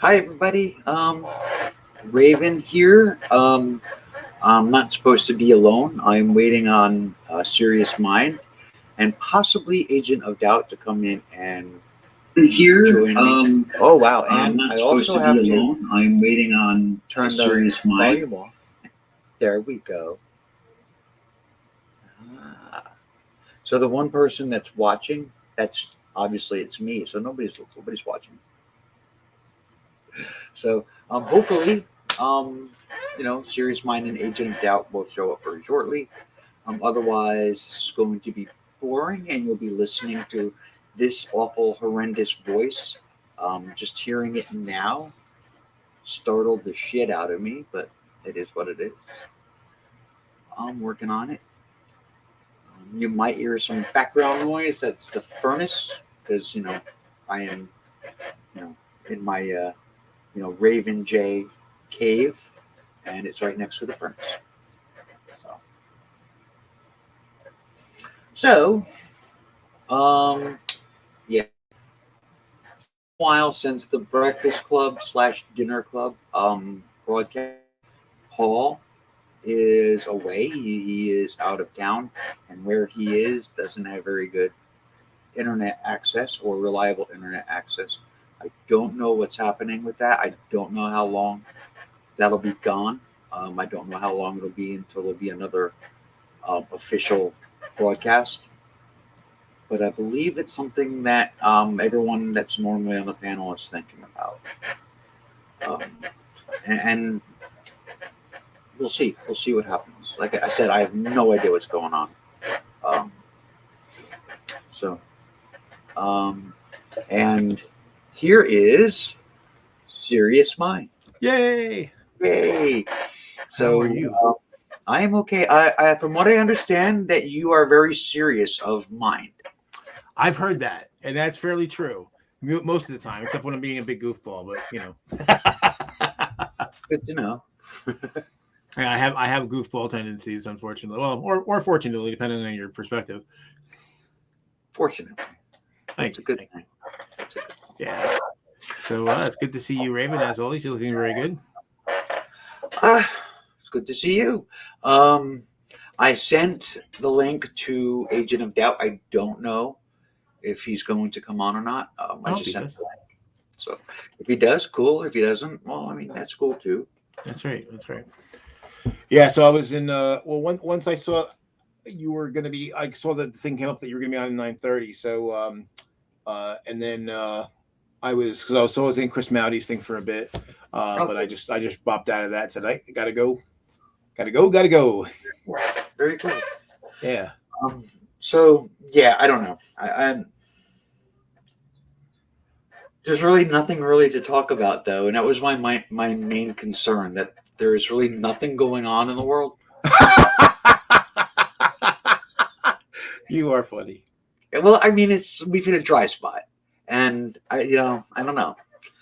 Hi, everybody. Raven here. I'm not supposed to be alone. I'm waiting on Serious Mind and possibly Agent of Doubt to come in and Here, join me. Oh wow! I'm And not I supposed also to be have to alone. I'm waiting on turn a the Serious Mind. volume off. There we go. Ah. So the one person that's watching, that's obviously it's me. So nobody's watching. So hopefully, um, Serious Mind and Agent of Doubt will show up very shortly. Otherwise, it's going to be boring, and you'll be listening to this awful, horrendous voice. Just hearing it now startled the shit out of me, but it is what it is. I'm working on it. You might hear some background noise. That's the furnace, because I am you know in my Raven J cave, and it's right next to the furnace. So, yeah, a while since the Breakfast Club slash Dinner Club broadcast. Paul is away. He is out of town, and where he is doesn't have very good internet access or reliable internet access. I don't know what's happening with that. I don't know how long that'll be gone. I don't know how long it'll be until there'll be another official broadcast. But I believe it's something that everyone that's normally on the panel is thinking about. Um, and we'll see. We'll see what happens. Like I said, I have no idea what's going on. Um, so, um, and here is Serious Mind. Yay! Yay! How So, are you? I am okay. From what I understand, that you are very serious of mind. I've heard that, and that's fairly true most of the time, except when I'm being a big goofball. But Good to know. I have goofball tendencies, unfortunately. Well, or fortunately, depending on your perspective. Fortunately, Thank that's a you. good Thank you. thing. That's a good thing. Yeah. So it's good to see you, Raven. As always, you're looking very good. It's good to see you. Um, I sent the link to Agent of Doubt. I don't know if he's going to come on or not. I I hope just he sent does. the link. So if he does, cool. If he doesn't, well, I mean, that's cool too. That's right. That's right. Yeah. So I was in. Once I saw you were going to be, I saw that the thing came up that you were going to be on at 9:30. So and then I was because I was in Chris Mowdy's thing for a bit, Oh, but cool. I just bopped out of that. Said I gotta go, gotta go, gotta go. Very cool. Yeah. So yeah, I don't know. There's really nothing really to talk about though, and that was my main concern that there is really nothing going on in the world. You are funny. Well, I mean, we've hit a dry spot, and I don't know.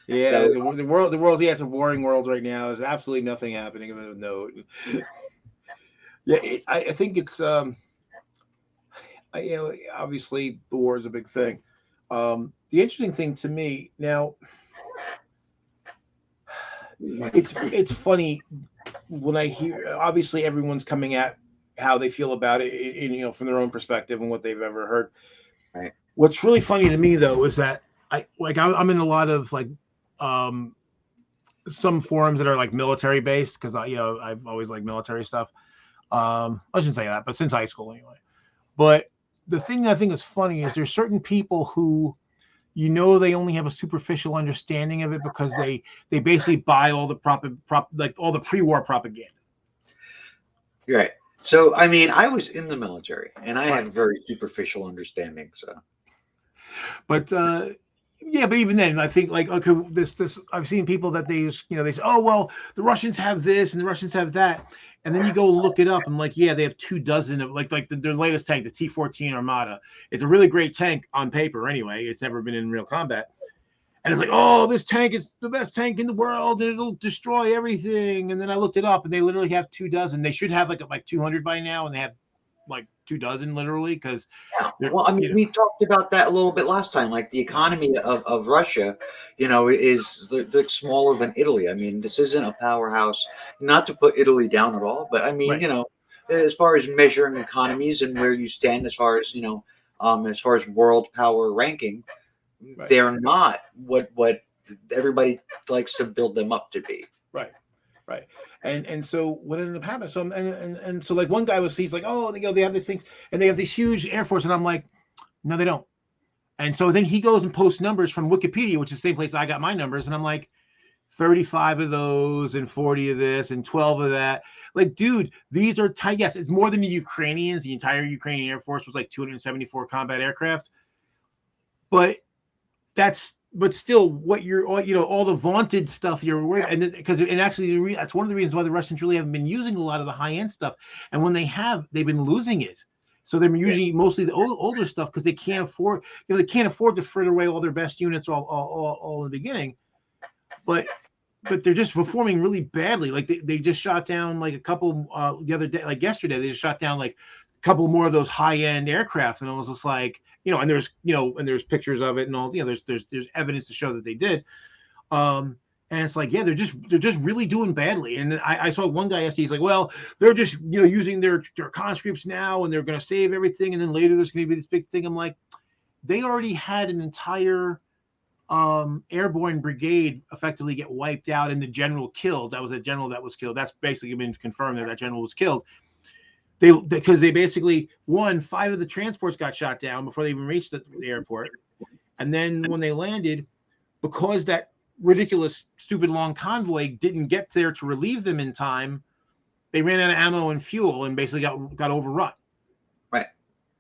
Yeah, So the world. Yeah, it's a boring world right now. There's absolutely nothing happening of note. Yeah, I think it's obviously the war is a big thing. The interesting thing to me now, it's funny when I hear. Obviously, everyone's coming at how they feel about it, from their own perspective and what they've ever heard. right, What's really funny to me though is that I'm in a lot of um some forums that are like military based because I've always liked military stuff. I shouldn't say that, but since high school anyway. But the thing that I think is funny is there's certain people who they only have a superficial understanding of it because they basically buy all the like all the pre-war propaganda. you're right. So I mean, I was in the military, and I have Right. a very superficial understanding. So But yeah, but even then, I think like okay, this I've seen people that they use, they say, oh well, the Russians have this and the Russians have that, and then you go look it up and like yeah, they have 24 of their latest tank, the T-14 Armada. It's a really great tank on paper anyway. It's never been in real combat, and it's like oh, this tank is the best tank in the world and it'll destroy everything. And then I looked it up and they literally have 24. They should have like 200 by now, and they have like 24 literally, because Well, I mean, we talked about that a little bit last time. Like the economy of Russia, is they're smaller than Italy. I mean, this isn't a powerhouse. Not to put Italy down at all, but I mean, Right. As far as measuring economies and where you stand, as far as world power ranking, Right. they're not what everybody likes to build them up to be. Right. Right. And so what ended up happening? So and so like one guy he's like, oh, they have these things and they have this huge Air Force, and I'm like, no, they don't. And so then he goes and posts numbers from Wikipedia, which is the same place I got my numbers, and I'm like, 35 of those and 40 of this and 12 of that. Like, dude, these are tight. Yes, it's more than the Ukrainians. The entire Ukrainian Air Force was like 274 combat aircraft. But still what you're all the vaunted stuff you're worried, and because actually that's one of the reasons why the Russians really haven't been using a lot of the high-end stuff, and when they've been losing it. So they're using mostly the older stuff because they can't afford to fritter away all their best units all in the beginning. But they're just performing really badly. Like they just shot down like a couple the other day, like yesterday, they just shot down like a couple more of those high-end aircraft, and I was just like, and there's pictures of it and all, there's evidence to show that they did. And it's like, yeah, they're just really doing badly. And I saw one guy yesterday, he's like, well, they're just using their conscripts now, and they're going to save everything, and then later there's going to be this big thing. I'm like, they already had an entire airborne brigade effectively get wiped out and the general killed. That was a general that was killed. That's basically been confirmed that general was killed. Because they basically 5 of the transports got shot down before they even reached the airport. And then when they landed, because that ridiculous, stupid long convoy didn't get there to relieve them in time, they ran out of ammo and fuel and basically got overrun. Right.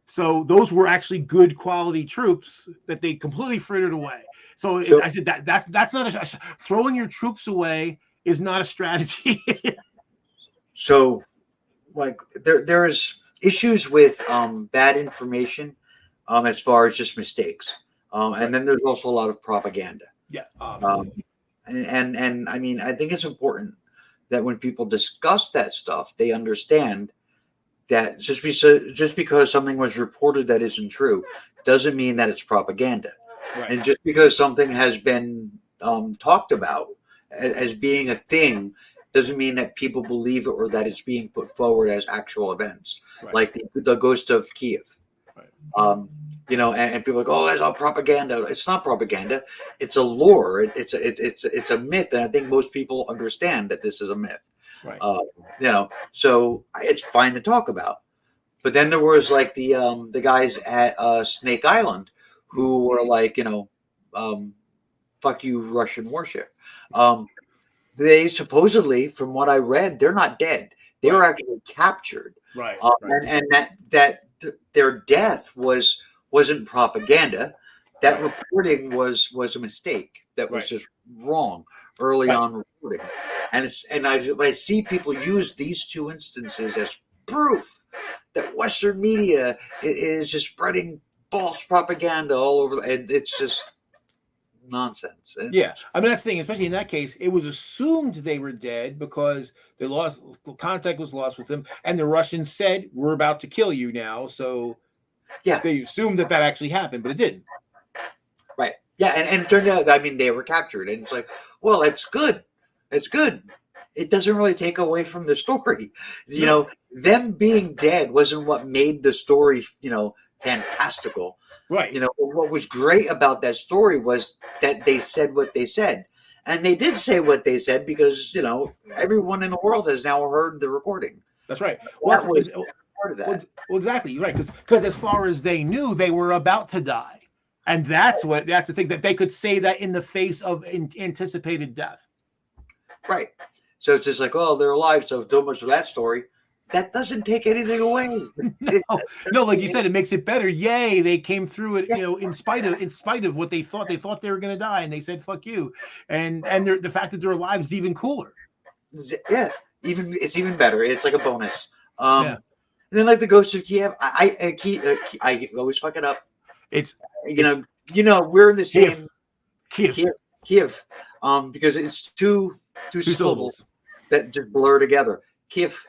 So those were actually good quality troops that they completely frittered away. So I said that's not throwing your troops away is not a strategy. So, like there's issues with bad information, as far as just mistakes, and then there's also a lot of propaganda. Yeah. And I mean, I think it's important that when people discuss that stuff, they understand that just because something was reported that isn't true doesn't mean that it's propaganda. Right. And just because something has been talked about as being a thing doesn't mean that people believe it or that it's being put forward as actual events, Right. like the ghost of Kiev. Right. And people are like, oh, that's all propaganda. It's not propaganda. It's a lore. It's a myth, and I think most people understand that this is a myth. Right. So it's fine to talk about. But then there was like the guys at Snake Island who were like, fuck you, Russian warship. They supposedly, from what I read, they're not dead. They were actually captured. Right. And that their death wasn't propaganda. That reporting was a mistake. That was just wrong early on reporting. And I see people use these two instances as proof that Western media is just spreading false propaganda all over, and it's just nonsense. Yeah, I mean that's the thing, especially in that case, it was assumed they were dead because they lost contact was lost with them, and the Russians said, "We're about to kill you now." So yeah, they assumed that actually happened, but it didn't. Right. Yeah, and it turned out, I mean, they were captured, and it's like, well, it's good. It's good. It doesn't really take away from the story. Them being dead wasn't what made the story, fantastical. Right. What was great about that story was that they said what they said. And they did say what they said because, everyone in the world has now heard the recording. That's right. That was part of that. Well, exactly. Right. Because as far as they knew, they were about to die. And that's the thing, that they could say that in the face of anticipated death. Right. So it's just like, oh, they're alive. So much for that story. That doesn't take anything away. No, like you said, it makes it better. Yay, they came through it, in spite of what they thought. They thought they were going to die, and they said, "Fuck you." And the fact that they're alive is even cooler. Yeah, it's even better. It's like a bonus. And then like the Ghost of Kiev, I always fuck it up. It's we're in the same Kiev. Because it's two syllables that just blur together. Kiev.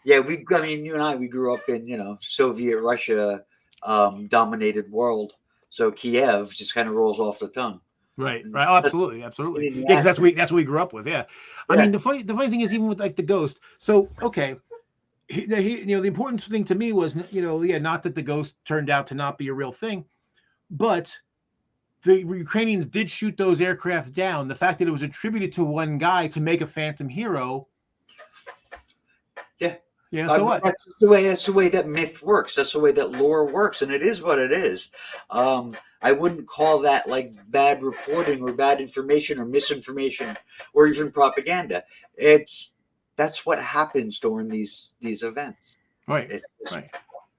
Yeah, I mean, you and I, we grew up in, Soviet Russia dominated world. So Kiev just kind of rolls off the tongue. Right, And right. Oh, that's absolutely, absolutely. in the Yeah, because accent. that's what we grew up with. Yeah, I Yeah. mean, the funny thing is, even with like the ghost. So okay, the important thing to me was, yeah, not that the ghost turned out to not be a real thing, but the Ukrainians did shoot those aircraft down. The fact that it was attributed to one guy to make a phantom hero, Yeah. so what? That's the way that myth works. That's the way that lore works, and it is what it is. I wouldn't call that like bad reporting or bad information or misinformation or even propaganda. That's what happens during these events. Right, It's just right.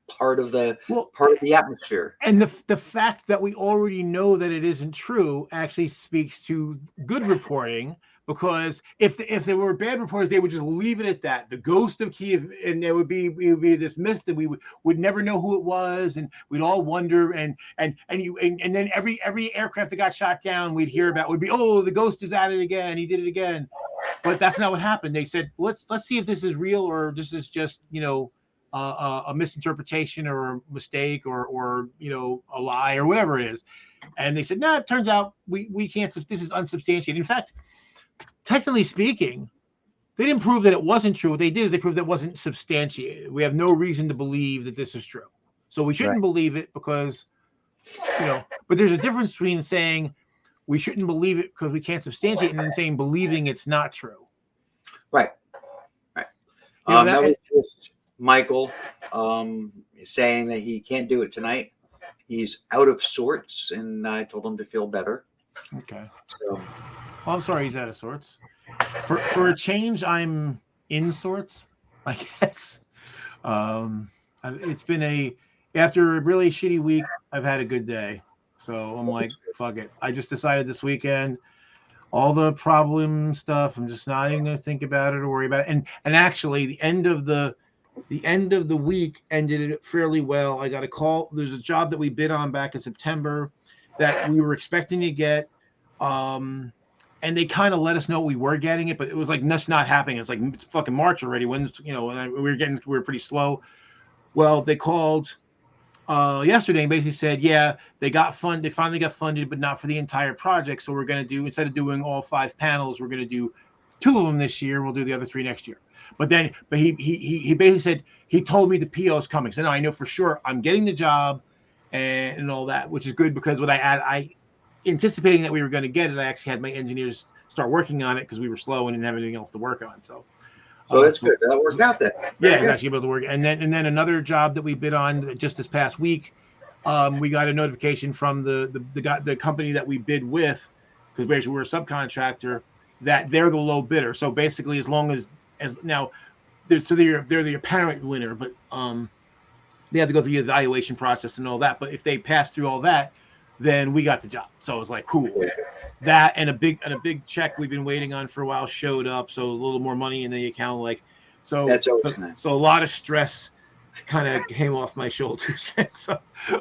part of the Well, atmosphere. and the fact that we already know that it isn't true actually speaks to good reporting, because if there were bad reporters, they would just leave it at that. The ghost of Kiev, and there would be this myth that we would never know who it was, and we'd all wonder, and then every aircraft that got shot down, we'd hear about would be, oh, the ghost is at it again, he did it again. But that's not what happened. They said, let's see if this is real or this is just a misinterpretation or a mistake or a lie or whatever it is. And they said, no, it turns out we can't. This is unsubstantiated. In fact, technically speaking, they didn't prove that it wasn't true. What they did is they proved that it wasn't substantiated. We have no reason to believe that this is true. So we shouldn't believe it because, but there's a difference between saying we shouldn't believe it because we can't substantiate it and then saying believing it's not true. Right. That was just Michael saying that he can't do it tonight. He's out of sorts, and I told him to feel better. Okay. So, well, I'm sorry he's out of sorts. For a change, I'm in sorts, I guess. It's been after a really shitty week, I've had a good day. So I'm like, fuck it. I just decided this weekend, all the problem stuff, I'm just not even going to think about it or worry about it. And actually, the end of the week ended fairly well. I got a call. There's a job that we bid on back in September that we were expecting to get. And they kind of let us know we were getting it, but it was like that's not happening. It's like it's fucking March already. When we were pretty slow. Well, they called yesterday and basically said, yeah, they finally got funded, but not for the entire project. So we're going to do, instead of doing all 5 panels, we're going to do 2 of them this year. We'll do the other 3 next year. But he basically said, he told me the PO is coming. So now I know for sure I'm getting the job and all that, which is good, because what I anticipating that we were going to get it, I actually had my engineers start working on it because we were slow and didn't have anything else to work on. So that's good. That worked out then. Yeah, it's actually able to work. And then another job that we bid on just this past week, we got a notification from the company that we bid with, because basically we're a subcontractor, that they're the low bidder. So basically, as long as now, they're the apparent winner, but they have to go through the evaluation process and all that. But if they pass through all that, then we got the job. So it's like cool. That and a big check we've been waiting on for a while showed up. So a little more money in the account, that's always nice. So a lot of stress kind of came off my shoulders. So,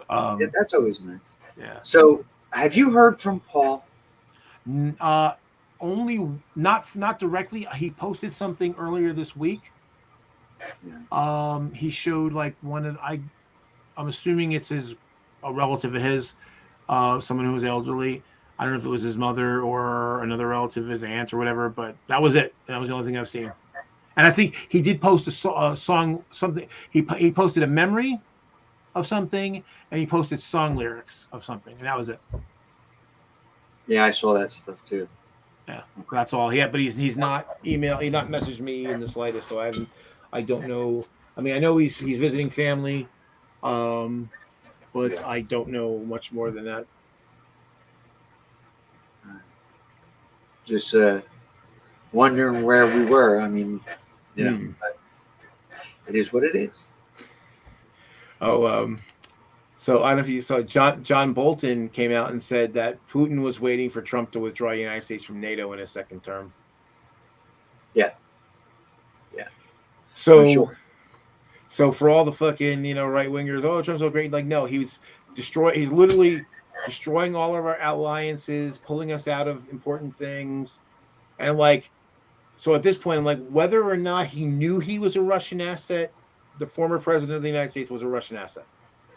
that's always nice. Yeah. So have you heard from Paul? Only not directly. He posted something earlier this week. Yeah. He showed like I'm assuming it's a relative of his, someone who was elderly. I don't know if it was his mother or another relative, his aunt or whatever, but that was it. That was the only thing I've seen. And I think he did post a song, something. He posted a memory of something, and he posted song lyrics of something, and that was it. Yeah, I saw that stuff too. Yeah, that's all. Yeah, but he's not emailed. He not messaged me in the slightest, so I don't know. I mean, I know he's visiting family, but I don't know much more than that. Just wondering where we were. I mean, it is what it is. Oh, so I don't know if you saw John Bolton came out and said that Putin was waiting for Trump to withdraw the United States from NATO in his second term. Yeah. So, sure. So for all the fucking right wingers, oh, Trump's so great. Like, no, he's literally destroying all of our alliances, pulling us out of important things, and So at this point, I'm like, whether or not he knew he was a Russian asset, the former president of the United States was a Russian asset.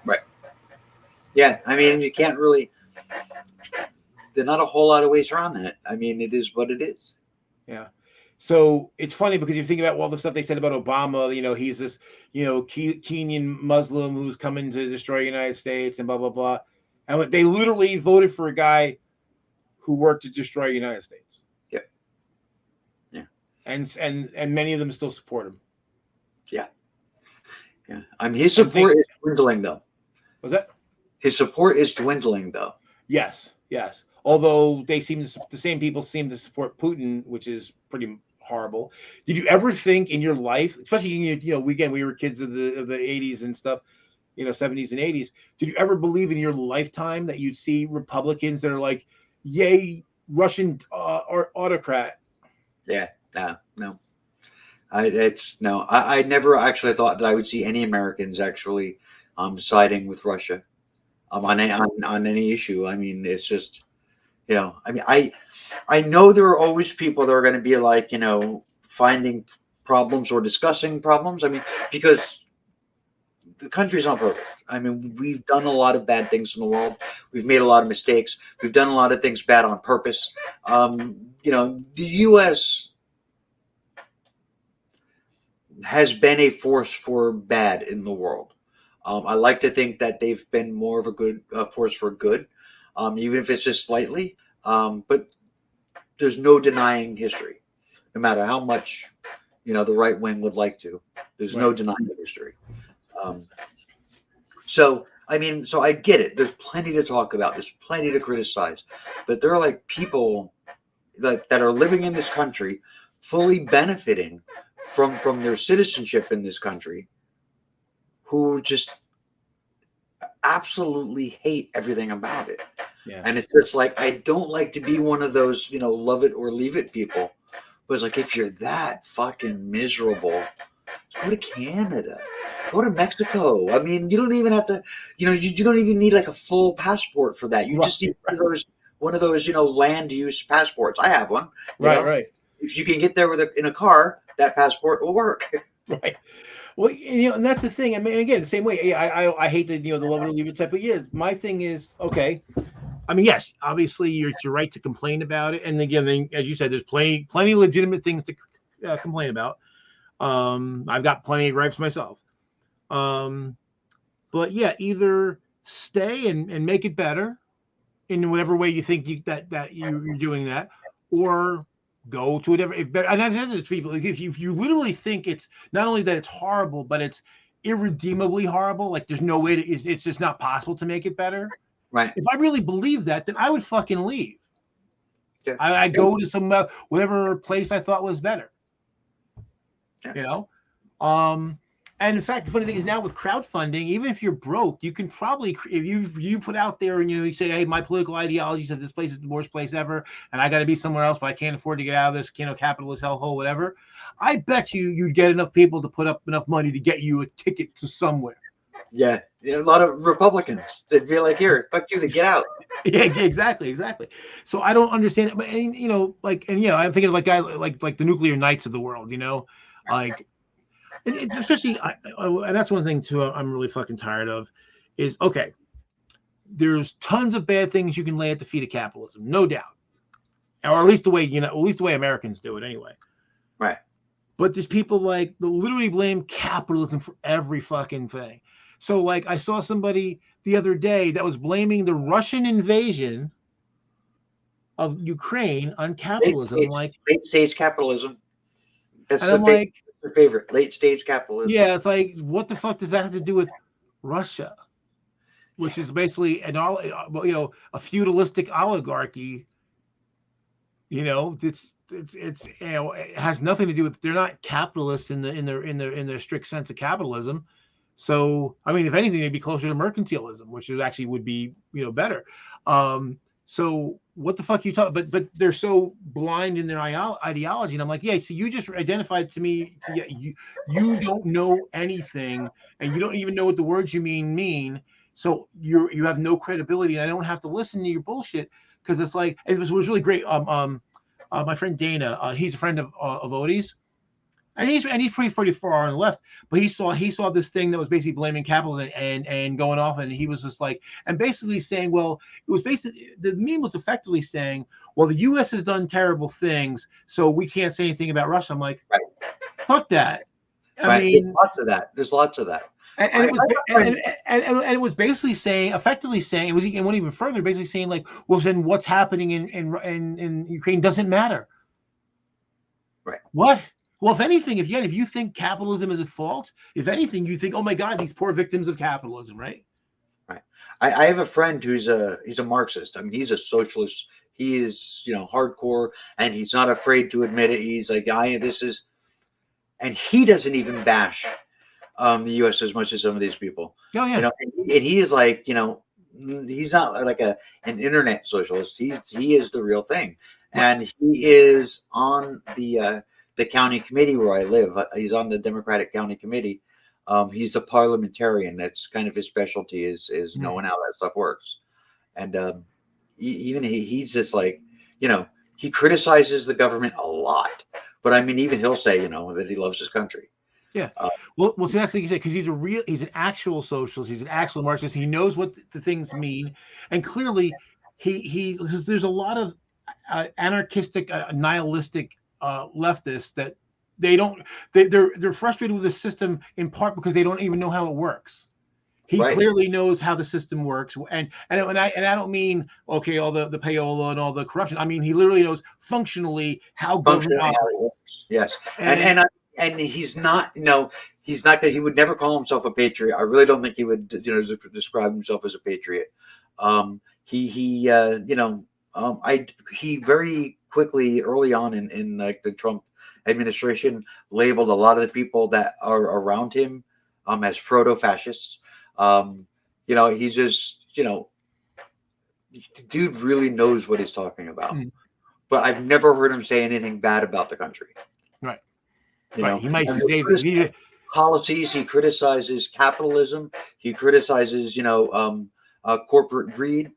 Right. Yeah. I mean, you can't really. There's not a whole lot of ways around that. I mean, it is what it is. Yeah. So it's funny because you think about all the stuff they said about Obama. He's this, Kenyan Muslim who's coming to destroy the United States and blah blah blah, and they literally voted for a guy who worked to destroy the United States. Yeah. Yeah. And many of them still support him. Yeah. Yeah. I mean, his support is dwindling, though. Was that? His support is dwindling, though. Yes. Although the same people seem to support Putin, which is pretty horrible. Did you ever think in your life, especially again, we were kids of the 80s and stuff, 70s and 80s, did you ever believe in your lifetime that you'd see Republicans that are like, yay, Russian autocrat? Yeah, no. I never actually thought that I would see any Americans actually siding with Russia on any issue. I mean, it's just, I mean, I know there are always people that are going to be like, finding problems or discussing problems. I mean, because the country's not perfect. I mean, we've done a lot of bad things in the world. We've made a lot of mistakes. We've done a lot of things bad on purpose. The U.S. has been a force for bad in the world. I like to think that they've been more of a good force for good, even if it's just slightly. But there's no denying history, no matter how much the right wing would like to. There's no denying history. So I get it. There's plenty to talk about. There's plenty to criticize, but there are like people that are living in this country, fully benefiting from their citizenship in this country, who just absolutely hate everything about it. Yeah. And it's just like, I don't like to be one of those, love it or leave it people. But it's like, if you're that fucking miserable, go to Canada, go to Mexico. I mean, you don't even have to, you don't even need like a full passport for that. You just need one of those, land use passports. I have one. Right. If you can get there in a car, that passport will work. Right. Well, and that's the thing. I mean, again, the same way. I hate the the love it or leave it type. But yeah, my thing is, okay. I mean, yes, obviously you're right to complain about it, and again, as you said, there's plenty legitimate things to complain about. I've got plenty of gripes myself. But yeah, either stay and make it better in whatever way you think that you're doing that, or go to a different. And I've said to people, if you literally think it's not only that it's horrible, but it's irredeemably horrible, like there's no way it's just not possible to make it better. Right. If I really believe that, then I would fucking leave. Yeah. I go to some whatever place I thought was better. Yeah. And in fact, the funny thing is now with crowdfunding, even if you're broke, you can probably, if you put out there and you say, hey, my political ideology said this place is the worst place ever, and I got to be somewhere else, but I can't afford to get out of this, capitalist hellhole, whatever. I bet you'd get enough people to put up enough money to get you a ticket to somewhere. Yeah, a lot of Republicans that feel like, here, fuck you, to get out. Yeah, exactly. So I don't understand it, but I'm thinking of like guys like the nuclear knights of the world, like. Especially, and that's one thing too. I'm really fucking tired of, is okay. There's tons of bad things you can lay at the feet of capitalism, no doubt, or at least the way Americans do it anyway. Right. But there's people like that literally blame capitalism for every fucking thing. So, like, I saw somebody the other day that was blaming the Russian invasion of Ukraine on capitalism, late stage capitalism. That's and I'm like. Your favorite late stage capitalism. Yeah, it's like, what the fuck does that have to do with Russia, which is basically a feudalistic oligarchy. It has nothing to do with. They're not capitalists in their strict sense of capitalism. So I mean, if anything, they'd be closer to mercantilism, which would be better. So what the fuck are you talking? But they're so blind in their ideology, and I'm like, yeah. So you just identified to me. You don't know anything, and you don't even know what the words you mean. So you have no credibility, and I don't have to listen to your bullshit because it's like it was really great. my friend Dana. He's a friend of Odie's, and he's pretty far on the left. But he saw this thing that was basically blaming capitalism and going off, and he was just like, and basically saying, well, it was basically, the meme was effectively saying, well, the U.S. has done terrible things, so we can't say anything about Russia. I'm like, Right. fuck that. I Right. mean, There's lots of that. There's lots of that. and it was basically saying, effectively saying, it went even further, basically saying like, well, then what's happening in Ukraine doesn't matter. Right. What? Well, if anything, if you think capitalism is at fault, if anything, you think, oh my God, these poor victims of capitalism, right? Right. I have a friend he's a Marxist. I mean, he's a socialist. He is, hardcore, and he's not afraid to admit it. He's like, and he doesn't even bash the U.S. as much as some of these people. Oh yeah. And he is like, he's not like an internet socialist. He is the real thing, and he is on the county committee where I live. He's on the Democratic county committee. He's a parliamentarian. That's kind of his specialty is knowing how that stuff works. And he's just like, he criticizes the government a lot. But I mean, even he'll say, that he loves his country. Yeah. Well, see, that's what you say, because he's an actual socialist. He's an actual Marxist. He knows what the things mean, and clearly, there's a lot of anarchistic, nihilistic leftists that they're frustrated with the system in part because they don't even know how it works. He clearly knows how the system works, and I don't mean all the payola and all the corruption. I mean, he literally knows functionally how government operates. Yes, and he's not, he's not. He would never call himself a patriot. I really don't think he would, describe himself as a patriot. He very quickly early on in like the Trump administration labeled a lot of the people that are around him as proto-fascists. He's just, the dude really knows what he's talking about. But I've never heard him say anything bad about the country. Right. He might say policies. He criticizes capitalism. He criticizes, corporate greed.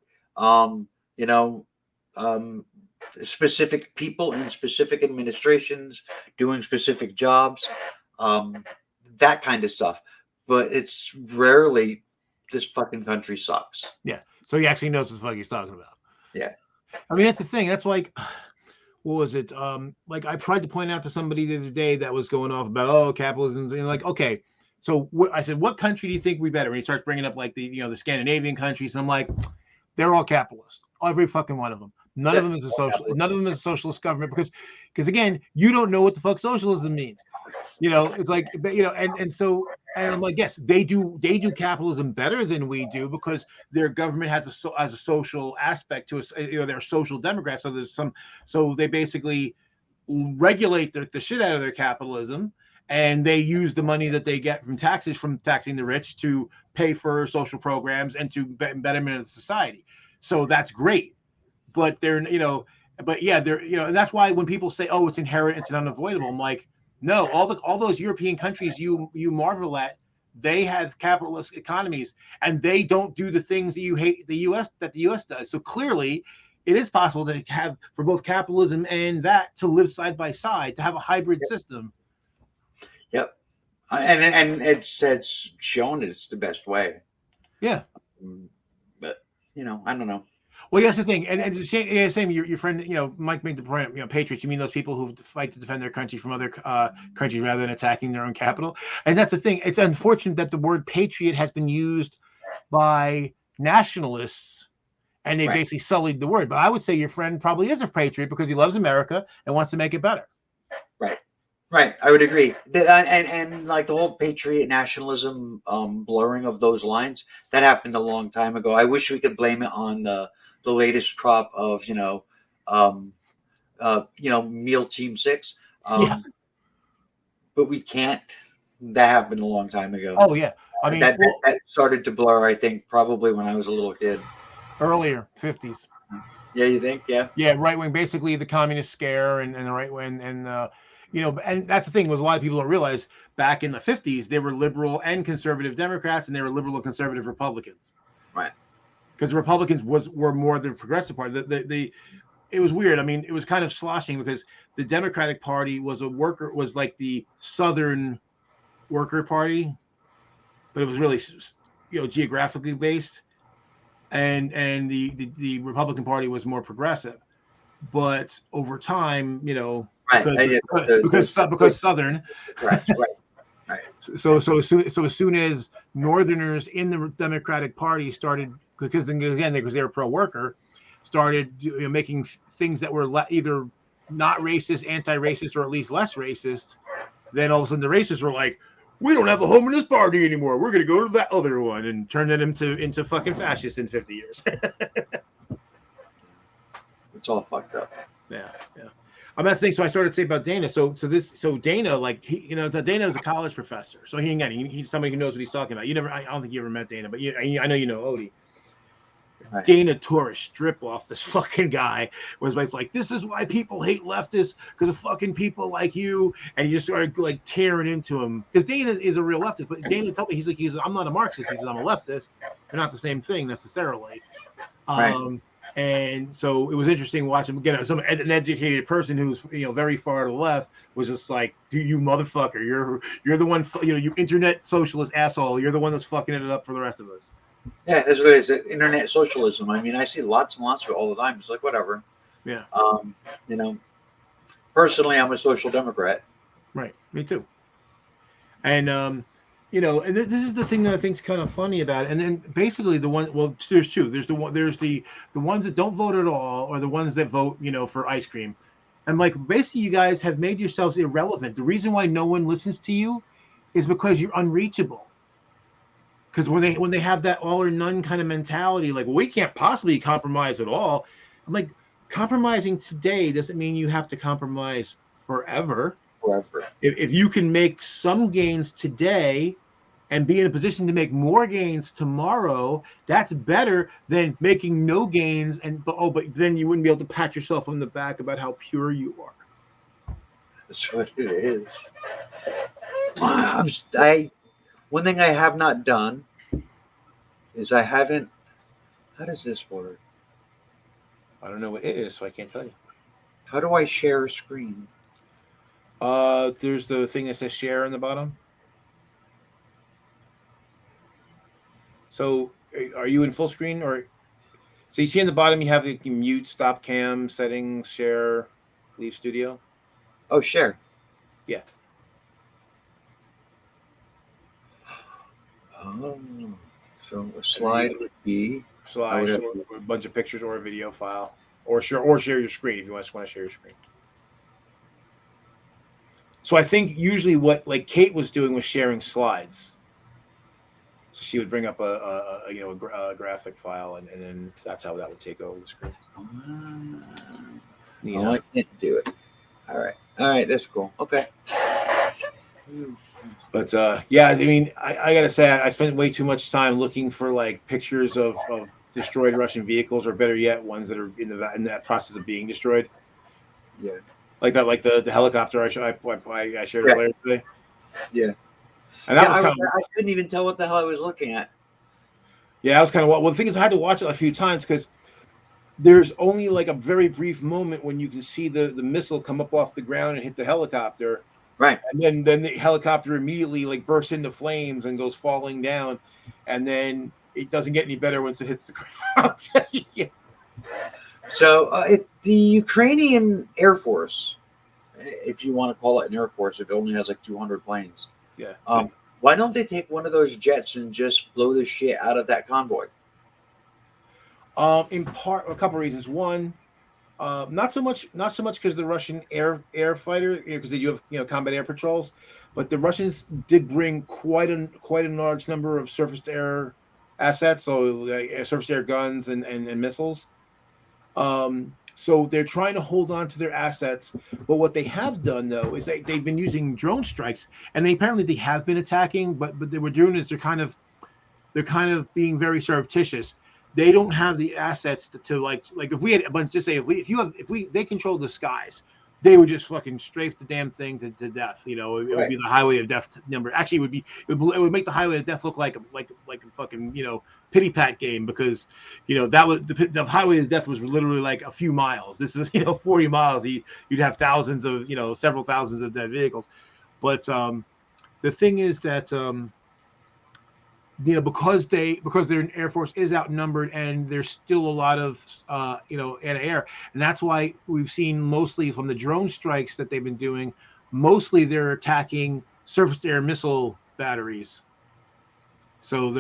Specific people in specific administrations doing specific jobs, that kind of stuff. But it's rarely this fucking country sucks. Yeah. So he actually knows what the fuck he's talking about. Yeah. I mean, that's the thing. That's like, what was it? Like I tried to point out to somebody the other day that was going off about, capitalism, and like, okay. So I said, what country do you think we better? And he starts bringing up like the Scandinavian countries, and I'm like, they're all capitalist, every fucking one of them. None of them is a social. None of them is a socialist government because again, you don't know what the fuck socialism means. It's like and I'm like, yes, they do capitalism better than we do because their government has a social aspect to it. They're social democrats, so they basically regulate the shit out of their capitalism, and they use the money that they get from taxes from taxing the rich to pay for social programs and to betterment of the society. So that's great. But they're, and that's why when people say, oh, it's inherent, it's unavoidable, I'm like, no, all those European countries you marvel at, they have capitalist economies and they don't do the things that you hate the U.S. does. So clearly, it is possible to have for both capitalism and that to live side by side, to have a hybrid system. Yep, and it's shown it's the best way. Yeah, but I don't know. Well, that's the thing, and it's the same. Your friend, Mike made the point. Patriots. You mean those people who fight to defend their country from other countries rather than attacking their own capital? And that's the thing. It's unfortunate that the word patriot has been used by nationalists, and they basically sullied the word. But I would say your friend probably is a patriot because he loves America and wants to make it better. Right. I would agree. And like the whole patriot nationalism blurring of those lines that happened a long time ago. I wish we could blame it on the latest crop of Meal Team 6, but we can't. That happened a long time ago. Oh yeah, I mean that started to blur. I think probably when I was a little kid. Earlier 50s. Yeah, you think? Yeah. Yeah, right wing. Basically, the communist scare and the right wing and and that's the thing with a lot of people don't realize. Back in the 50s, they were liberal and conservative Democrats, and they were liberal and conservative Republicans. Right. Because the Republicans were more the progressive part. it was weird. I mean, it was kind of sloshing because the Democratic Party was like the Southern worker party, but it was really, geographically based, and the Republican Party was more progressive. But over time, Right. because Southern, Right. Right. so as soon as Northerners in the Democratic Party started, because then again because they were pro-worker, started making things that were either not racist, anti-racist, or at least less racist, then all of a sudden the racists were like, we don't have a home in this party anymore. We're going to go to that other one, and turn it into fucking fascists in 50 years. It's all fucked up. Yeah. That's the thing. So I started to say about Dana. So Dana, like Dana was a college professor. So he's somebody who knows what he's talking about. I don't think you ever met Dana, but I know you know Odie. Right. Dana tore a strip off this fucking guy. Was like, this is why people hate leftists, because of fucking people like you. And he just started like tearing into him, because Dana is a real leftist. But Dana told me he's I'm not a Marxist. He says I'm a leftist. They're not the same thing necessarily. Right. And so it was interesting watching again an educated person who's very far to the left was just like, do you motherfucker, you're the one, you internet socialist asshole, you're the one that's fucking it up for the rest of us. Yeah, that's what it is. Internet socialism. I mean, I see lots and lots of it all the time. It's like whatever. Yeah. Personally, I'm a social democrat. Right. Me too. And and this is the thing that I think is kind of funny about it. And then basically there's two. There's the ones that don't vote at all, or the ones that vote, for ice cream. And like basically you guys have made yourselves irrelevant. The reason why no one listens to you is because you're unreachable. Because when they have that all or none kind of mentality, like, well, we can't possibly compromise at all. I'm like, compromising today doesn't mean you have to compromise forever. If you can make some gains today and be in a position to make more gains tomorrow, that's better than making no gains but then you wouldn't be able to pat yourself on the back about how pure you are. That's what it is. One thing I have not done is I haven't. How does this work? I don't know what it is, so I can't tell you. How do I share a screen? There's the thing that says share on the bottom. So are you in full screen, or so you see on the bottom you have the mute, stop cam, settings, share, leave studio? Oh, share. Yeah. Oh, so a slide would be slide or a bunch of pictures or a video file, or share your screen if you just want to share your screen. So I think usually what like Kate was doing was sharing slides. So she would bring up a graphic file, and then that's how that would take over the screen. Oh, I can't do it. All right, that's cool. Okay. But yeah, I mean, I gotta say, I spent way too much time looking for like pictures of destroyed Russian vehicles, or better yet, ones that are in that process of being destroyed. Yeah. Like that, like the helicopter I shared earlier today. Yeah. And that was I couldn't even tell what the hell I was looking at. Yeah, that was kind of well. The thing is, I had to watch it a few times because there's only like a very brief moment when you can see the missile come up off the ground and hit the helicopter. Right. And then the helicopter immediately like bursts into flames and goes falling down, and then it doesn't get any better once it hits the ground. Yeah. So the Ukrainian Air Force, if you want to call it an Air Force, it only has like 200 planes. Yeah. Why don't they take one of those jets and just blow the shit out of that convoy? In part, a couple reasons. One, not so much because the Russian air fighter, because they do have combat air patrols, but the Russians did bring quite a large number of surface to air assets, so surface to air guns and missiles. So they're trying to hold on to their assets, but what they have done though is they've been using drone strikes, and they have been attacking, but they were doing is they're kind of being very surreptitious. They don't have the assets to like if we had a bunch, just say if they control the skies, they would just fucking strafe the damn thing to death. It would be the highway of death number. Actually, it would make the highway of death look like a fucking pity pat game because that was the highway to death was literally like a few miles. This is 40 miles. You'd have thousands of several thousands of dead vehicles. But the thing is that because their Air Force is outnumbered and there's still a lot of anti-air, and that's why we've seen mostly from the drone strikes that they've been doing, mostly they're attacking surface-to-air missile batteries. So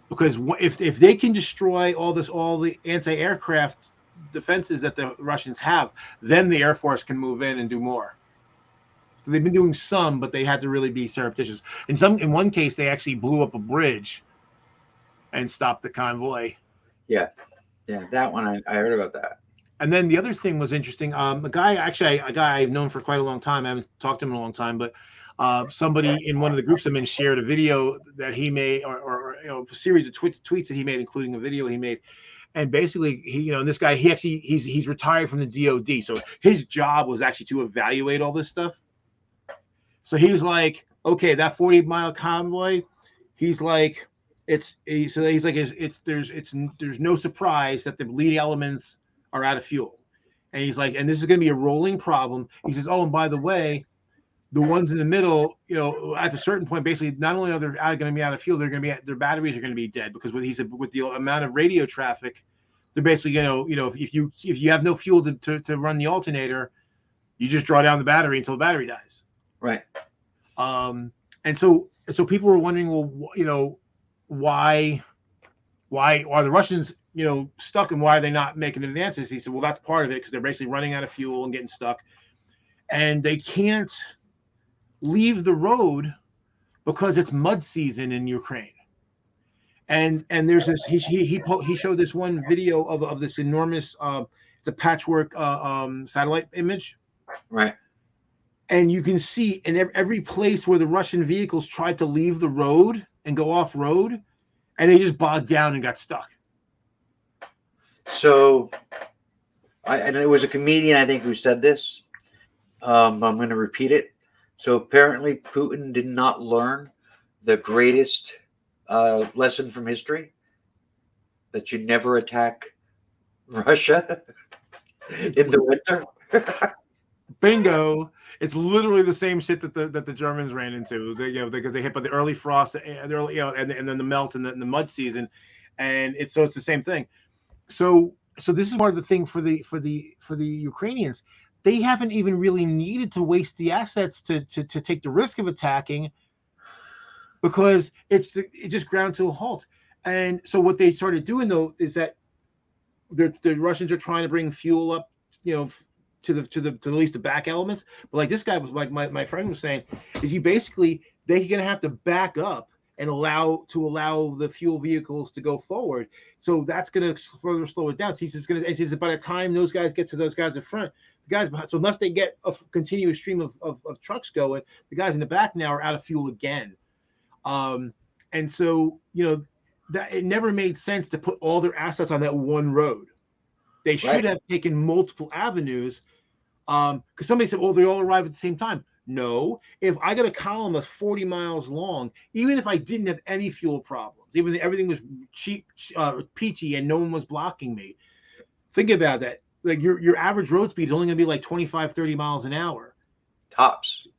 because if they can destroy all the anti-aircraft defenses that the Russians have, then the Air Force can move in and do more. So they've been doing some, but they had to really be surreptitious. In one case, they actually blew up a bridge and stopped the convoy. Yeah, that one I heard about that. And then the other thing was interesting. A guy I've known for quite a long time. I haven't talked to him in a long time, but somebody in one of the groups I'm in shared a video that he made, or a series of tweets that he made, including a video he made. And basically, this guy, he's retired from the DoD, so his job was actually to evaluate all this stuff. So he was like, okay, that 40-mile convoy, he's like, there's no surprise that the lead elements are out of fuel. And he's like, and this is going to be a rolling problem. He says, oh, and by the way, the ones in the middle, at a certain point, basically, not only are they going to be out of fuel, their batteries are going to be dead because with the amount of radio traffic, they're basically, if you have no fuel to run the alternator, you just draw down the battery until the battery dies. Right. And so people were wondering, well, why are the Russians, stuck, and why are they not making advances? He said, well, that's part of it because they're basically running out of fuel and getting stuck, and they can't leave the road because it's mud season in Ukraine. And there's this he showed this one video of this enormous it's a patchwork satellite image. Right. And you can see in every place where the Russian vehicles tried to leave the road and go off road, and they just bogged down and got stuck. So, and it was a comedian, I think, who said this. I'm going to repeat it. So apparently Putin did not learn the greatest lesson from history, that you never attack Russia in the winter. Bingo! It's literally the same shit that the Germans ran into. Because they hit by the early frost, and then the melt and the mud season, and it's the same thing. So this is part of the thing for the Ukrainians. They haven't even really needed to waste the assets to take the risk of attacking, because it just ground to a halt. And so what they started doing though is that the Russians are trying to bring fuel up, to at least the back elements. But like this guy was, like my friend was saying, is they're going to have to back up and allow the fuel vehicles to go forward. So that's going to further slow it down. So he says by the time those guys get to those guys in front, the guys behind, so unless they get a continuous stream of trucks going, the guys in the back now are out of fuel again. And so that it never made sense to put all their assets on that one road. They should have taken multiple avenues, because somebody said, "Oh, they all arrive at the same time." No, if I got a column that's 40 miles long, even if I didn't have any fuel problems, even if everything was cheap, peachy, and no one was blocking me, think about that. Like your average road speed is only going to be like 25, 30 miles an hour. Tops.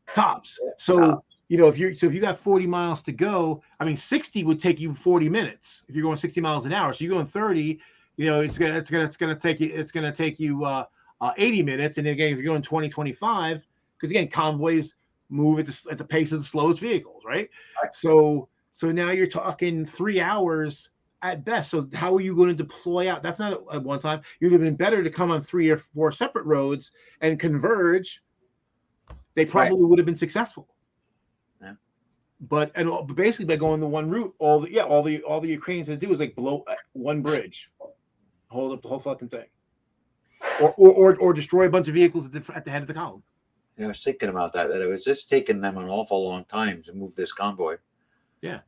So if you got 40 miles to go, 60 would take you 40 minutes if you're going 60 miles an hour. So you're going 30. It's gonna take you 80 minutes, and again, if you're going 20, 25, because again, convoys move at the pace of the slowest vehicles, right? So now you're talking 3 hours at best. So how are you going to deploy out? That's not at one time. You'd have been better to come on 3 or 4 separate roads and converge. They probably would have been successful. Yeah. But basically by going the one route, all the Ukrainians had to do is like blow one bridge. Hold up the whole fucking thing, or destroy a bunch of vehicles at the head of the column. I was thinking about that it was just taking them an awful long time to move this convoy. Yeah,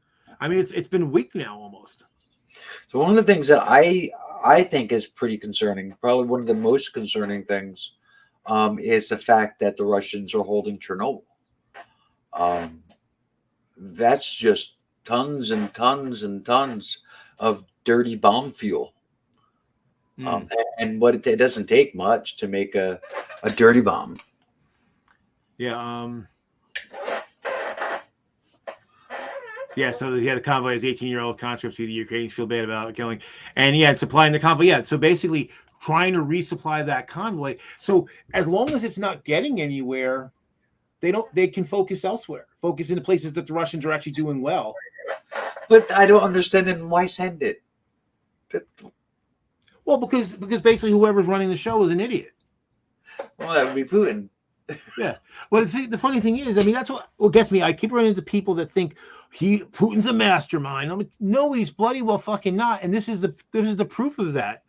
it's been a week now almost. So one of the things that I think is pretty concerning, probably one of the most concerning things, is the fact that the Russians are holding Chernobyl. That's just tons and tons and tons of dirty bomb fuel. Mm. And what it doesn't take much to make a dirty bomb. Yeah. Yeah, so the convoy has 18-year-old conscripts who the Ukrainians feel bad about killing, and yeah, supplying the convoy. Yeah, so basically trying to resupply that convoy. So as long as it's not getting anywhere, they can focus elsewhere, focus in the places that the Russians are actually doing well. But I don't understand then why send it. Well, because basically whoever's running the show is an idiot. Well, that would be Putin. Yeah. Well, the funny thing is, I mean, that's what gets me. I keep running into people that think Putin's a mastermind. I'm like, no, he's bloody well fucking not. And this is the proof of that.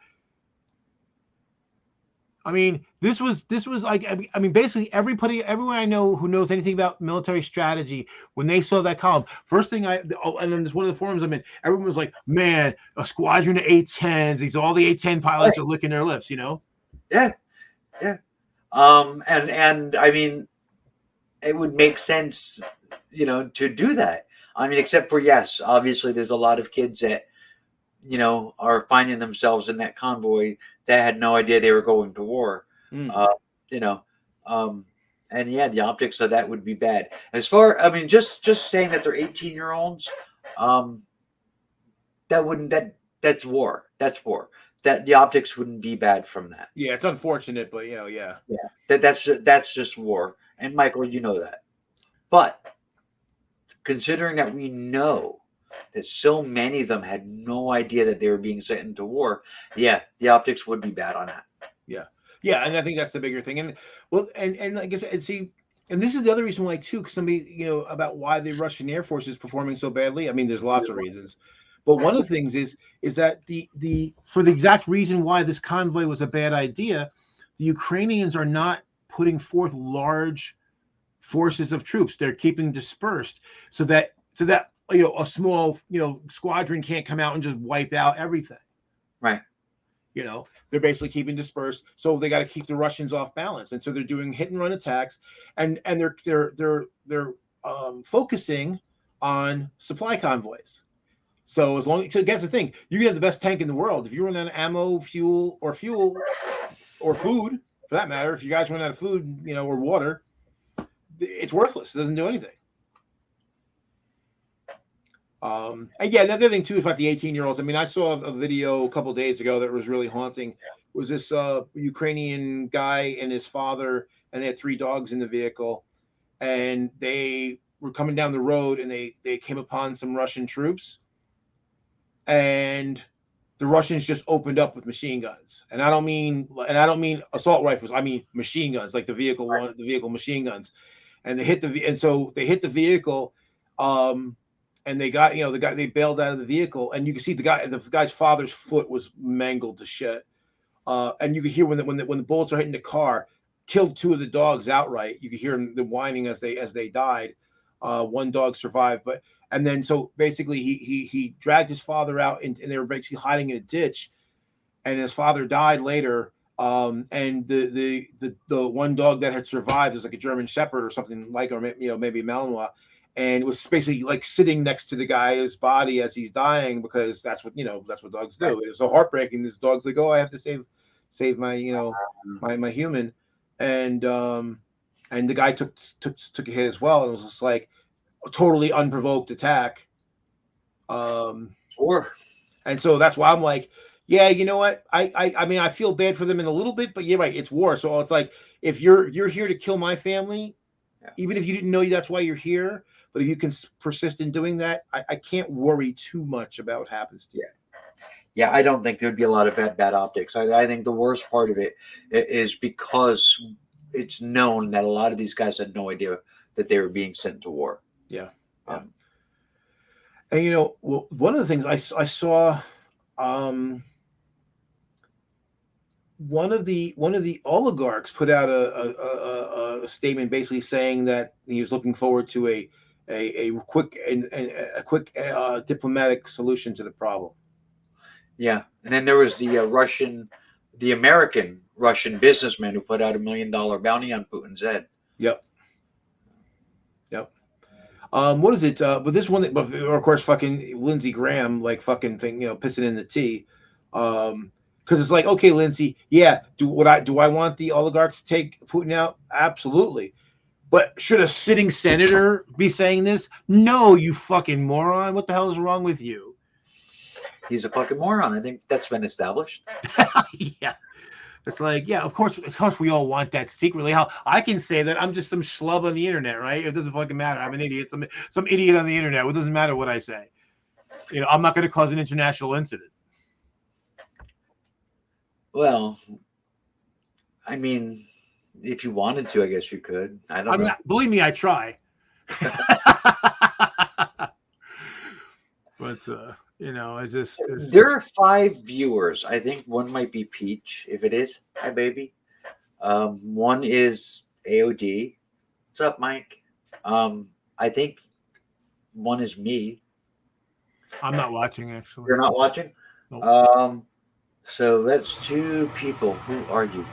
I mean, this was like, I mean, basically everyone I know who knows anything about military strategy, when they saw that column, first thing and then there's one of the forums I'm in, everyone was like, man, a squadron of A-10s, all the A-10 pilots are licking their lips, you know? Yeah. And I mean, it would make sense, to do that. I mean, except for, yes, obviously there's a lot of kids that, are finding themselves in that convoy that had no idea they were going to war. Mm. And yeah, the optics of that would be bad. As far, I mean, just saying that they're 18-year-olds, that's war. That's war. That the optics wouldn't be bad from that. Yeah, it's unfortunate, but yeah. Yeah. That's just war. And Michael, you know that. But considering that we know that so many of them had no idea that they were being sent into war, yeah, the optics would be bad on that. Yeah, and I think that's the bigger thing. And well, and like I said, see, and this is the other reason why too, because somebody, about why the Russian Air Force is performing so badly. I mean, there's lots of reasons, but one of the things is that the for the exact reason why this convoy was a bad idea, the Ukrainians are not putting forth large forces of troops. They're keeping dispersed so that a small squadron can't come out and just wipe out everything. Right. They're basically keeping dispersed, so they got to keep the Russians off balance, and so they're doing hit and run attacks, and they're focusing on supply convoys. So that's the thing, you can have the best tank in the world if you run out of ammo, fuel or food, for that matter. If you guys run out of food, or water, it's worthless. It doesn't do anything. And yeah, another thing too is about the 18-year-olds. I mean, I saw a video a couple of days ago that was really haunting. It was this Ukrainian guy and his father, and they had 3 dogs in the vehicle, and they were coming down the road, and they came upon some Russian troops, and the Russians just opened up with machine guns. And I don't mean assault rifles. I mean machine guns, like the vehicle machine guns, and so they hit the vehicle. And they got, the guy, they bailed out of the vehicle, and you can see the guy's father's foot was mangled to shit. And you could hear when the bullets are hitting the car, killed 2 of the dogs outright. You could hear them whining as they died. One dog survived, and then so basically he dragged his father out, and they were basically hiding in a ditch, and his father died later. And the one dog that had survived was like a German Shepherd or something like, or maybe a Malinois. And it was basically like sitting next to the guy's body as he's dying, because that's what dogs do. It was so heartbreaking. This dog's like, oh, I have to save my my human, and the guy took a hit as well. And it was just like a totally unprovoked attack. Sure. And so that's why I'm like, yeah, you know what? I mean, I feel bad for them in a little bit, but you're right, it's war. So it's like, if you're here to kill my family, even if you didn't know that's why you're here. But if you can persist in doing that, I can't worry too much about what happens to you. Yeah, I don't think there'd be a lot of bad optics. I think the worst part of it is because it's known that a lot of these guys had no idea that they were being sent to war. Yeah. And one of the things I saw, one of the oligarchs put out a statement basically saying that he was looking forward to a quick diplomatic solution to the problem. Yeah, and then there was the American Russian businessman who put out $1 million bounty on Putin's head. Yep. What is it? But this one, but of course, fucking Lindsey Graham, like fucking thing, pissing in the tea. Because it's like, okay, Lindsey, yeah, do I want the oligarchs to take Putin out? Absolutely. But should a sitting senator be saying this? No, you fucking moron. What the hell is wrong with you? He's a fucking moron. I think that's been established. Yeah. It's like, yeah, of course we all want that secretly. How I can say that I'm just some schlub on the internet, right? It doesn't fucking matter. I'm an idiot. Some idiot on the internet. It doesn't matter what I say. I'm not going to cause an international incident. Well, I mean, if you wanted to, I guess you could. I don't know. Believe me, I try. But there are 5 viewers. I think one might be Peach. If it is, hi baby. One is AOD. What's up, Mike? I think one is me. I'm not watching, actually. You're not watching? Nope. So that's 2 people. Who are you?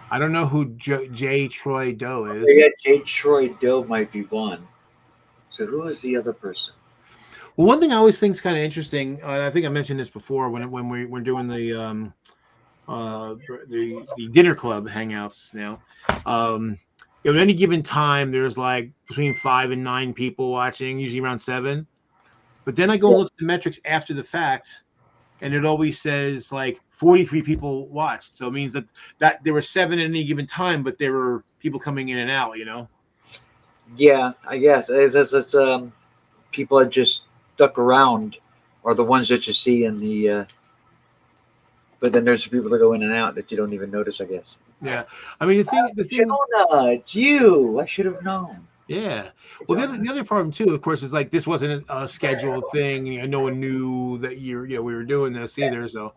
I don't know who J. Troy Doe is. Yeah, J. Troy Doe might be one. So who is the other person? Well, one thing I always think is kind of interesting, and I think I mentioned this before when we're doing the dinner club hangouts now. At any given time, there's like between 5 and 9 people watching, usually around 7. But then I go and look at the metrics after the fact, and it always says like 43 people watched. So it means that there were 7 at any given time, but there were people coming in and out. Yeah, I guess it's people are just stuck around, are the ones that you see in the. But then there's people that go in and out that you don't even notice, I guess. Yeah, I mean the thing. Jonah, it's you. I should have known. Yeah. Well, the other problem too, of course, is like this wasn't a scheduled thing. No one knew that we were doing this either. So,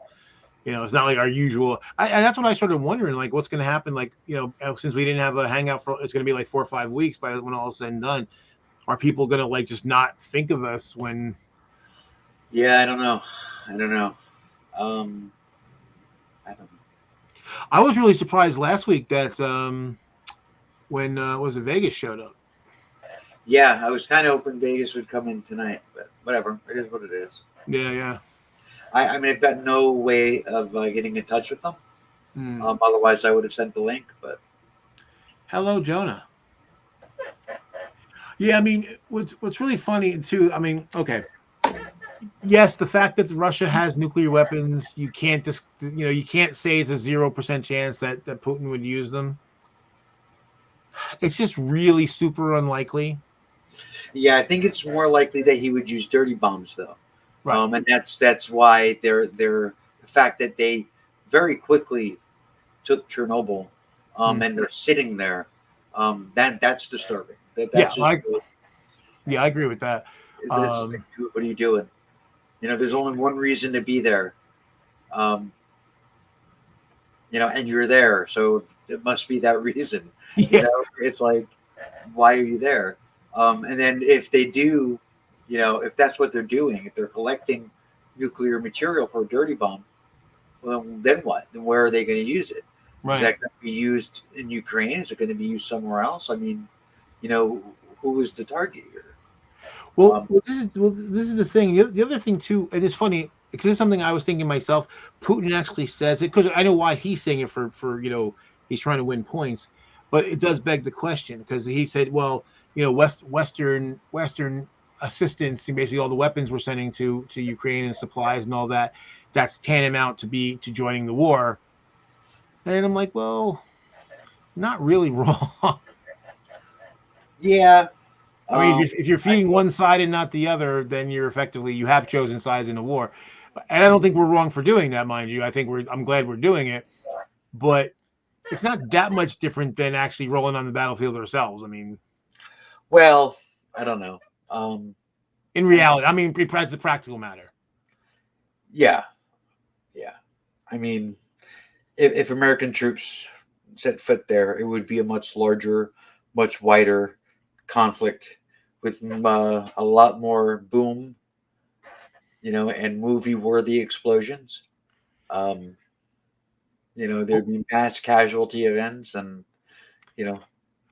it's not like our usual. And that's what I started wondering, like, what's going to happen? Like, since we didn't have a hangout it's going to be like 4 or 5 weeks by when all is said and done. Are people going to like just not think of us when? Yeah, I don't know. I don't know. I was really surprised last week that when was it Vegas showed up. Yeah, I was kind of hoping Vegas would come in tonight, but whatever. It is what it is. Yeah. I mean, I've got no way of getting in touch with them. Otherwise, I would have sent the link. But hello, Jonah. Yeah, I mean, what's really funny too. I mean, okay. Yes, the fact that Russia has nuclear weapons, you can't you can't say it's a 0% chance that Putin would use them. It's just really super unlikely. Yeah, I think it's more likely that he would use dirty bombs, though. Right. And that's why they're the fact that they very quickly took Chernobyl, and they're sitting there. That's disturbing. That's I agree with that. What are you doing? There's only one reason to be there. And you're there, so it must be that reason. Yeah. It's like, why are you there? And then if they do, if that's what they're doing, if they're collecting nuclear material for a dirty bomb, well, then what? Then where are they going to use it? Right. Is that going to be used in Ukraine? Is it going to be used somewhere else? I mean, who is the target here? Well, this is the thing. The other thing too, and it's funny because it's something I was thinking myself. Putin actually says it because I know why he's saying it for he's trying to win points, but it does beg the question because he said, well, Western assistance and basically all the weapons we're sending to Ukraine and supplies and all that, that's tantamount to joining the war. And I'm like, well, not really wrong. Yeah. I mean, if you're feeding one side and not the other, then you have chosen sides in the war. And I don't think we're wrong for doing that, mind you. I'm glad we're doing it, but it's not that much different than actually rolling on the battlefield ourselves. I mean, well, I don't know. In reality, I mean, it's a practical matter. Yeah. I mean, if American troops set foot there, it would be a much larger, much wider conflict with a lot more boom, and movie-worthy explosions. There'd be mass casualty events and,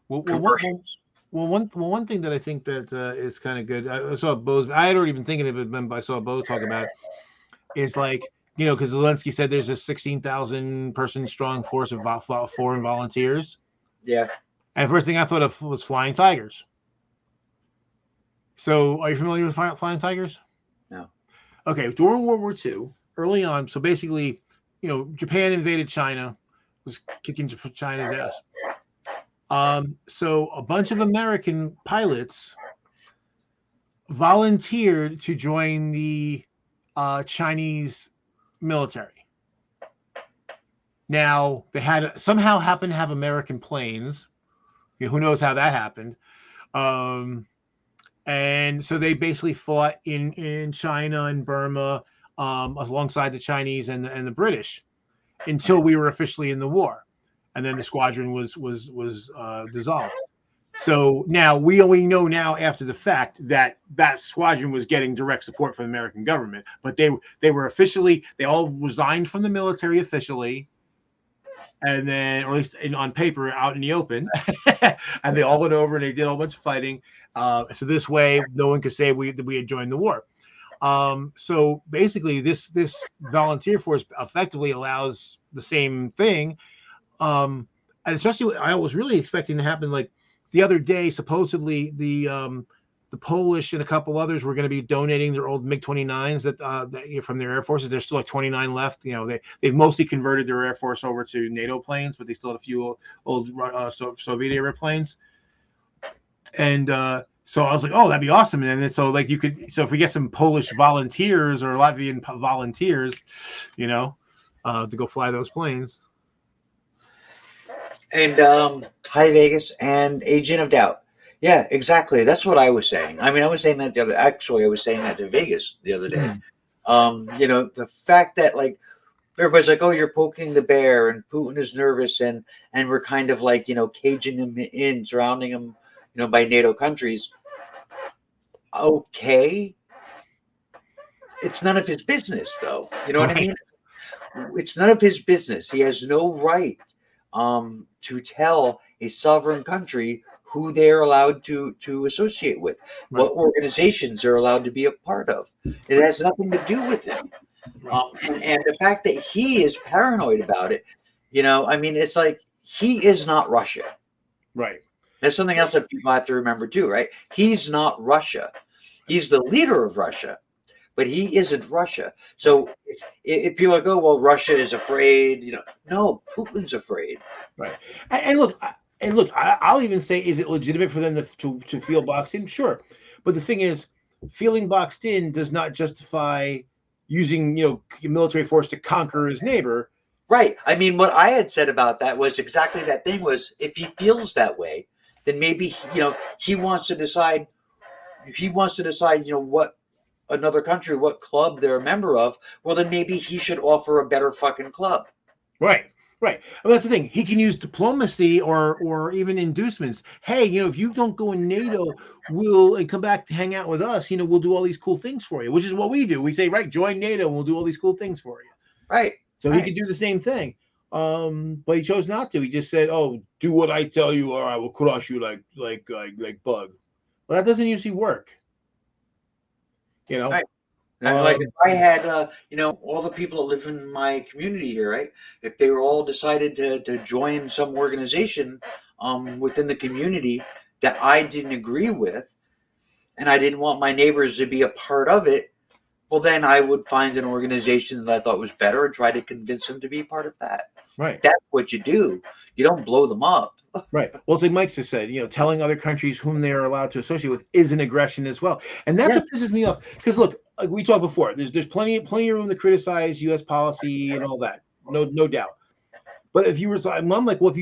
commercials. one thing that I think that is kind of good. I saw Bo's. I had already been thinking of it, but I saw Bo talk about it. Is like, because Zelensky said there's a 16,000 person strong force of foreign volunteers. Yeah. And the first thing I thought of was Flying Tigers. So, are you familiar with Flying Tigers? No. Okay, during World War II, early on, so basically, Japan invaded China, was kicking China's ass. So a bunch of American pilots volunteered to join the Chinese military. Now they had somehow happened to have American planes. Who knows how that happened? And so they basically fought in China and Burma alongside the Chinese and the British until we were officially in the war, and then the squadron was dissolved. So now we only know now after the fact that squadron was getting direct support from the American government, but they were officially, they all resigned from the military officially, and then, or at least on paper, out in the open, and they all went over and they did a whole bunch of fighting. So this way, no one could say we had joined the war. So basically, this volunteer force effectively allows the same thing, and especially I was really expecting to happen. Like the other day, supposedly the Polish and a couple others were going to be donating their old MiG-29s that from their air forces. There's still like 29 left. They've mostly converted their air force over to NATO planes, but they still have a few old Soviet era planes. And so I was like, oh, that'd be awesome. And then so if we get some Polish volunteers or Latvian volunteers, to go fly those planes. And Hi Vegas and Agent of Doubt. Yeah, exactly. That's what I was saying. I mean, I was saying that I was saying that to Vegas the other day. The fact that like everybody's like, oh, you're poking the bear, and Putin is nervous, and we're kind of like, caging him in, surrounding him, by NATO countries. Okay. It's none of his business, though. You know what I mean? It's none of his business. He has no right to tell a sovereign country who they're allowed to associate with, what organizations they're allowed to be a part of. It has nothing to do with him. And the fact that he is paranoid about it, I mean, it's like he is not Russia. Right. That's something else that people have to remember too, right? He's not Russia. He's the leader of Russia, but he isn't Russia. So if people go, well, Russia is afraid, no, Putin's afraid. Right. And look, I'll even say, is it legitimate for them to feel boxed in? Sure. But the thing is, feeling boxed in does not justify using, military force to conquer his neighbor. Right. I mean, what I had said about that was exactly that thing was, if he feels that way, then maybe, he wants to decide, what another country, what club they're a member of. Well, then maybe he should offer a better fucking club. Right. Right. Well, that's the thing. He can use diplomacy or even inducements. Hey, if you don't go in NATO, and come back to hang out with us, we'll do all these cool things for you, which is what we do. We say, right, join NATO, and we'll do all these cool things for you. Right. So he could do the same thing. But he chose not to. He just said, oh, do what I tell you, or I will crush you like bug. Well, that doesn't usually work. Right. Like if I had, all the people that live in my community here, right? If they were all decided to join some organization within the community that I didn't agree with, and I didn't want my neighbors to be a part of it, well, then I would find an organization that I thought was better and try to convince them to be part of that. Right. That's what you do. You don't blow them up. Right. Well, as Mike just said, telling other countries whom they are allowed to associate with is an aggression as well. And that's what pisses me off. Because look, like we talked before, there's plenty of room to criticize U.S. policy and all that. No doubt. But if you were, I'm like, well,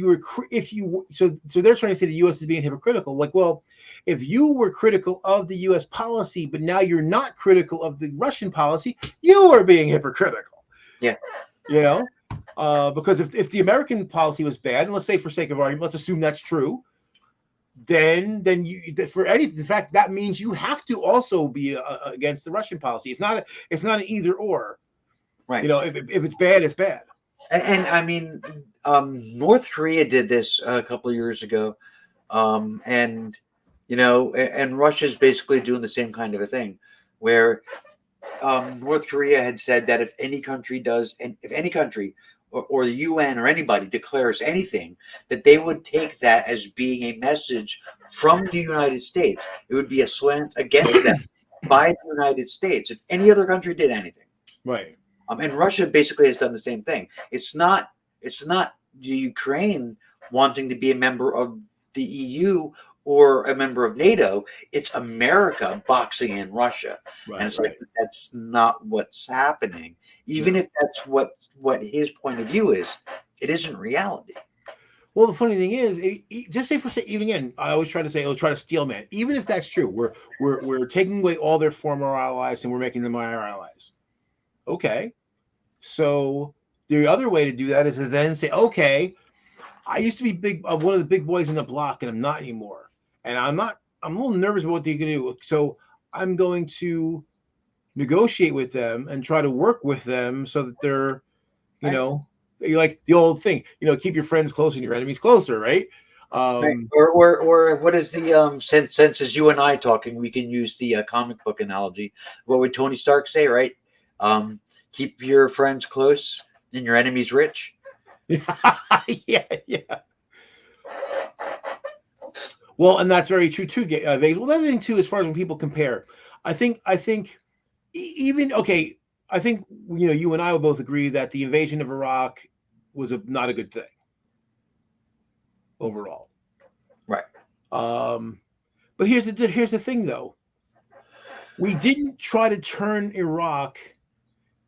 so they're trying to say the U.S. is being hypocritical. Like, well, if you were critical of the U.S. policy, but now you're not critical of the Russian policy, you are being hypocritical. Yeah. Because if the American policy was bad, and let's say for sake of argument, let's assume that's true, then in fact, that means you have to also be against the Russian policy. It's not an either or. Right. If it's bad, it's bad. And I mean, North Korea did this a couple of years ago, and And Russia's basically doing the same kind of a thing, where North Korea had said that if any country does, and if any country or the UN or anybody declares anything, that they would take that as being a message from the United States. It would be a slant against them by the United States if any other country did anything. Right. And Russia basically has done the same thing. It's not the Ukraine wanting to be a member of the EU or a member of NATO. It's America boxing in Russia. Right. And it's like, that's not what's happening. Even if that's what his point of view is, it isn't reality. Well, the funny thing is, just say even again, I always try to say, try to steel man. Even if that's true, we're taking away all their former allies and we're making them our allies. Okay, so the other way to do that is to then say, okay, I used to be one of the big boys in the block, and I'm not anymore. And I'm a little nervous about what they're going to do. So I'm going to negotiate with them and try to work with them so that they're, like the old thing, keep your friends close and your enemies closer, right? Right. Or what is the since as you and I talking, we can use the comic book analogy. What would Tony Stark say, right? Keep your friends close and your enemies rich. Yeah. Well, and that's very true too, Vegas. Well, the other thing too, as far as when people compare, I think even okay, I think you and I will both agree that the invasion of Iraq was not a good thing overall. Right. But here's the thing though. We didn't try to turn Iraq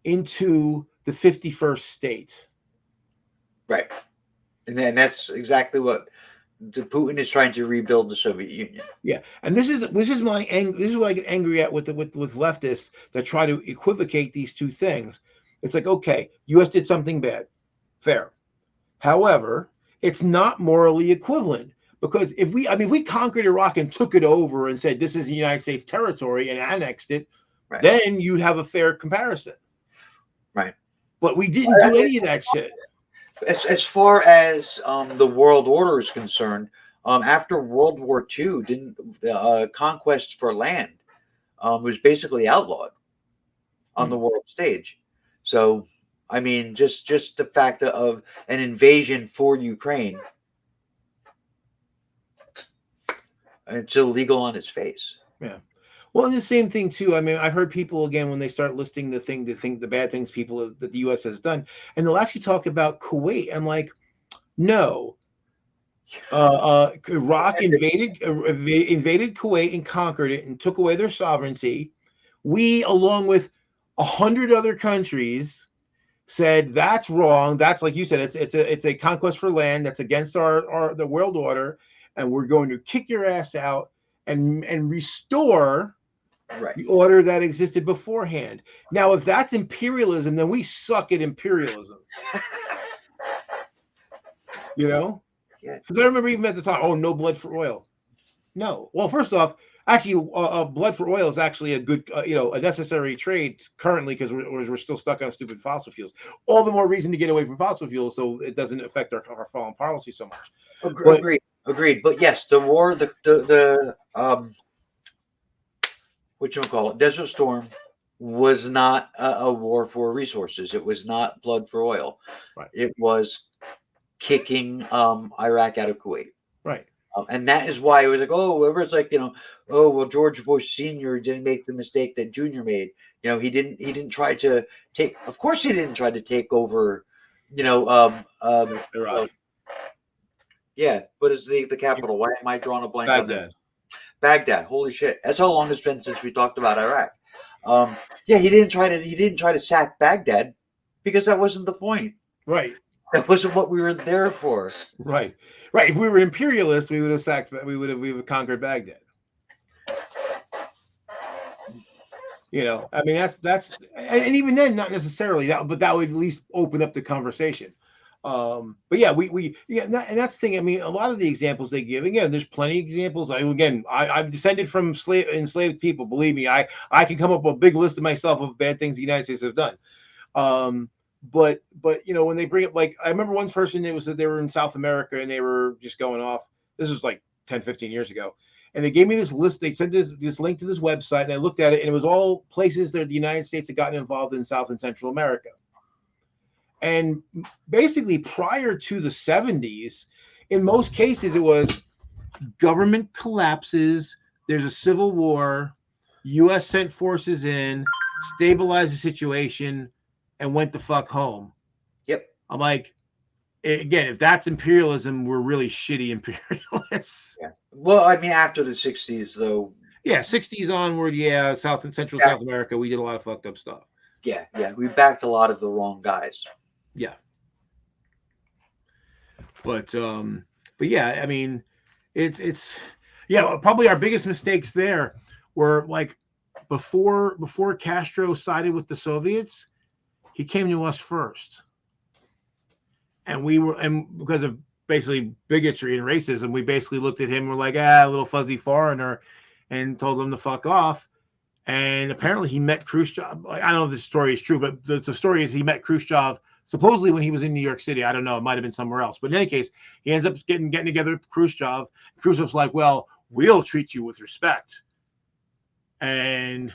into the 51st state. Right. And that's exactly what Putin is trying to rebuild the Soviet Union. Yeah, and this is my this is what I get angry at with leftists that try to equivocate these two things. It's like, okay, U.S. did something bad, fair. However, it's not morally equivalent because if we conquered Iraq and took it over and said this is the United States territory and annexed it, right, then you'd have a fair comparison. Right. But we didn't do any of that shit. As far as the world order is concerned, after World War II, didn't conquest for land was basically outlawed on the world stage. So, I mean, just the fact of an invasion for Ukraine, it's illegal on its face. Yeah. Well, and the same thing too. I mean, I've heard people again when they start listing the bad things that the U.S. has done, and they'll actually talk about Kuwait. I'm like, no. Iraq invaded Kuwait and conquered it and took away their sovereignty. We, along with 100 other countries, said that's wrong. That's like you said, it's a conquest for land. That's against the world order, and we're going to kick your ass out and restore. Right. The order that existed beforehand. Now, if that's imperialism, then we suck at imperialism. Yeah. Because I remember even at the time, no blood for oil. No. Well, first off, actually, blood for oil is actually a good, a necessary trade currently because we're still stuck on stupid fossil fuels. All the more reason to get away from fossil fuels so it doesn't affect our foreign policy so much. Agreed. But yes, the war, Desert Storm was not a war for resources. It was not blood for oil. Right. It was kicking Iraq out of Kuwait. Right. And that is why it was like, everyone's like, George Bush Sr. didn't make the mistake that Junior made. He didn't try to take. Of course, he didn't try to take over. Iraq. Yeah, what is the capital? Why am I drawing a blank on that? Baghdad. Holy shit! That's how long it's been since we talked about Iraq. He didn't try to sack Baghdad because that wasn't the point. Right. That wasn't what we were there for. Right. If we were imperialists, we would have conquered Baghdad. I mean that's and even then not necessarily that, but that would at least open up the conversation. But yeah, and that's the thing. I mean, a lot of the examples they give, again, there's plenty of examples. I've descended from enslaved people. Believe me, I can come up with a big list of myself of bad things the United States have done. But when they bring up, like, I remember one person, it was that they were in South America and they were just going off. This was like 10, 15 years ago. and they gave me this list. They sent this link to this website, and I looked at it, and it was all places that the United States had gotten involved in South and Central America. And basically, prior to the 70s, in most cases, it was government collapses, there's a civil war, U.S. sent forces in, stabilized the situation, and went the fuck home. Yep. I'm like, again, if that's imperialism, we're really shitty imperialists. Yeah. Well, I mean, after the 60s, though. Yeah, 60s onward, yeah, South and Central South America, we did a lot of fucked up stuff. Yeah, we backed a lot of the wrong guys. Yeah. But yeah, I mean, it's yeah, probably our biggest mistakes there were like before Castro sided with the Soviets, he came to us first. And because of basically bigotry and racism, we basically looked at him, we're like, a little fuzzy foreigner, and told him to fuck off. And apparently he met Khrushchev. I don't know if this story is true, but the story is he met Khrushchev supposedly when he was in New York City. I don't know. It might have been somewhere else. But in any case, he ends up getting together with Khrushchev. Khrushchev's like, well, we'll treat you with respect. And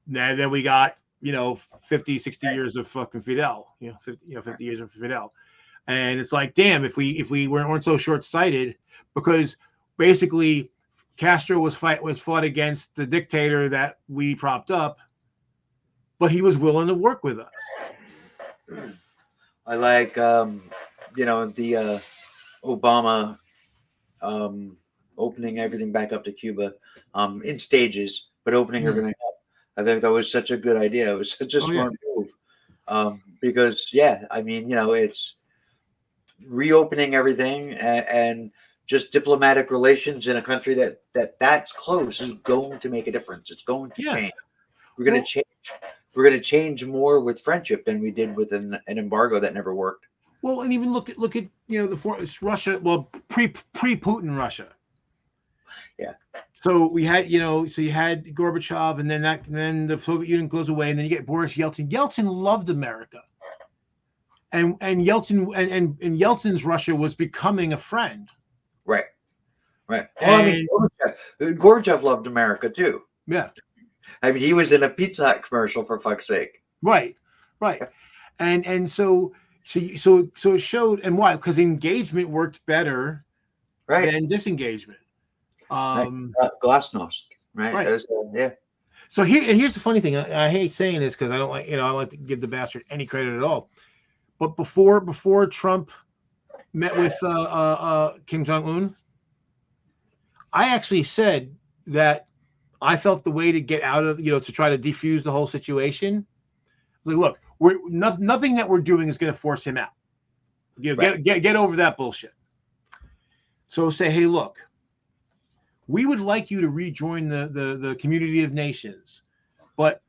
then we got, 50, 60 years of fucking Fidel, 50 years of Fidel. And it's like, damn, if we weren't so short-sighted, because basically Castro was fought against the dictator that we propped up, but he was willing to work with us. I like, the Obama opening everything back up to Cuba in stages, but opening everything up. I think that was such a good idea. It was such a smart move because, I mean, it's reopening everything and just diplomatic relations in a country that's close is going to make a difference. It's going to change. We're going to change. We're going to change more with friendship than we did with an embargo that never worked. Well, and even look at the Russia. Well, pre-Putin Russia. Yeah. So we had so you had Gorbachev, and then the Soviet Union goes away, and then you get Boris Yeltsin. Yeltsin loved America, and Yeltsin and Yeltsin's Russia was becoming a friend. Right. Well, I mean, Gorbachev loved America too. Yeah. I mean, he was in a Pizza Hut commercial, for fuck's sake. Right. And so it showed, and why? Because engagement worked better than disengagement. Glasnost, right? Yeah. So here's the funny thing. I hate saying this because I don't like, I don't like to give the bastard any credit at all. But before Trump met with Kim Jong-un, I actually said that I felt the way to get out of, to try to defuse the whole situation. Like, look, nothing that we're doing is going to force him out. Get over that bullshit. So say, hey, look, we would like you to rejoin the community of nations, but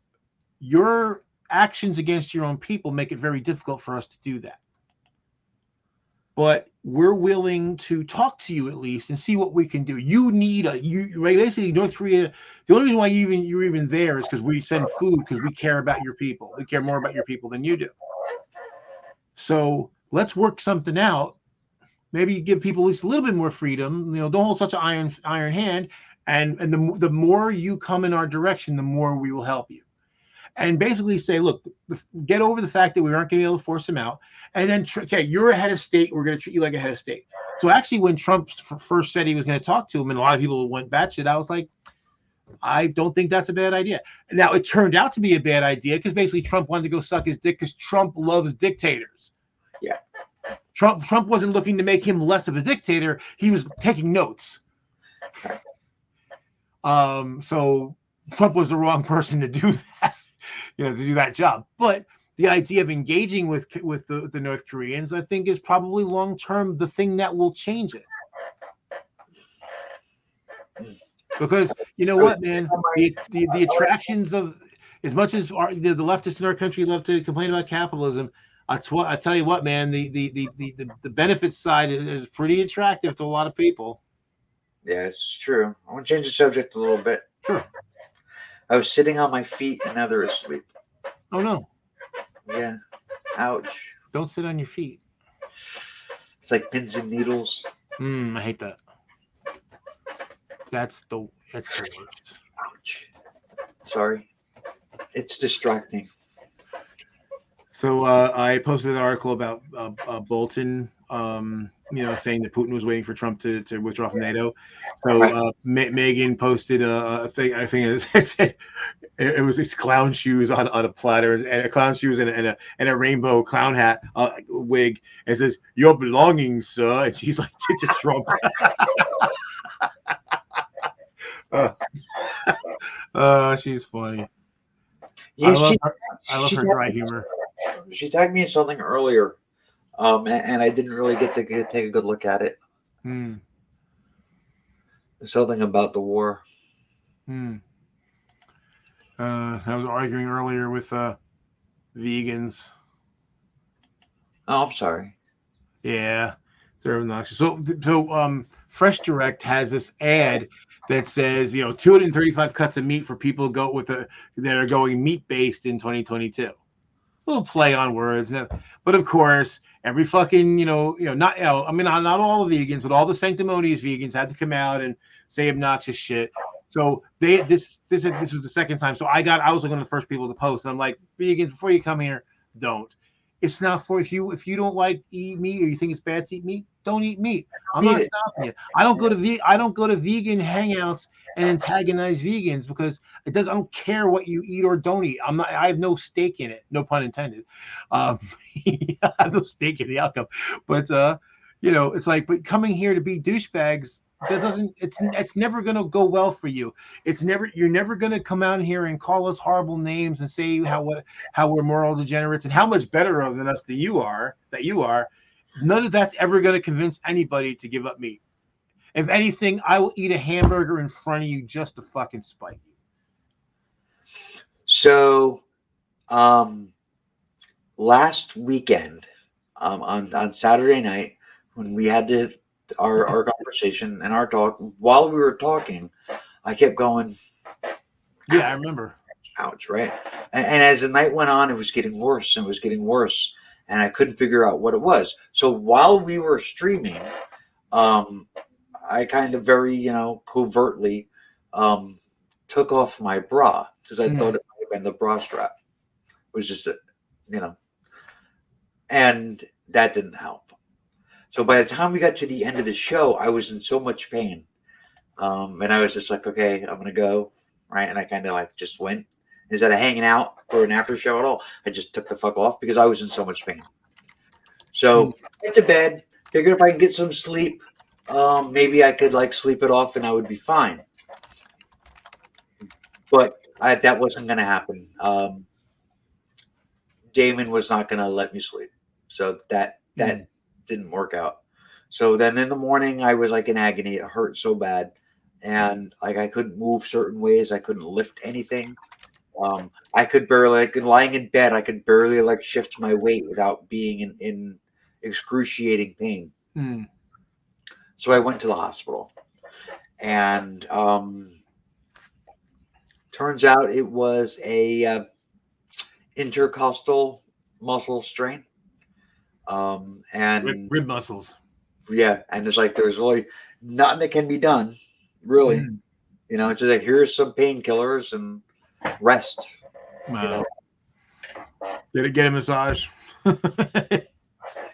your actions against your own people make it very difficult for us to do that. But we're willing to talk to you at least and see what we can do. You need basically North Korea. The only reason why you're even there is because we send food, because we care about your people. We care more about your people than you do. So let's work something out. Maybe give people at least a little bit more freedom. Don't hold such an iron hand. And the more you come in our direction, the more we will help you. And basically say, look, get over the fact that we aren't going to be able to force him out. And then, okay, you're a head of state. We're going to treat you like a head of state. So actually, when Trump first said he was going to talk to him, and a lot of people went batshit, I was like, I don't think that's a bad idea. Now, it turned out to be a bad idea because basically Trump wanted to go suck his dick because Trump loves dictators. Yeah. Trump wasn't looking to make him less of a dictator. He was taking notes. So Trump was the wrong person to do that. To do that job. But the idea of engaging with the North Koreans, I think, is probably long term the thing that will change it. Because you know what, man, the attractions of, as much as the leftists in our country love to complain about capitalism, I tell you what, man, the benefits side is pretty attractive to a lot of people. Yeah, it's true. I want to change the subject a little bit. Sure. I was sitting on my feet and now they're asleep. Oh no. Yeah. Ouch. Don't sit on your feet. It's like pins and needles. I hate that. That's the worst. Ouch. Sorry. It's distracting. So I posted an article about Bolton, saying that Putin was waiting for Trump to withdraw from NATO. So Right. Megan posted a thing. I think it said it's clown shoes on a platter, and a clown shoes and a rainbow clown hat wig. It says "Your belongings, sir," and she's like to Trump. She's funny. Yeah, I love her dry humor. she tagged me in something earlier, and I didn't really get to take a good look at it. Hmm. Something about the war. I was arguing earlier with vegans. Oh, I'm sorry. Yeah, they're obnoxious. So Fresh Direct has this ad that says 235 cuts of meat for people that are going meat based in 2022. Little play on words, but of course, every fucking not I mean not all the vegans, but all the sanctimonious vegans had to come out and say obnoxious shit. So this was the second time. So I was one of the first people to post. I'm like, vegans, before you come here, don't. It's not for if you don't like eat meat or you think it's bad to eat meat, don't eat meat. I'm not stopping you. I don't go to vegan hangouts and antagonize vegans because I don't care what you eat or don't eat. I have no stake in it. No pun intended. I have no stake in the outcome. But it's like, but coming here to be douchebags, it's never gonna go well for you. You're never gonna come out here and call us horrible names and say how we're moral degenerates and how much better than us that you are. None of that's ever gonna convince anybody to give up meat. If anything, I will eat a hamburger in front of you just to fucking spite you. So, last weekend, on Saturday night, when we had our conversation and our talk, while we were talking, I kept going, Yeah, I remember. ouch, right? And as the night went on, it was getting worse and it was getting worse, and I couldn't figure out what it was. So while we were streaming, I kind of very, covertly took off my bra because I thought it might have been the bra strap. It was just and that didn't help. So by the time we got to the end of the show, I was in so much pain. And I was just like, okay, I'm going to go. Right. And I kind of like just went instead of hanging out for an after show at all. I just took the fuck off because I was in so much pain. So went to bed, figured if I could get some sleep, maybe I could like sleep it off and I would be fine. But that wasn't going to happen. Damon was not going to let me sleep. So that didn't work out. So then in the morning, I was like in agony. It hurt so bad. And like I couldn't move certain ways. I couldn't lift anything. I could barely, like lying in bed, I could barely like shift my weight without being in excruciating pain. So I went to the hospital. And turns out it was a intercostal muscle strain. And rib muscles. Yeah, and it's like there's really nothing that can be done, really. It's just like here's some painkillers and rest. Wow. Did it get a massage?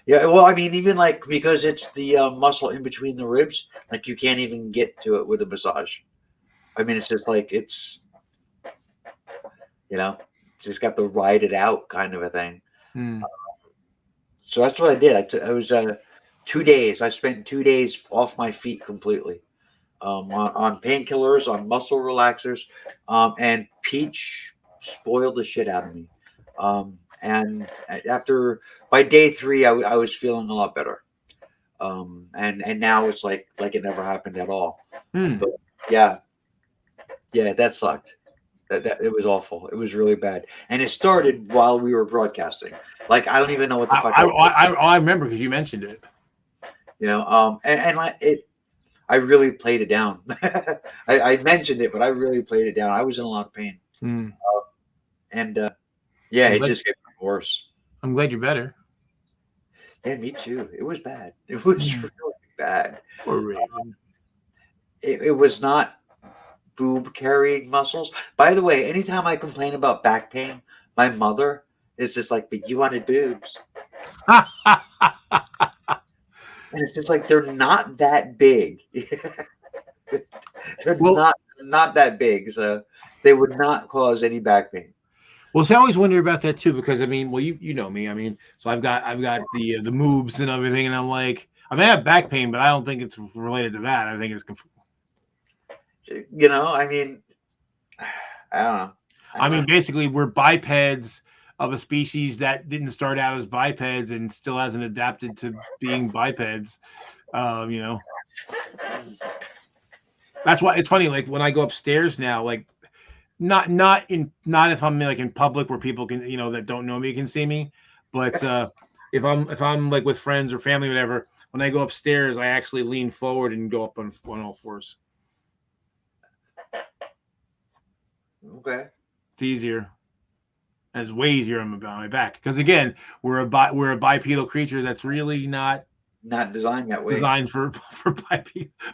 Yeah, well, I mean, even like because it's the muscle in between the ribs, like you can't even get to it with a massage. I mean, it's just like just got to ride it out kind of a thing. So that's what I did. I was 2 days. I spent 2 days off my feet completely, on painkillers, on muscle relaxers, and Peach spoiled the shit out of me. And by day 3, I was feeling a lot better. And now it's like it never happened at all. But yeah, that sucked. That it was awful. It was really bad, and it started while we were broadcasting. Like I don't even know what the fuck. I remember because you mentioned it. And like it, I really played it down. I mentioned it, but I really played it down. I was in a lot of pain, and it just got worse. I'm glad you're better. Yeah, me too. It was bad. It was really bad. it was not boob carrying muscles. By the way, anytime I complain about back pain, my mother is just like, "But you wanted boobs," and it's just like they're not that big. They're Well, not that big, so they would not cause any back pain. well, see, I always wonder about that too because I mean, well, you know me. I mean, so I've got the moves and everything, and I'm like, I mean, I have back pain, but I don't think it's related to that. I think it's You know, I mean, I don't know. I mean, basically, we're bipeds of a species that didn't start out as bipeds and still hasn't adapted to being bipeds. You know, that's why it's funny. Like when I go upstairs now, like not if I'm like in public where people can, you know, that don't know me can see me, but if I'm like with friends or family, or whatever, when I go upstairs, I actually lean forward and go up on all fours. Okay. It's easier. And it's way easier on my back because again, we're a bipedal creature that's really not Not designed that way. designed for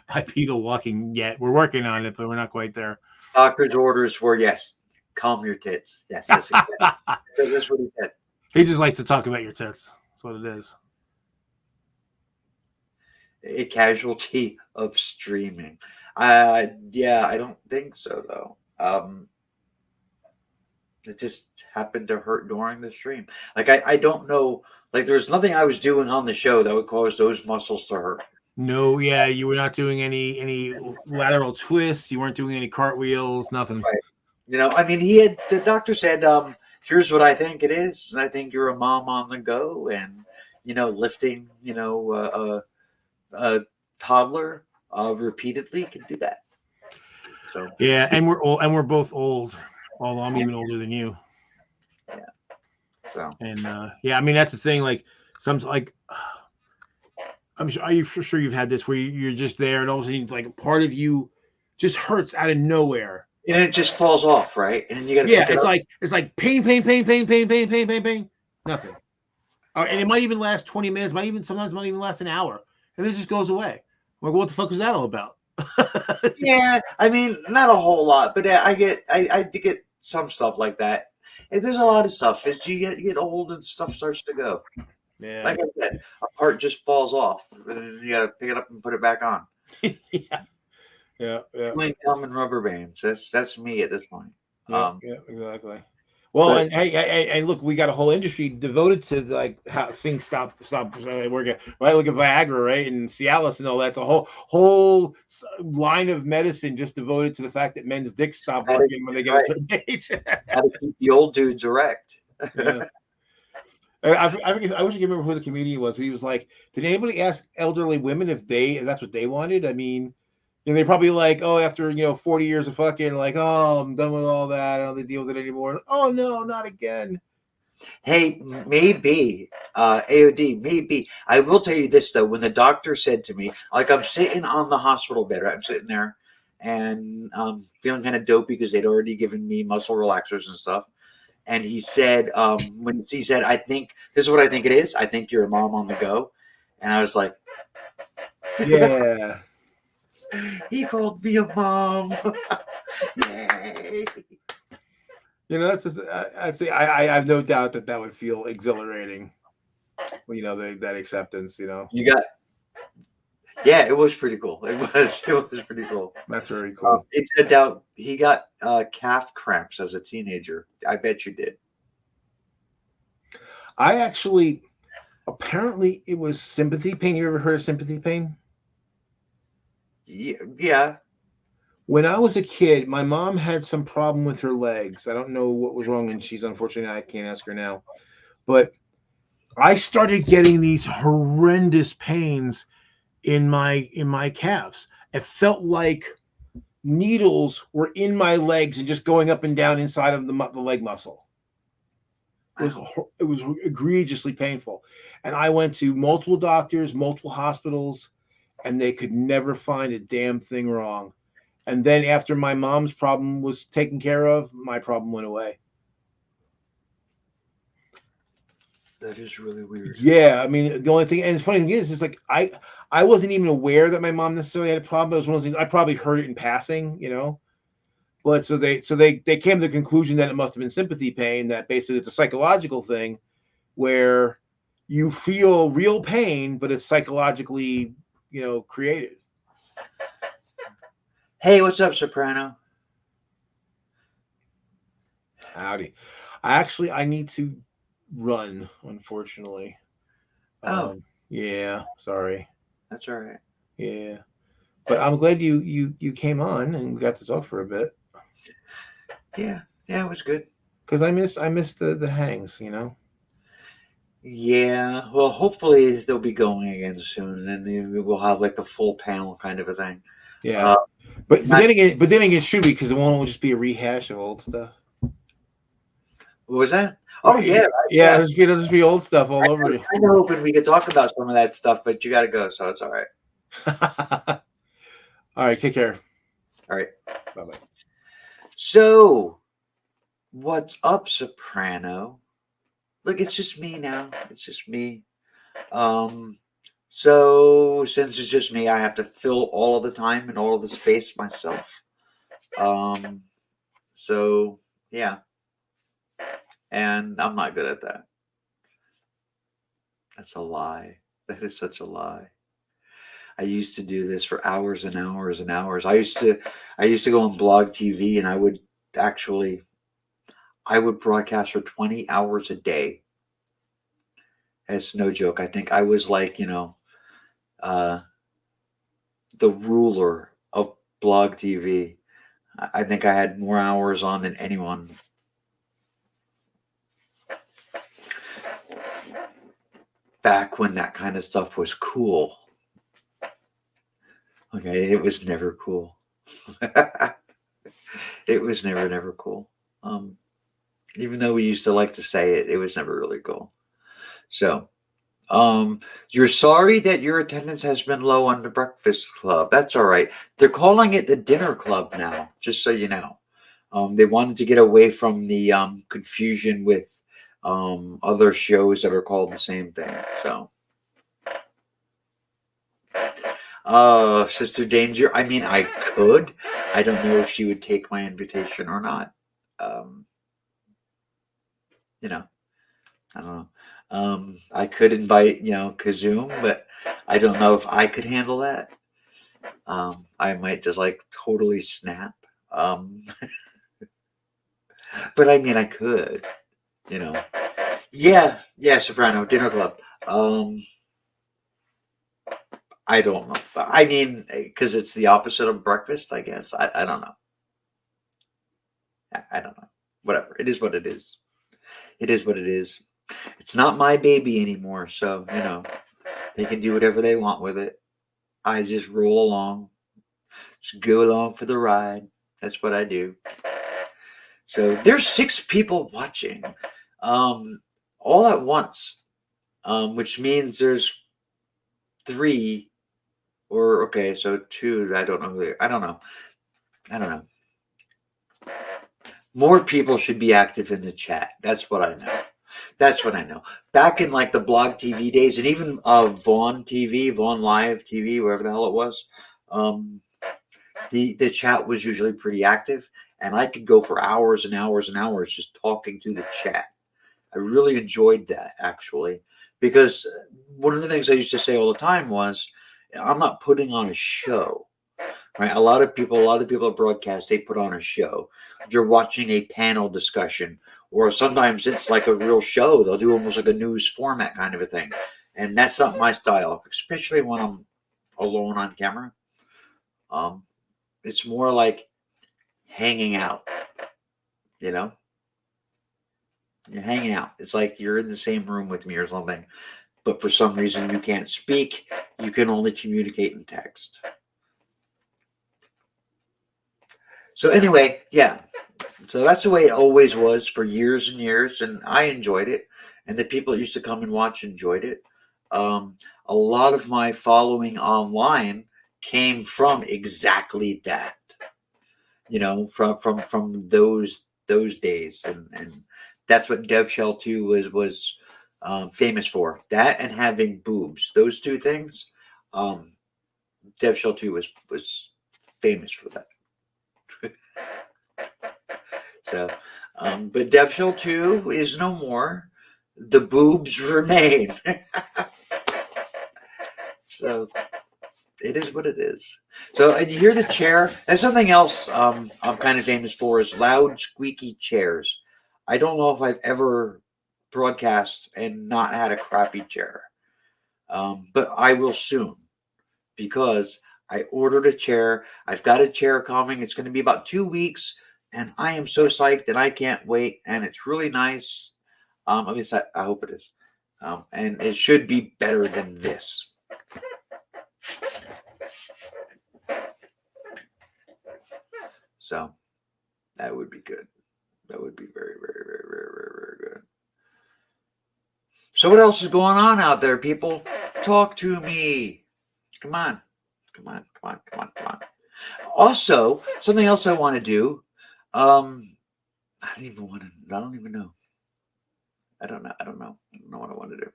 bipedal walking yet. We're working on it, but we're not quite there. Doctor's orders were yes, calm your tits. Yes, that's exactly. So that's what he said. He just likes to talk about your tits. That's what it is. A casualty of streaming. Yeah, I don't think so though. It just happened to hurt during the stream. Like I don't know. Like there's nothing I was doing on the show that would cause those muscles to hurt. No, yeah, you were not doing any lateral twists. You weren't doing any cartwheels. Nothing. Right. You know, I mean, the doctor said, here's what I think it is. I think you're a mom on the go, and you know, lifting, you know, a toddler repeatedly can do that. So Yeah, and we're old, and we're both old. Although I'm even older than you. yeah. So And yeah, I mean that's the thing. Like some like I'm sure are you for sure you've had this where you're just there and all of a sudden like part of you just hurts out of nowhere. and it just falls off, right? And you got to Yeah, pick it up. it's like pain, pain, pain, pain, pain, pain, pain, pain, pain. Nothing. And it might even last 20 minutes, might even sometimes might even last an hour. And then it just goes away. I'm like, what the fuck was that all about? Yeah, I mean, not a whole lot, but I get some stuff like that. And there's a lot of stuff as you get old and stuff starts to go. Yeah. Like I said, a part just falls off, and you got to pick it up and put it back on. Yeah. Yeah. Like gum and rubber bands. That's me at this point. Yeah, exactly. Well, but- and look, we got a whole industry devoted to like how things stop working. Right, look at Viagra, right, and Cialis and all that's a whole line of medicine just devoted to the fact that men's dicks stop working when they get a certain age. How to keep the old dudes erect. Yeah. I wish I could remember who the comedian was. He was like, "Did anybody ask elderly women if that's what they wanted?" I mean. And they're probably like, oh, after 40 years of fucking, like, oh, I'm done with all that. I don't have to deal with it anymore. Oh no, not again. Hey, maybe AOD, maybe. I will tell you this though. When the doctor said to me, like, I'm sitting on the hospital bed, right? I'm sitting there and feeling kind of dopey because they'd already given me muscle relaxers and stuff. And he said, when he said, I think this is what I think it is. I think you're a mom on the go. And I was like, yeah. He called me a mom. Yay. I have no doubt that would feel exhilarating. That acceptance. You got. Yeah, it was pretty cool. It was pretty cool. That's very cool. It turned out he got calf cramps as a teenager. I bet you did. I actually, apparently, it was sympathy pain. You ever heard of sympathy pain? Yeah. When I was a kid, my mom had some problem with her legs. I don't know what was wrong, and she's unfortunately, I can't ask her now. But I started getting these horrendous pains in my calves. It felt like needles were in my legs and just going up and down inside of the leg muscle. It was egregiously painful. And I went to multiple doctors, multiple hospitals, and they could never find a damn thing wrong. And then after my mom's problem was taken care of, my problem went away. That is really weird. Yeah, I mean, the only thing, and the funny thing is like I wasn't even aware that my mom necessarily had a problem. It was one of those things I probably heard it in passing, But so they came to the conclusion that it must have been sympathy pain. That basically it's a psychological thing where you feel real pain, but it's psychologically, created. Hey, what's up, Soprano? Howdy. I need to run, unfortunately. Oh, Yeah, sorry. that's all right. Yeah. But I'm glad you came on and we got to talk for a bit. Yeah, it was good. Because I miss the hangs. Yeah, well, hopefully they'll be going again soon, and then we'll have like the full panel kind of a thing. Yeah. Uh, But not, then again, it should be because it won't just be a rehash of old stuff. what was that? Oh yeah, right, Yeah, yeah. it'll just be old stuff all over I you. was kind of hoping we could talk about some of that stuff, but you got to go, so it's all right. All right, take care. All right. Bye bye. So, what's up, Soprano? Look, it's just me now. It's just me. So since it's just me, I have to fill all of the time and all of the space myself. Um, so yeah, and I'm not good at that. That's a lie. That is such a lie. I used to do this for hours and hours and hours. I used to go on blog TV and I would broadcast for 20 hours a day. It's no joke. I think I was like, uh, the ruler of blog TV. I think I had more hours on than anyone. Back when that kind of stuff was cool. Okay, it was never cool. It was never cool. Even though we used to like to say it, it was never really cool. So, you're sorry that your attendance has been low on the Breakfast Club. That's all right. They're calling it the Dinner Club now, just so you know. They wanted to get away from the confusion with other shows that are called the same thing. So, Sister Danger. I mean, I could. I don't know if she would take my invitation or not. Um, you know, I don't know. I could invite, Kazoom, but I don't know if I could handle that. I might just like totally snap. Um, but I mean, I could, you know. Yeah, Soprano Dinner Club. I don't know. I mean, because it's the opposite of breakfast, I guess. I don't know. I don't know. Whatever. It is what it is. It is what it is. It's not my baby anymore, so they can do whatever they want with it. I just roll along, just go along for the ride. That's what I do. So there's 6 people watching, all at once, which means there's 3, or okay, so 2. I don't know. I don't know. I don't know. More people should be active in the chat. That's what I know. That's what I know. Back in like the blog TV days, and even Vaughn TV, Vaughn Live TV, wherever the hell it was, the chat was usually pretty active, and I could go for hours and hours and hours just talking to the chat. I really enjoyed that actually, because one of the things I used to say all the time was, I'm not putting on a show. Right? A lot of people at broadcast, they put on a show. You're watching a panel discussion, or sometimes it's like a real show. They'll do almost like a news format kind of a thing. And that's not my style, especially when I'm alone on camera. It's more like hanging out, you know? You're hanging out. It's like you're in the same room with me or something. But for some reason you can't speak. You can only communicate in text. So anyway, yeah. So that's the way it always was for years and years, and I enjoyed it, and the people that used to come and watch enjoyed it. A lot of my following online came from exactly that, from those days, and that's what DevShell 2 was famous for. That and having boobs. Those two things. Dev Shell 2 was famous for that. So, but Dev Shell 2 is no more. The boobs remain. So it is what it is. So, and you hear the chair. And something else I'm kind of famous for is loud, squeaky chairs. I don't know if I've ever broadcast and not had a crappy chair, but I will soon because I ordered a chair. I've got a chair coming. It's going to be about 2 weeks, and I am so psyched and I can't wait. And it's really nice. At least I hope it is. And it should be better than this. So that would be good. That would be very, very, very, very, very, very good. So what else is going on out there, people? Talk to me. Come on. Come on. Come on. Come on. Come on. Also, something else I want to do. I don't even want to. I don't even know. I don't know. I don't know. I don't know what I want to do.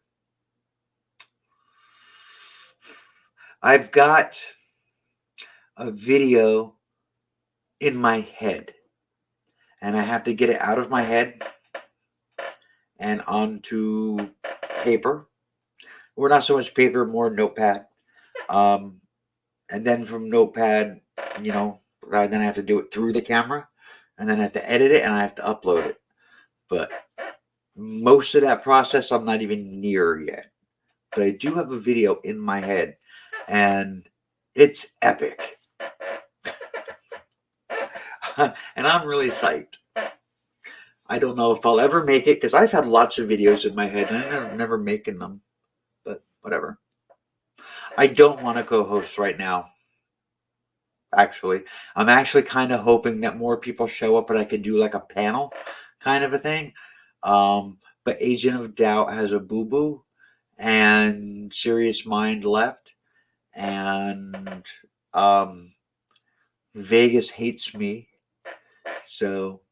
I've got a video in my head, and I have to get it out of my head and onto paper. Or not so much paper, more notepad. And then from notepad, then I have to do it through the camera, and then I have to edit it and I have to upload it. But most of that process I'm not even near yet. But I do have a video in my head, and it's epic. And I'm really psyched. I don't know if I'll ever make it because I've had lots of videos in my head and I'm never making them. But whatever. I don't want to co-host right now. Actually, I'm actually kind of hoping that more people show up and I can do like a panel kind of a thing. But Agent of Doubt has a boo-boo and Serious Mind left. And Vegas hates me. So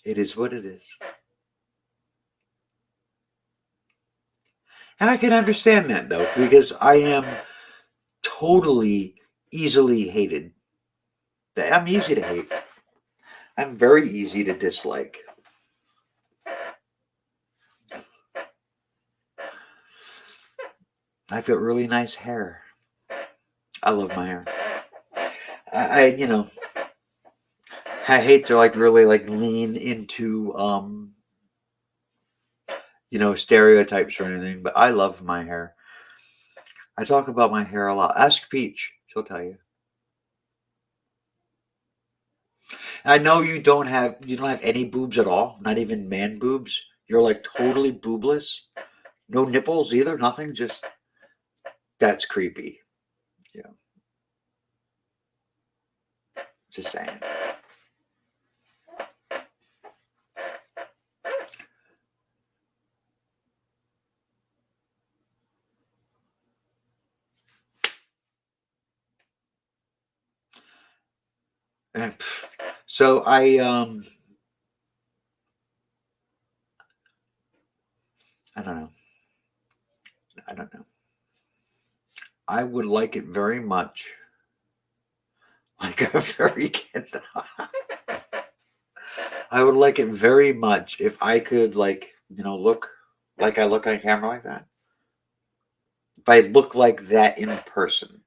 it is what it is. And I can understand that though, because I am totally easily hated. I'm easy to hate. I'm very easy to dislike. I've got really nice hair. I love my hair. I hate to really lean into stereotypes or anything, but I love my hair. I talk about my hair a lot. Ask Peach, she'll tell you. I know you don't have any boobs at all, not even man boobs. You're like totally boobless. No nipples either, nothing, just that's creepy. Yeah. Just saying. So I don't know. I don't know. I would like it very much. Like a very I would like it very much if I could look like I look on camera like that. If I look like that in person.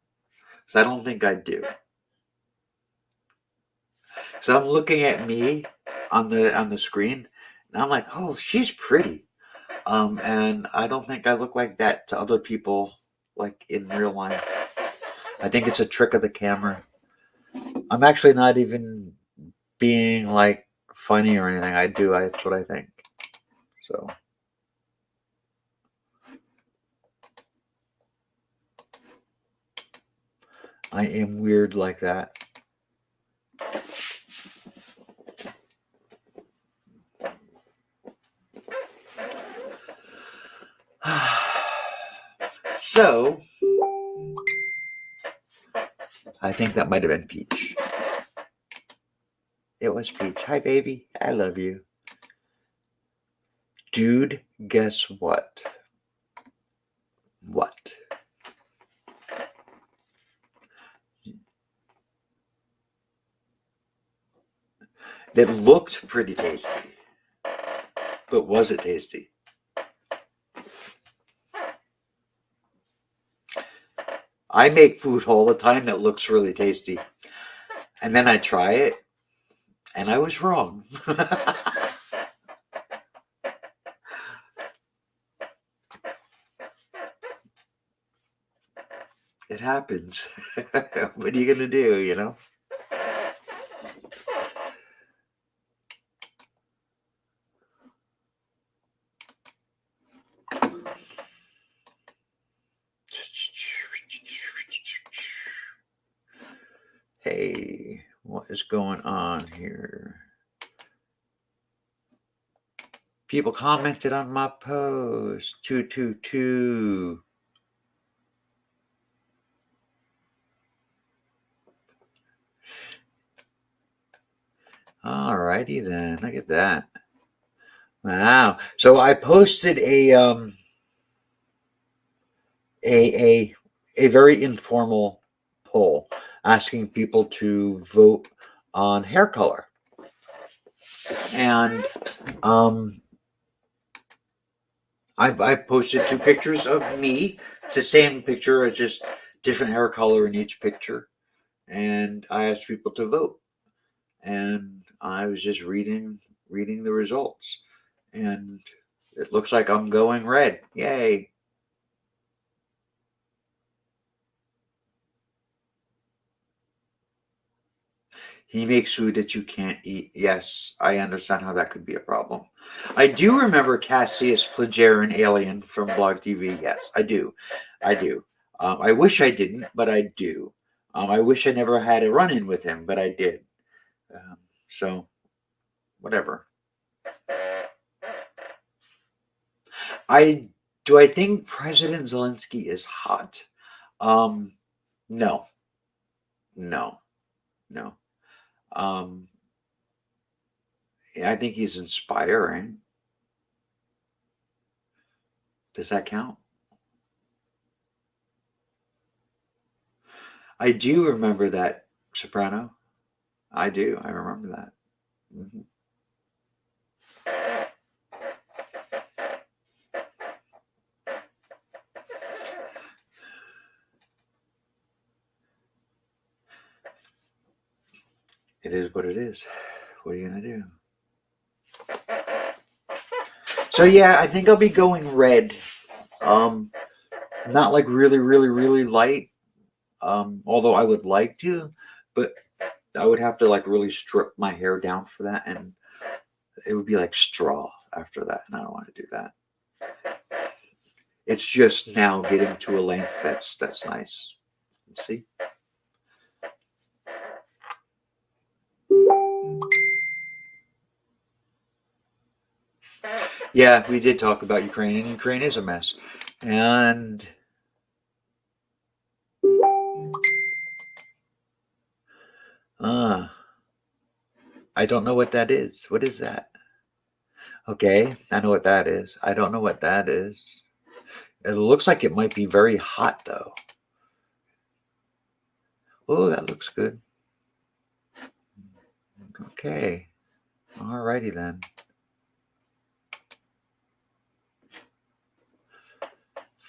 Because I don't think I do. So I'm looking at me on the screen and I'm like, oh, she's pretty. And I don't think I look like that to other people like in real life. I think it's a trick of the camera. I'm actually not even being like funny or anything. That's what I think. So I am weird like that. So I think that might have been Peach. It was Peach. Hi, baby. I love you. Dude, guess what? What? It looked pretty tasty. But was it tasty? I make food all the time that looks really tasty. And then I try it, and I was wrong. It happens. What are you going to do, you know? Hey, what is going on here? People commented on my post. 222. Alrighty then. Look at that. Wow. So I posted a very informal poll asking people to vote on hair color. And I posted 2 pictures of me. It's the same picture, it's just different hair color in each picture. And I asked people to vote. And I was just reading the results. And it looks like I'm going red. Yay. He makes food that you can't eat. Yes, I understand how that could be a problem. I do remember Cassius Plagiarin Alien from Blog TV. Yes, I do. I do. I wish I didn't, but I do. I wish I never had a run-in with him, but I did. So, whatever. I think President Zelensky is hot? No. No. No. I think he's inspiring. Does that count? I do remember that Soprano. I do. I remember that. Mm-hmm. It is what it is. What are you going to do? So yeah, I think I'll be going red. Not like really, really, really light. Although I would like to, but I would have to like really strip my hair down for that, and it would be like straw after that, and I don't want to do that. It's just now getting to a length that's nice. You see? Yeah, we did talk about Ukraine, and Ukraine is a mess. And I don't know what that is. What is that? Okay, I know what that is. I don't know what that is. It looks like it might be very hot, though. Oh, that looks good. Okay. Alrighty then.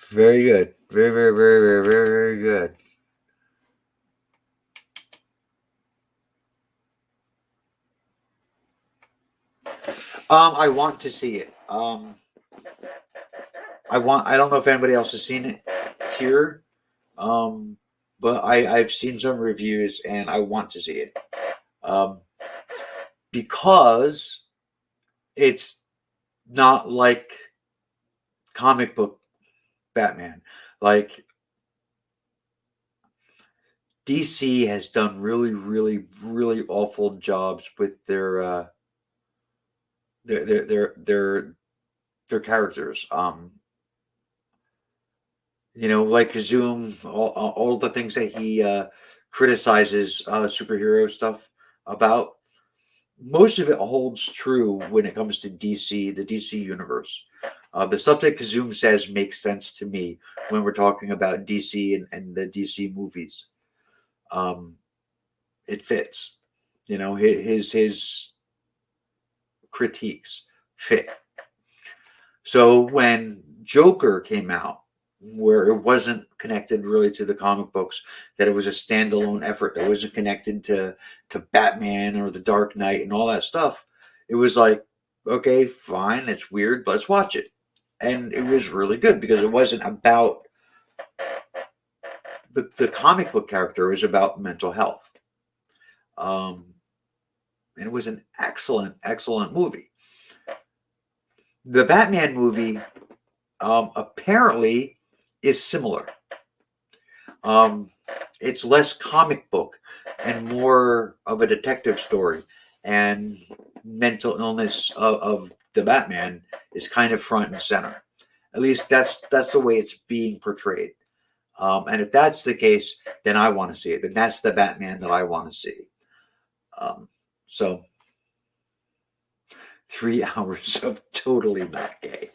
Very good. Very, very, very, very, very, very good. I want to see it. I don't know if anybody else has seen it here. But I've seen some reviews and I want to see it. Because it's not like comic book Batman. Like DC has done really, really, really awful jobs with their characters. You know, like Zoom, all the things that he criticizes superhero stuff about, most of it holds true when it comes to DC, the DC universe. The stuff that Kazum says makes sense to me when we're talking about DC and the DC movies. It fits, his critiques fit. So when Joker came out, where it wasn't connected really to the comic books, that it was a standalone effort that wasn't connected to Batman or the Dark Knight and all that stuff, it was like, okay, fine, it's weird, but let's watch it. And it was really good because it wasn't about the comic book character, it was about mental health. And it was an excellent, excellent movie. The Batman movie apparently is similar. It's less comic book and more of a detective story, and mental illness of the Batman is kind of front and center. At least that's the way it's being portrayed. And if that's the case, then I want to see it. Then that's the Batman that I want to see. So 3 hours of totally not gay.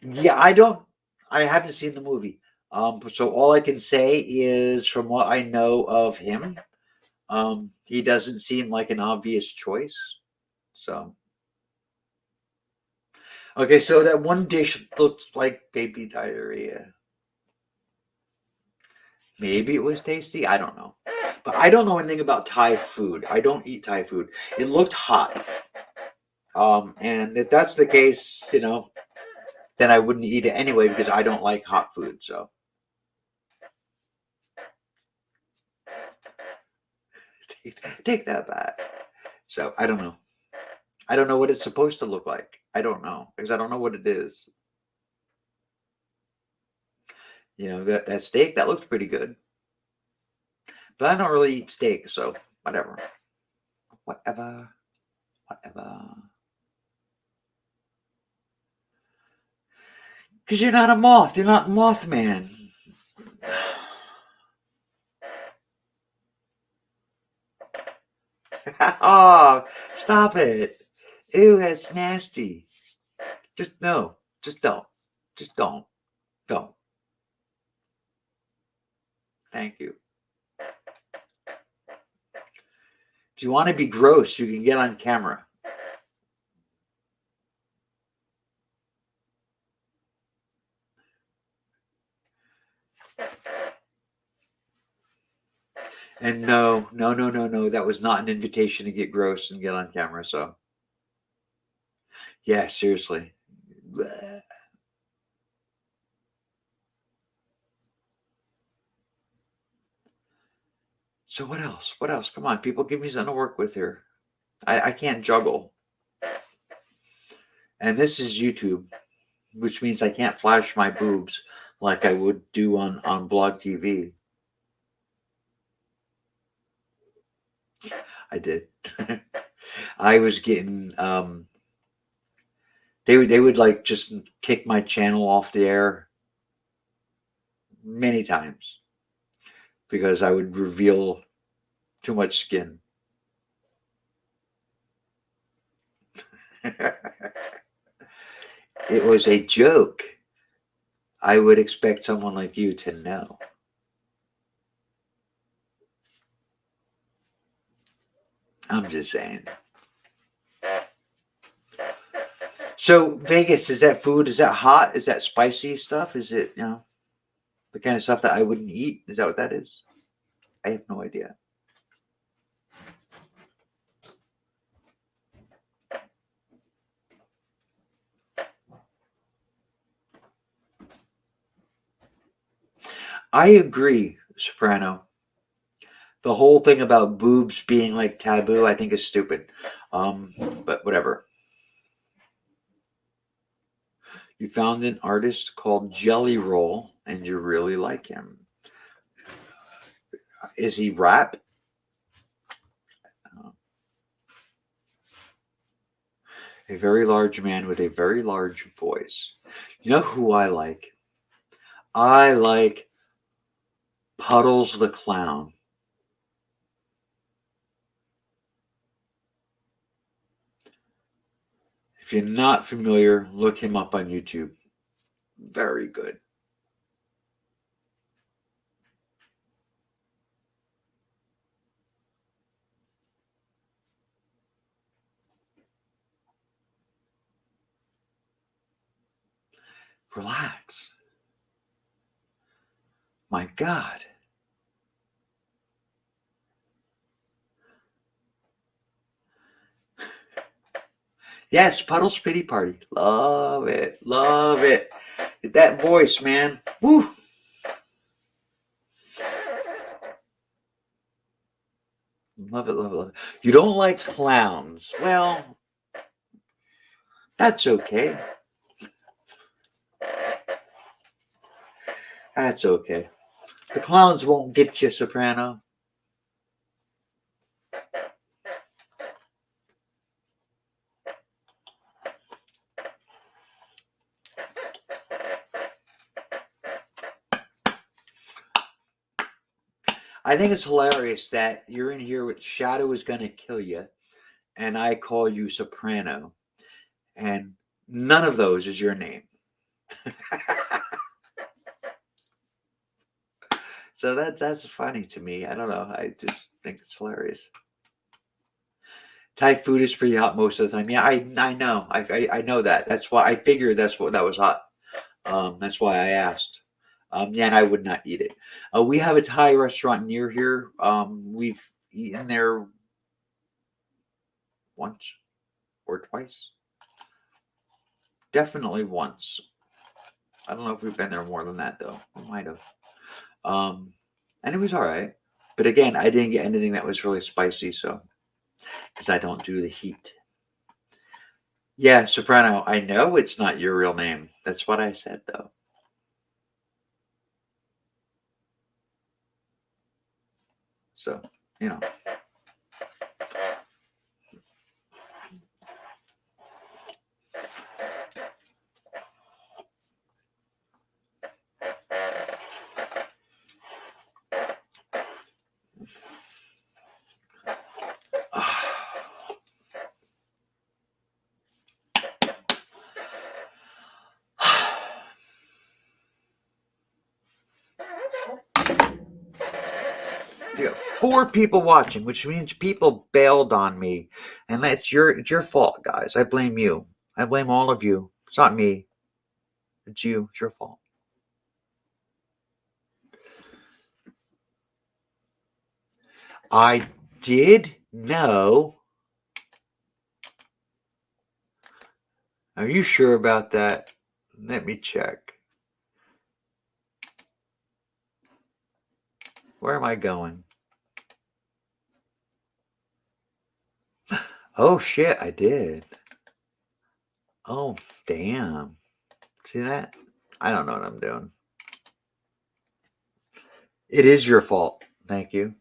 Yeah, I haven't seen the movie. So all I can say is from what I know of him, he doesn't seem like an obvious choice. So, okay, so that one dish looks like baby diarrhea. Maybe it was tasty. I don't know. But I don't know anything about Thai food. I don't eat Thai food. It looked hot. And if that's the case, then I wouldn't eat it anyway because I don't like hot food. So take that back. So I don't know. I don't know what it's supposed to look like. I don't know because I don't know what it is. That steak that looks pretty good, but I don't really eat steak, so whatever. Because you're not a moth. You're not Mothman. Oh, stop it. Ew, that's nasty. Just no. Just don't. Just don't. Don't. Thank you. If you want to be gross, you can get on camera. And no, that was not an invitation to get gross and get on camera. So, yeah, seriously. Bleh. So what else? What else? Come on, people, give me something to work with here. I can't juggle. And this is YouTube, which means I can't flash my boobs like I would do on Blog TV. I did. I was getting they would like just kick my channel off the air many times because I would reveal too much skin. It was a joke. I would expect someone like you to know. I'm just saying. So Vegas, is that food? Is that hot? Is that spicy stuff? Is it, the kind of stuff that I wouldn't eat? Is that what that is? I have no idea. I agree, Soprano. The whole thing about boobs being like taboo, I think is stupid. But whatever. You found an artist called Jelly Roll, and you really like him. Is he rap? A very large man with a very large voice. You know who I like? I like Puddles the Clown. If you're not familiar, look him up on YouTube. Very good. Relax. My God. Yes, Puddle's Pity Party. Love it. Love it. That voice, man. Woo. Love it, love it, love it. You don't like clowns. Well, that's okay. That's okay. The clowns won't get you, Soprano. I think it's hilarious that you're in here with Shadow is Gonna Kill You, and I call you Soprano, and none of those is your name. So that's funny to me. I don't know. I just think it's hilarious. Thai food is pretty hot most of the time. Yeah, I know. I know that. That's why I figured that was hot. That's why I asked. Yeah, and I would not eat it. We have a Thai restaurant near here. We've eaten there once or twice. Definitely once. I don't know if we've been there more than that though. We might have. And it was all right. But again, I didn't get anything that was really spicy, so because I don't do the heat. Yeah, Soprano, I know it's not your real name. That's what I said though. So, you know. You got 4 people watching, which means people bailed on me, and it's your fault, guys. I blame you. I blame all of you. It's not me. It's you. It's your fault. I did know. Are you sure about that? Let me check. Where am I going? Oh shit, I did. Oh damn. See that? I don't know what I'm doing. It is your fault. Thank you.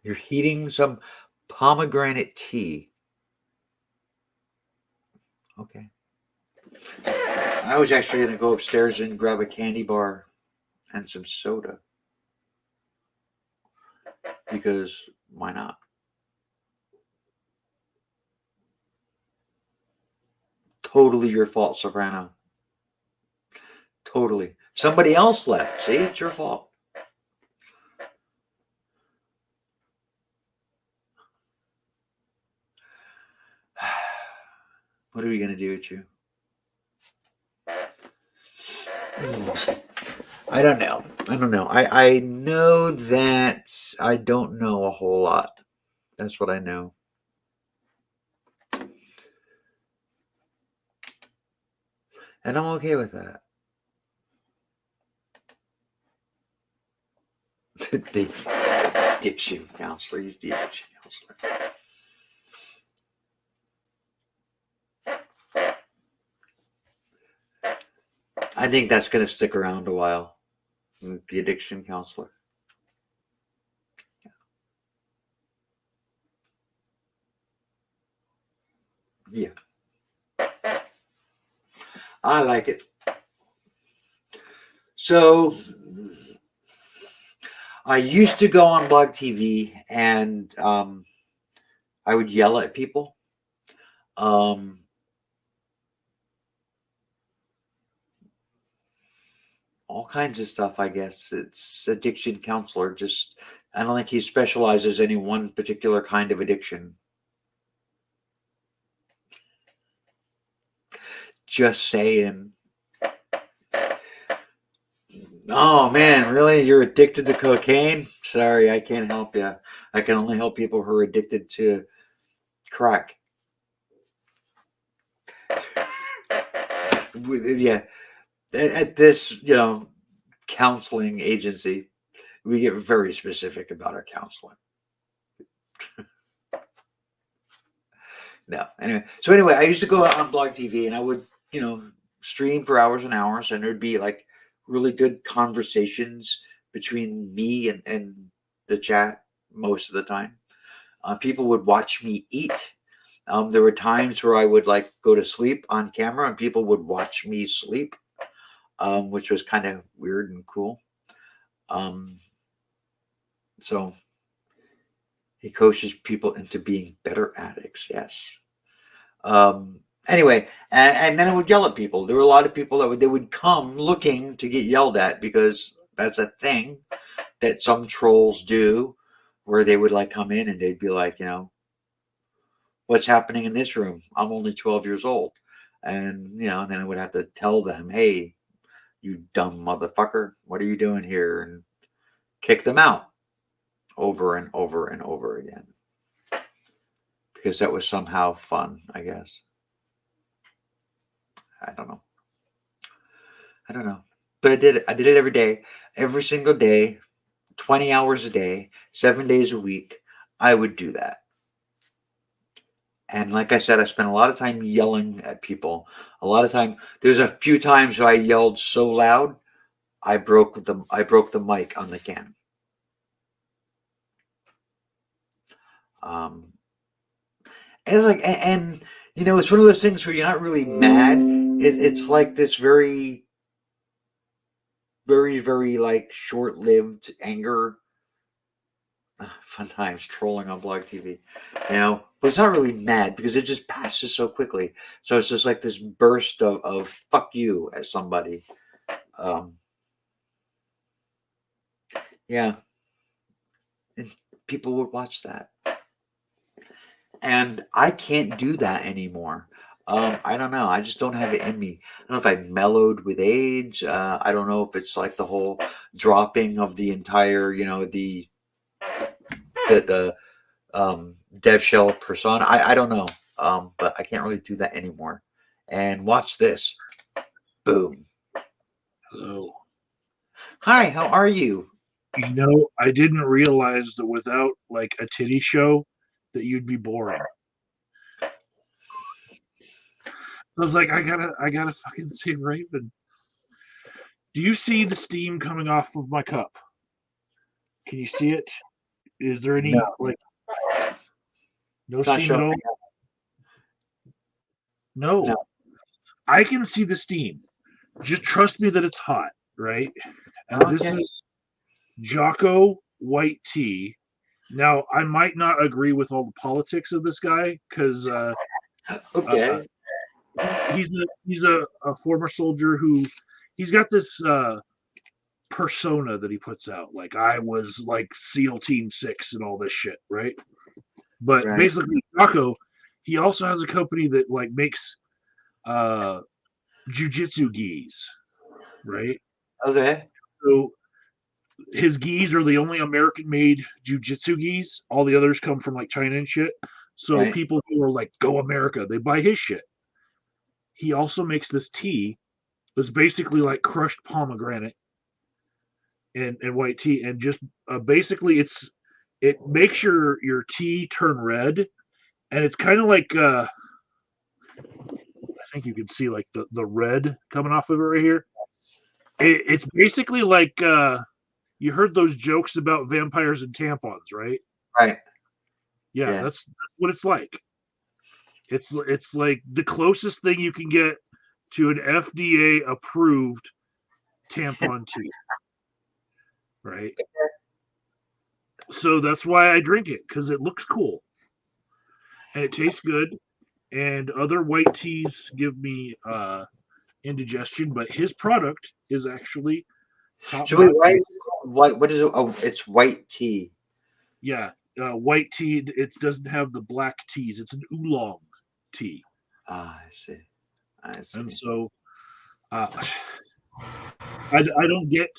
You're heating some pomegranate tea. Okay. I was actually going to go upstairs and grab a candy bar and some soda. Because why not? Totally your fault, Soprano. Totally. Somebody else left. See, it's your fault. What are we going to do with you? I don't know. I know that I don't know a whole lot. That's what I know. And I'm okay with that. The addiction counselor. He's the addiction counselor. I think that's going to stick around a while. The addiction counselor. Yeah. I like it. So I used to go on Blog TV and I would yell at people. Um, all kinds of stuff, I guess. It's addiction counselor. Just, I don't think he specializes in any one particular kind of addiction. Just saying. Oh man, really? You're addicted to cocaine? Sorry, I can't help you. I can only help people who are addicted to crack. Yeah, at this, counseling agency, we get very specific about our counseling. No, anyway. So anyway, I used to go out on Blog TV and I would, stream for hours and hours, and there'd be like really good conversations between me and the chat most of the time. People would watch me eat. There were times where I would like go to sleep on camera and people would watch me sleep, which was kind of weird and cool. So he coaches people into being better addicts. Yes. Anyway, and then I would yell at people. There were a lot of people that they would come looking to get yelled at because that's a thing that some trolls do, where they would like come in and they'd be like, what's happening in this room? I'm only 12 years old. And, and then I would have to tell them, hey, you dumb motherfucker, what are you doing here? And kick them out over and over and over again. Because that was somehow fun, I guess. I don't know. But I did it. I did it every day, every single day, 20 hours a day, 7 days a week. I would do that. And like I said, I spent a lot of time yelling at people. A lot of time. There's a few times where I yelled so loud, I broke the mic on the can. And it's like, and it's one of those things where you're not really mad. It's like this very, very, very like short-lived anger. Fun times trolling on Blog TV, but it's not really mad because it just passes so quickly. So it's just like this burst of fuck you at somebody. Yeah. And people would watch that. And I can't do that anymore. I don't know. I just don't have it in me. I don't know if I mellowed with age. I don't know if it's like the whole dropping of the entire, the dev shell persona. I don't know. But I can't really do that anymore. And watch this. Boom. Hello. Hi, how are you? I didn't realize that without like a titty show that you'd be boring. I was like, I gotta fucking see Raven. Do you see the steam coming off of my cup? Can you see it? Is there any no steam at all? No. I can see the steam. Just trust me that it's hot, right? And Okay. This is Jocko White Tea. Now, I might not agree with all the politics of this guy because okay. He's a former soldier who he's got this persona that he puts out. Like I was like SEAL Team 6 and all this shit, right? But Right. basically, Jocko, he also has a company that like makes jujitsu gis, right? Okay. So his gis are the only American-made jujitsu gis. All the others come from like China and shit. So Right. people who are like, "Go America," they buy his shit. He also makes this tea that's basically like crushed pomegranate and white tea, and just basically it makes your tea turn red, and it's kind of like I think you can see like the red coming off of it right here. It's basically like you heard those jokes about vampires and tampons, right? Right. Yeah. That's what it's like. It's like the closest thing you can get to an FDA approved tampon tea, right? So that's why I drink it, because it looks cool and it tastes good. And other white teas give me indigestion, but his product is actually top So wait, notch. why is it called white? What is it? Oh, it's white tea. Yeah, white tea. It doesn't have the black teas. It's an oolong tea, Ah, I see. I see. and so uh, I don't get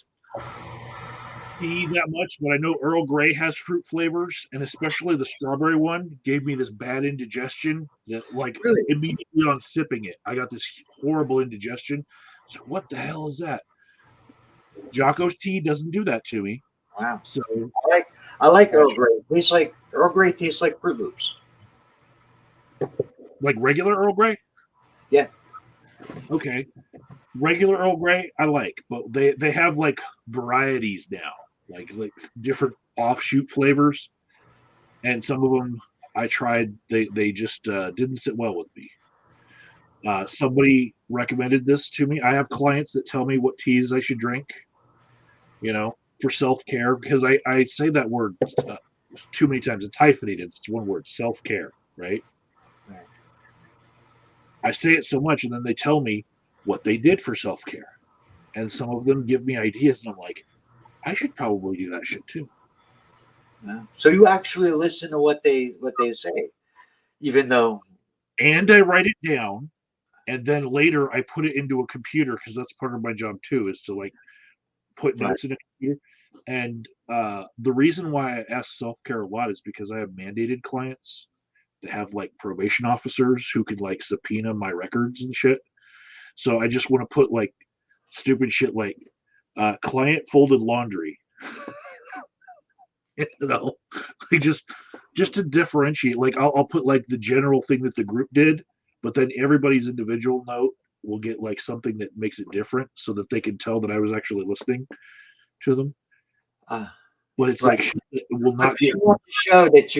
tea that much, but I know Earl Grey has fruit flavors, and especially the strawberry one gave me this bad indigestion that, like, Really? immediately on sipping it, I got this horrible indigestion. It's like, what the hell is that? Jocko's tea doesn't do that to me. Wow. So, I like Earl Grey. Earl Grey tastes like Fruit Loops. like regular Earl Grey? Yeah. Okay. Regular Earl Grey, I like, but they have like varieties now, like different offshoot flavors, and some of them I tried. They just didn't sit well with me. Somebody recommended this to me. I have clients that tell me what teas I should drink, for self care, because I say that word too many times. It's hyphenated. It's one word, self care, right? Right. I say it so much, and then they tell me what they did for self care, and some of them give me ideas, and I'm like, I should probably do that shit too. Yeah. So you actually listen to what they say, even though. And I write it down, and then later I put it into a computer, because that's part of my job too, is to like put Right. notes in a computer. And the reason why I ask self care a lot is because I have mandated clients that have like probation officers who could like subpoena my records and shit. So I just want to put like stupid shit like client folded laundry. Like just to differentiate. Like I'll put like the general thing that the group did, but then everybody's individual note will get like something that makes it different, so that they can tell that I was actually listening to them. But it's Right. like shit that will not You get. want to show that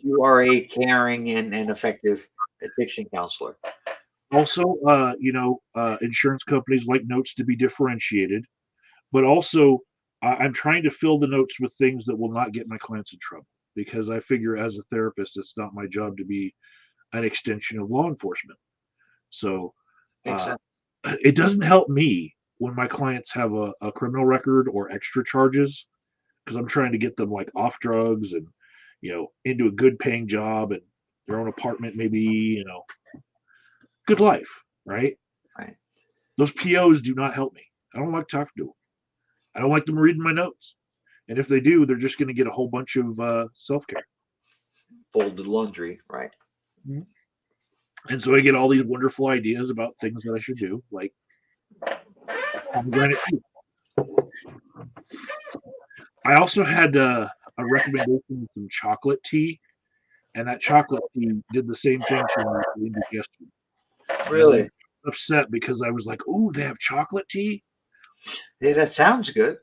you are a caring and effective addiction counselor. Also, insurance companies like notes to be differentiated, but also I'm trying to fill the notes with things that will not get my clients in trouble, because I figure as a therapist, it's not my job to be an extension of law enforcement. So Makes sense. it doesn't help me when my clients have a criminal record or extra charges, because I'm trying to get them like off drugs and into a good paying job and their own apartment, maybe, good life, right? Right. Those POs do not help me. I don't like talking to them. I don't like them reading my notes. And if they do, they're just going to get a whole bunch of self care. Folded laundry, right? Mm-hmm. And so I get all these wonderful ideas about things that I should do, like pomegranate tea. I also had a recommendation of some chocolate tea, and that chocolate tea did the same thing to the indigestion. Really? And I was upset because I was like, "Ooh, they have chocolate tea." Yeah, that sounds good.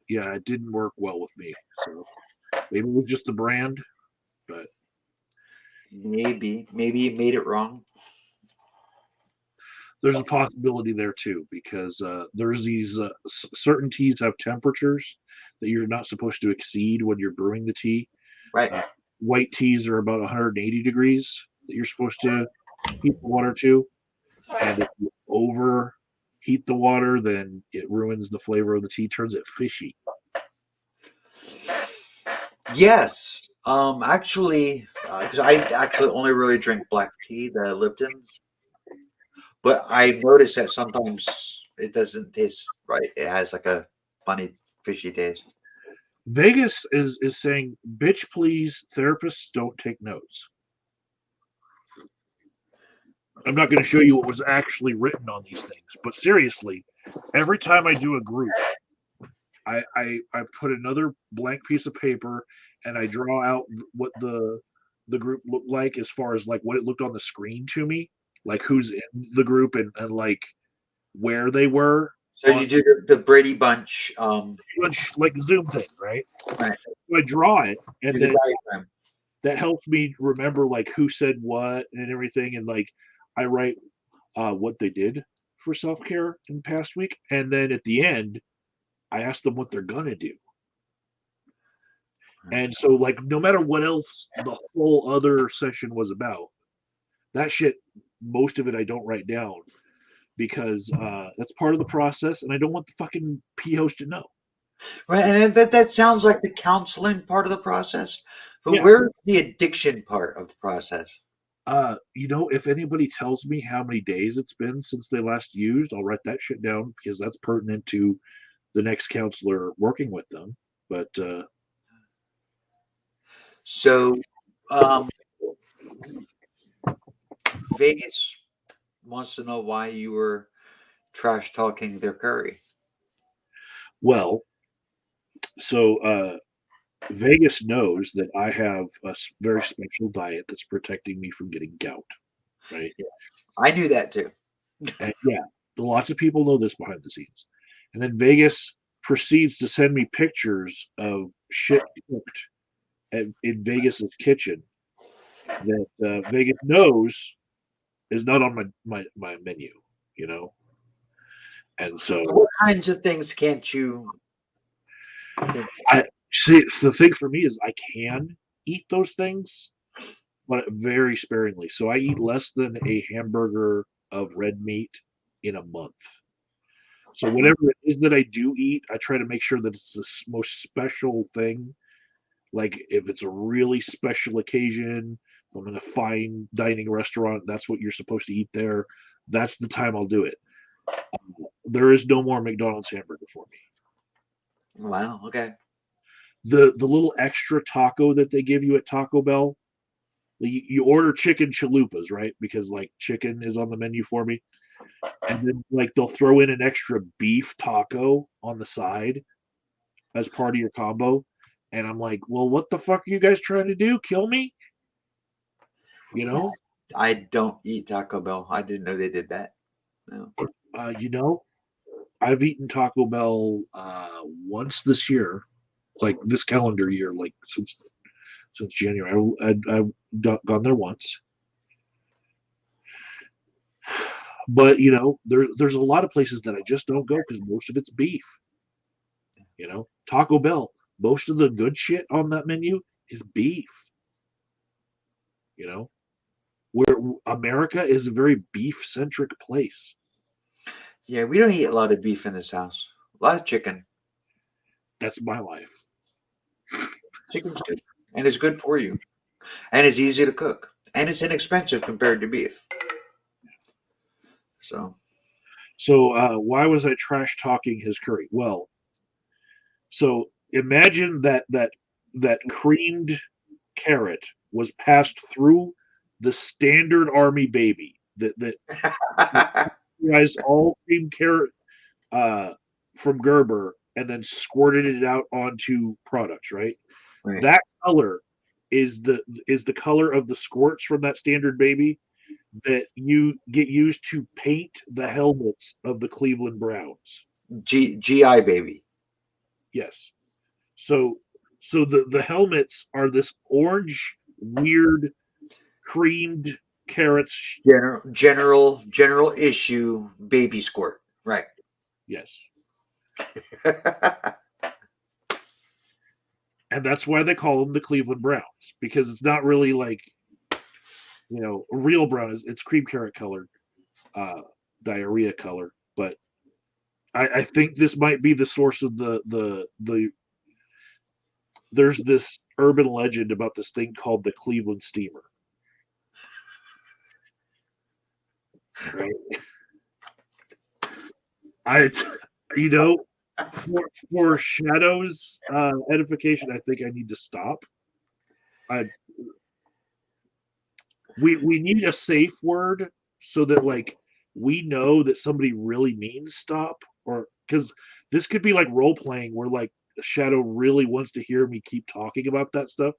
Yeah, it didn't work well with me. So maybe it was just the brand, but Maybe you made it wrong. there's a possibility there too, because there's these certain teas have temperatures that you're not supposed to exceed when you're brewing the tea. Right. White teas are about 180 degrees that you're supposed to heat the water to, and if you overheat the water, then it ruins the flavor of the tea, turns it fishy. Yes. Actually, because I actually only really drink black tea, the Lipton's. But I've noticed that sometimes it doesn't taste right. It has like a funny, fishy taste. Vegas is saying, "Bitch, please, therapists don't take notes." I'm not going to show you what was actually written on these things, but seriously, every time I do a group, I put another blank piece of paper and I draw out what the group looked like, as far as like what it looked on the screen to me, like who's in the group, and like where they were. So you do the Brady Bunch, Like Zoom thing, right? right? So I draw it, and Do the then diagram. that helps me remember like who said what and everything, and like I write what they did. for self-care in the past week, and then at the end I asked them what they're gonna do. And so, like, no matter what else the whole other session was about, that shit, most of it I don't write down because that's part of the process, and I don't want the fucking POs to know. Right, and that sounds like the counseling part of the process. But Yeah. where's the addiction part of the process? If anybody tells me how many days it's been since they last used, I'll write that shit down because that's pertinent to the next counselor working with them. But So, um, Vegas wants to know why you were trash talking their curry. well, so Vegas knows that I have a very special diet that's protecting me from getting gout, right? I knew that too. And yeah, lots of people know this behind the scenes. And then Vegas proceeds to send me pictures of shit cooked in Vegas's kitchen that Vegas knows is not on my menu, you know? And so What kinds of things can't you? I see the thing for me is I can eat those things, but very sparingly. So I eat less than a hamburger of red meat in a month. So whatever it is that I do eat, I try to make sure that it's the most special thing. Like if it's a really special occasion, I'm in a fine dining restaurant, that's what you're supposed to eat there. That's the time I'll do it. There is no more McDonald's hamburger for me. Wow. Okay. The little extra taco that they give you at Taco Bell, you order chicken chalupas, right? Because like chicken is on the menu for me. And then like they'll throw in an extra beef taco on the side as part of your combo. And I'm like, well, what the fuck are you guys trying to do? Kill me? You know? I don't eat Taco Bell. I didn't know they did that. No. You know, I've eaten Taco Bell once this year, like this calendar year, like since January. I've gone there once. But you know, there's a lot of places that I just don't go because most of it's beef. You know, Taco Bell, most of the good shit on that menu is beef. You know, where America is a very beef centric place. Yeah, we don't eat a lot of beef in this house. A lot of chicken. That's my life. Chicken's good, and it's good for you, and it's easy to cook, and it's inexpensive compared to beef. So, Why was I trash talking his curry? Well, so imagine that creamed carrot was passed through the standard army baby that guys all cream carrot from Gerber and then squirted it out onto products, right? right. That color is the color of the squirts from that standard baby that you get used to paint the helmets of the Cleveland Browns. GI baby. Yes. So the helmets are this orange, weird, creamed carrots. General issue baby squirt. Right. Yes. And that's why they call them the Cleveland Browns, because it's not really like, you know, a real brown. It's cream carrot colored, diarrhea color. But I think this might be the source of the. There's this urban legend about this thing called the Cleveland Steamer. Right. You know, for Shadow's edification, I think I need to stop. We need a safe word so that like we know that somebody really means stop, or because this could be like role playing where like Shadow really wants to hear me keep talking about that stuff.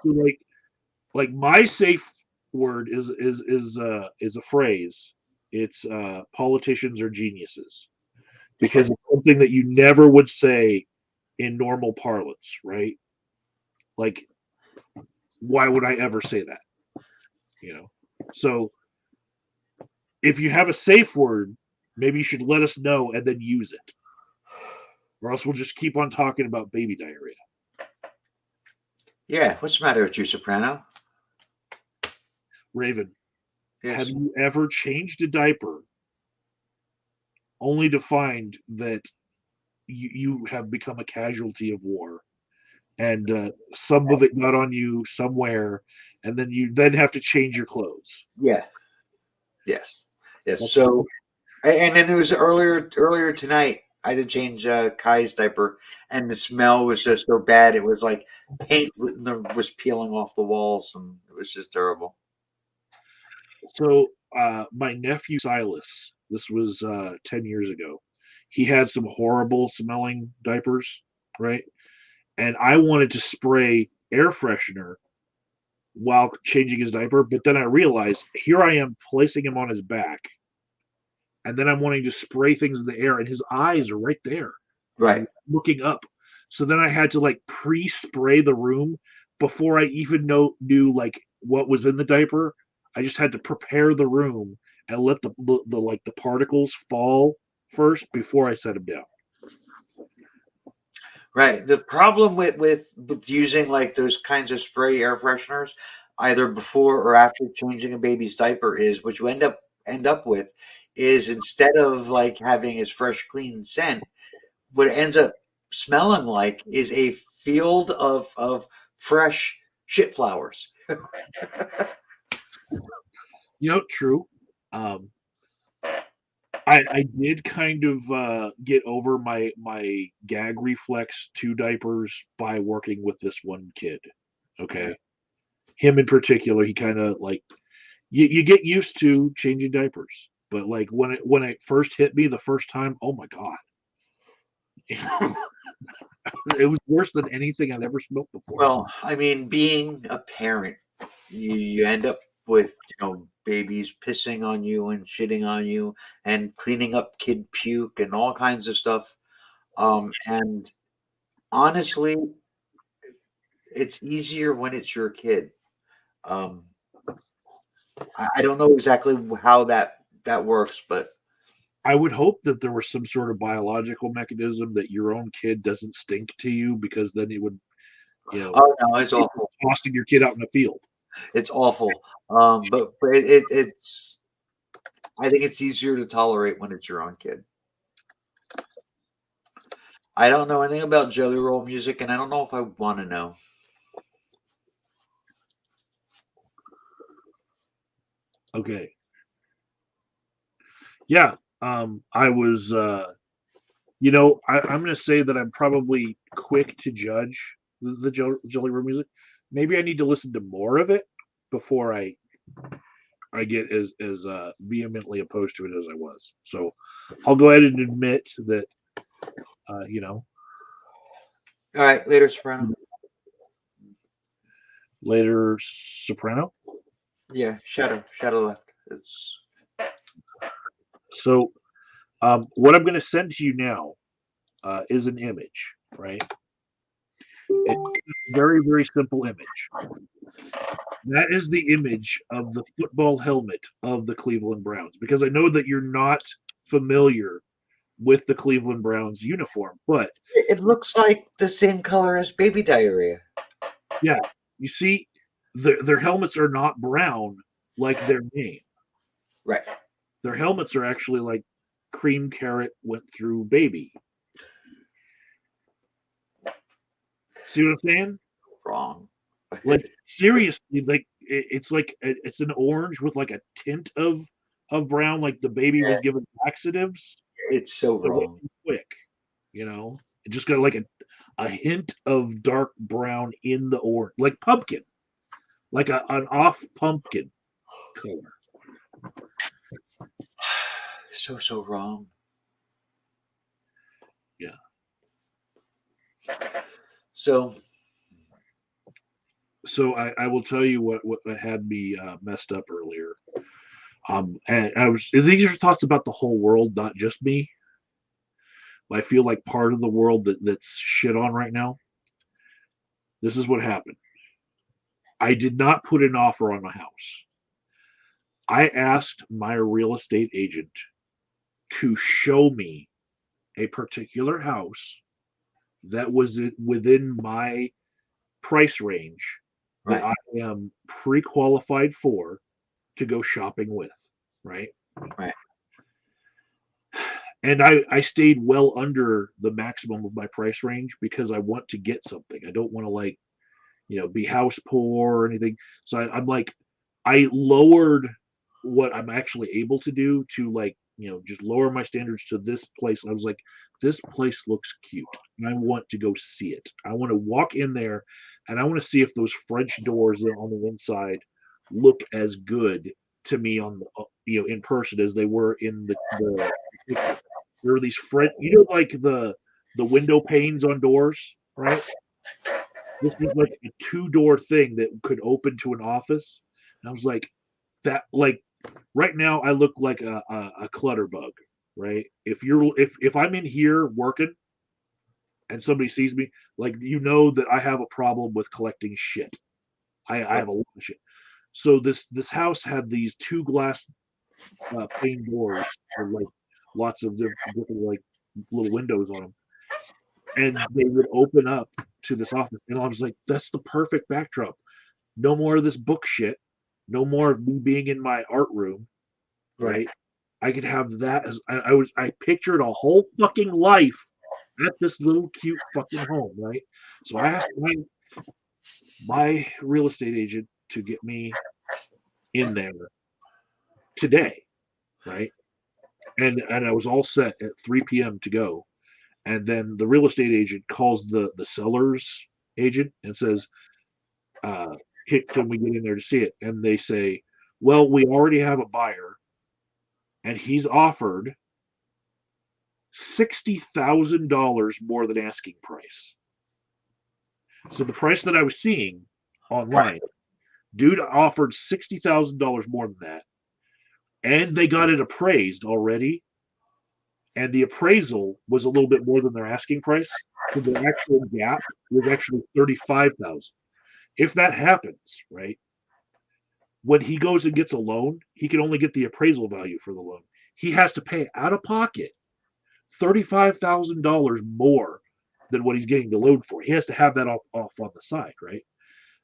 So like my safe word is a phrase. It's politicians are geniuses, because it's something that you never would say in normal parlance, right? Like, why would I ever say that? You know? So if you have a safe word, maybe you should let us know and then use it, or else we'll just keep on talking about baby diarrhea. Yeah, what's the matter with you, Soprano? Raven, have Yes. you ever changed a diaper only to find that you have become a casualty of war, and some of it got on you somewhere, and then you then have to change your clothes? Yeah. Yes. Yes. That's So, and then it was earlier tonight. I did change Kai's diaper, and the smell was just so bad. It was like paint was peeling off the walls, and it was just terrible. so. My nephew Silas, this was 10 years ago. He had some horrible smelling diapers, right? And I wanted to spray air freshener while changing his diaper, but then I realized here I am placing him on his back, and then I'm wanting to spray things in the air, and his eyes are right there, Right. looking up. So then I had to like pre-spray the room before I even knew like what was in the diaper. I just had to prepare the room and let the like the particles fall first before I set him down. Right. The problem with using like those kinds of spray air fresheners, either before or after changing a baby's diaper, is what you end up with is instead of like having his fresh, clean scent, what it ends up smelling like is a field of fresh shit flowers. True. Um, I did kind of get over my gag reflex to diapers by working with this one kid. Okay, him in particular, he kind of like you get used to changing diapers, but like when it first hit me the first time, oh my god, it was worse than anything I'd ever smoked before. Well, I mean, being a parent, you end up with babies pissing on you and shitting on you and cleaning up kid puke and all kinds of stuff. And honestly, it's easier when it's your kid. Um, I don't know exactly how that works, but I would hope that there was some sort of biological mechanism that your own kid doesn't stink to you, because then it would, oh no, it's awful. tossing your kid out in the field. It's awful. But it's I think it's easier to tolerate when it's your own kid. I don't know anything about Jelly Roll music, and I don't know if I want to know. Okay. Yeah. I was, I'm going to say that I'm probably quick to judge the Jelly Roll music. Maybe I need to listen to more of it before I get as vehemently opposed to it as I was. So I'll go ahead and admit that, All right, later, Soprano. later Soprano. Yeah, Shadow left. It's So what I'm going to send to you now is an image, right? It's a very, very simple image. That is the image of the football helmet of the Cleveland Browns, because I know that you're not familiar with the Cleveland Browns uniform, but it looks like the same color as baby diarrhea. yeah, you see, their helmets are not brown like their name. Right. Their helmets are actually like cream carrot went through baby. See what I'm saying? Wrong. Like seriously, like it's like it's an orange with like a tint of brown, like the baby was given laxatives. It's so But wrong. quick, it just got like a hint of dark brown in the orange, like pumpkin, like an off pumpkin color. So wrong. Yeah. So I will tell you what had me messed up earlier. And these are thoughts about the whole world, not just me. I feel like part of the world that's shit on right now. This is what happened. I did not put an offer on my house. I asked my real estate agent to show me a particular house that was within my price range that Right. I am pre-qualified for to go shopping with, right? Right. And I stayed well under the maximum of my price range because I want to get something. I don't want to like, be house poor or anything. So I'm like, I lowered what I'm actually able to do to like, just lower my standards to this place. And I was like, this place looks cute. And I want to go see it. I want to walk in there and I want to see if those French doors on the inside look as good to me on the, in person as they were in the picture. There are these French, like the window panes on doors, right? This was like a two-door thing that could open to an office. And I was like, that like right now I look like a clutter bug, right? If I'm in here working and somebody sees me, like that I have a problem with collecting shit. I have a lot of shit. So this house had these two glass pane doors with like lots of different like little windows on them, and they would open up to this office, and I was like, that's the perfect backdrop. No more of this book shit. No more of me being in my art room, right? I could have that as I pictured a whole fucking life at this little cute fucking home, right? So I asked my real estate agent to get me in there today, right? And I was all set at 3 p.m. to go. And then the real estate agent calls the seller's agent and says, can we get in there to see it? And they say, well, we already have a buyer and he's offered $60,000 more than asking price. So the price that I was seeing online, dude offered $60,000 more than that. And they got it appraised already. And the appraisal was a little bit more than their asking price. So the actual gap was actually $35,000. If that happens, right, when he goes and gets a loan, he can only get the appraisal value for the loan. He has to pay out of pocket $35,000 more than what he's getting the loan for. He has to have that off on the side, right?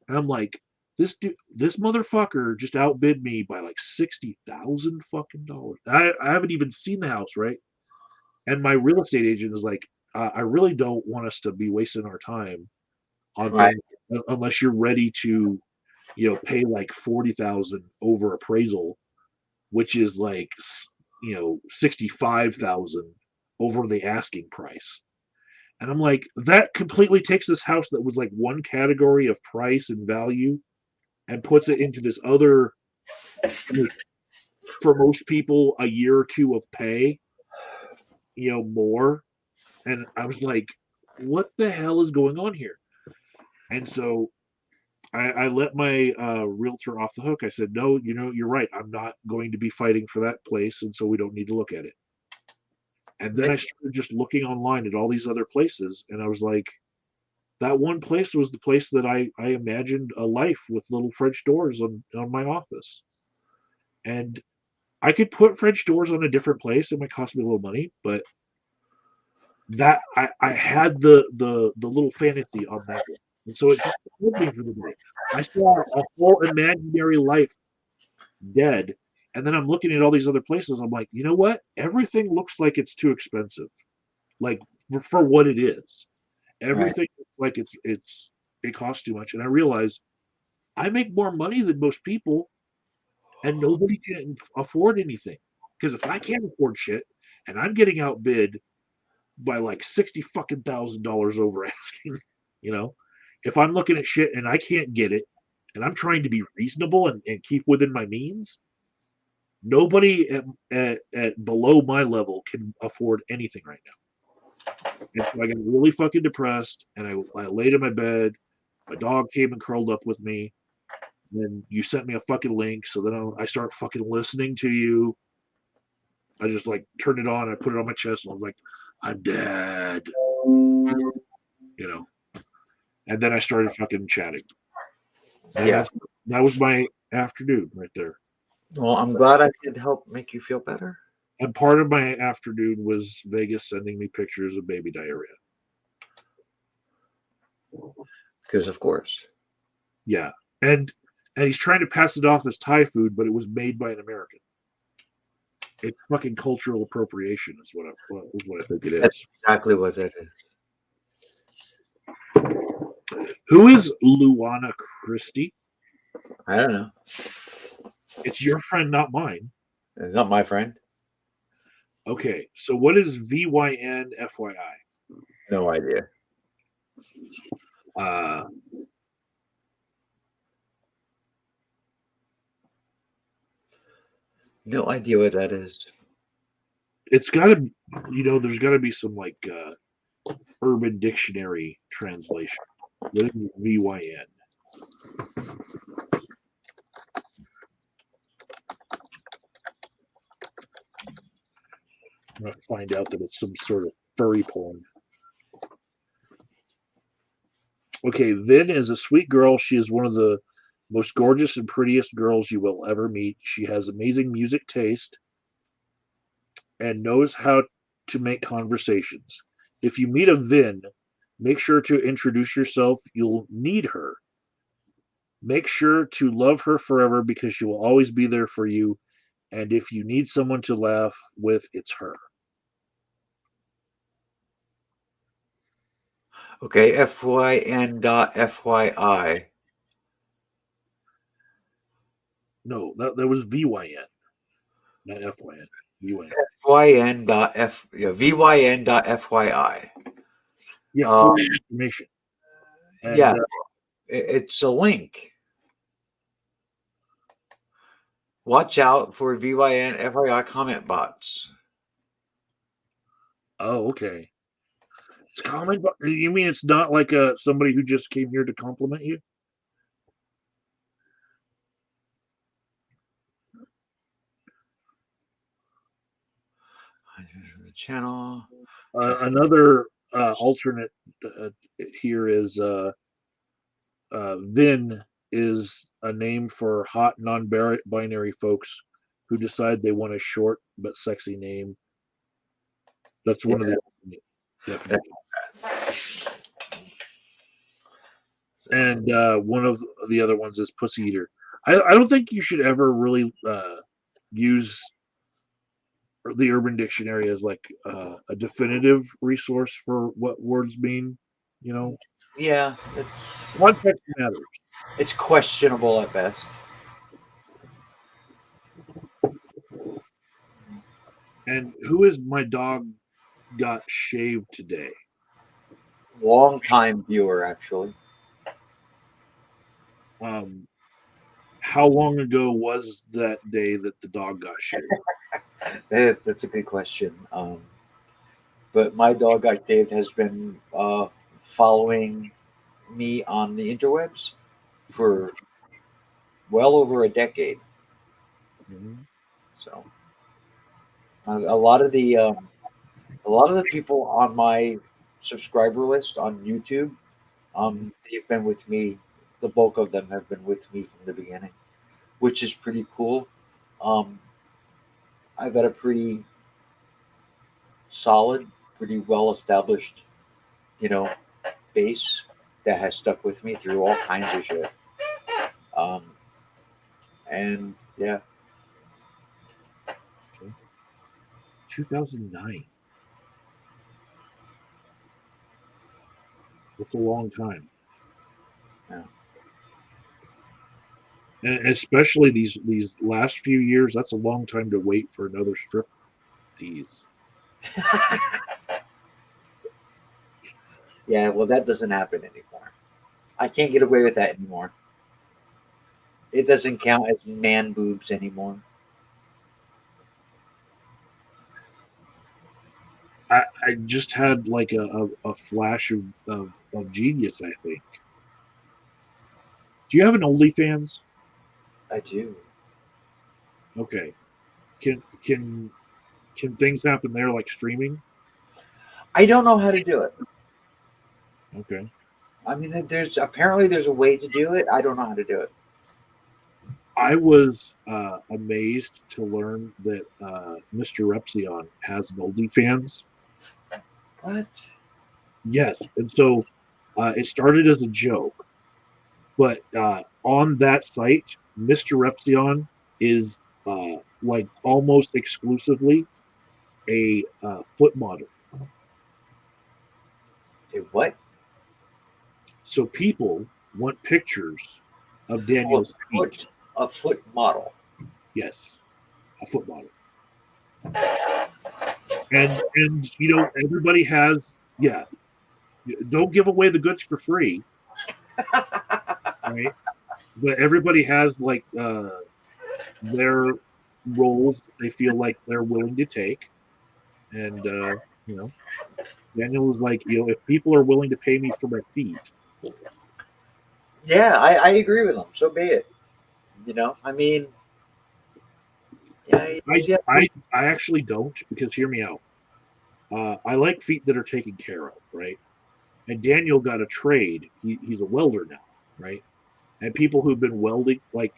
And I'm like, this motherfucker just outbid me by like $60,000 fucking dollars. I haven't even seen the house, right? And my real estate agent is like, I really don't want us to be wasting our time on things unless you're ready to, pay like 40,000 over appraisal, which is like, 65,000 over the asking price. And I'm like, that completely takes this house that was like one category of price and value and puts it into this other, for most people, a year or two of pay, more. And I was like, what the hell is going on here? And so I let my realtor off the hook. I said, no, you're right. I'm not going to be fighting for that place. And so we don't need to look at it. And then I started just looking online at all these other places. And I was like, that one place was the place that I imagined a life with little French doors on my office. And I could put French doors on a different place. It might cost me a little money, but that I had the little fantasy on that one. And so it just killed me for the day. I saw a whole imaginary life dead. And then I'm looking at all these other places. I'm like, you know what? Everything looks like it's too expensive. Like for what it is. Everything looks like it costs too much. And I realize I make more money than most people and nobody can afford anything. Because if I can't afford shit and I'm getting outbid by like $60,000 over asking, if I'm looking at shit and I can't get it and I'm trying to be reasonable and keep within my means, nobody at below my level can afford anything right now. And so I got really fucking depressed and I laid in my bed. My dog came and curled up with me. Then you sent me a fucking link. So then I start fucking listening to you. I just like turned it on. I put it on my chest and I was like, I'm dead. And then I started fucking chatting. And that was my afternoon right there. Well, I'm glad I could help make you feel better. And part of my afternoon was Vegas sending me pictures of baby diarrhea. Because of course. Yeah, and he's trying to pass it off as Thai food, but it was made by an American. It's fucking cultural appropriation, is what I think it That's is. exactly what that is. Who is Luana Christie? I don't know. It's your friend, not mine. It's not my friend. Okay, so what is VYN FYI? No idea. Uh, No idea what that is. it's got to, there's got to be some like Urban Dictionary translation. What is VYN? I'm going to find out that it's some sort of furry porn. Okay, Vin is a sweet girl. She is one of the most gorgeous and prettiest girls you will ever meet. She has amazing music taste and knows how to make conversations. If you meet a Vin, make sure to introduce yourself. You'll need her. Make sure to love her forever because she will always be there for you. And if you need someone to laugh with, it's her. Okay, FYN.FYI. No, that was VYN, not FYN. VYN. VYN.FYI. Yeah, Uh, for information. And, yeah, it's a link. Watch out for VYN FYI comment bots. Oh, okay. It's comment. You mean it's not like somebody who just came here to compliment you? The channel. Another alternate here is Vin is a name for hot non-binary folks who decide they want a short but sexy name. That's one of the definitions. And one of the other ones is pussy eater. I don't think you should ever really use the Urban Dictionary as like a definitive resource for what words mean. Yeah, it's Context matters. it's questionable at best. And who is my dog got shaved today? Long time viewer, actually. How long ago was that day that the dog got shaved? That's a good question. But my dog got shaved has been following me on the interwebs for well over a decade. Mm-hmm. So a lot of the people on my subscriber list on YouTube, they've been with me. The bulk of them have been with me from the beginning, which is pretty cool. I've got a pretty solid, pretty well established, base that has stuck with me through all kinds of shit. And yeah, 2009. That's a long time. Yeah. And especially these last few years, that's a long time to wait for another strip tease. yeah. Well, that doesn't happen anymore. I can't get away with that anymore. It doesn't count as man boobs anymore. I just had like a flash of genius, I think. Do you have an OnlyFans? I do. Okay. Can things happen there like streaming? I don't know how to do it. Okay. I mean, there's a way to do it. I don't know how to do it. I was amazed to learn that Mr. Repsion has an OnlyFans. What? Yes, and so it started as a joke, but on that site, Mr. Repsion is like almost exclusively a foot model. Dude, what? So people want pictures of Oh, Daniel's feet. a foot model. Yes, a foot model. And you know everybody has, yeah. Don't give away the goods for free, right? But everybody has like their roles they feel like they're willing to take, and you know, Daniel was like, you know, if people are willing to pay me for my feet, Yeah, I agree with him. So be it. You know, I mean, yeah, yeah. I actually don't, because hear me out. I like feet that are taken care of, right? And Daniel got a trade. He's a welder now, right? And people who've been welding, like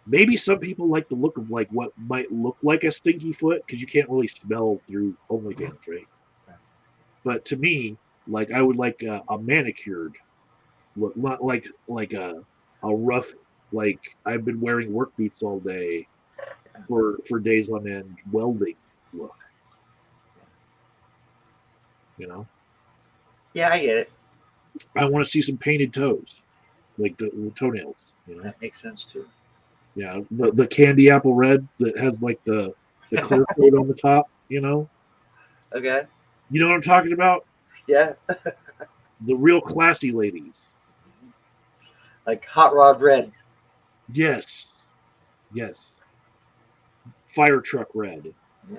maybe some people like the look of like what might look like a stinky foot because you can't really smell through OnlyFans, right? But to me, like I would like a manicured look, not like a rough, like I've been wearing work boots all day for days on end welding look, you know. Yeah, I get it. I want to see some painted toes, like the toenails, you know. That makes sense too. Yeah, the candy apple red that has like the clear coat on the top, you know. Okay. You know what I'm talking about? Yeah, The real classy ladies. like hot rod red. Yes. Yes. Fire truck red. Yeah.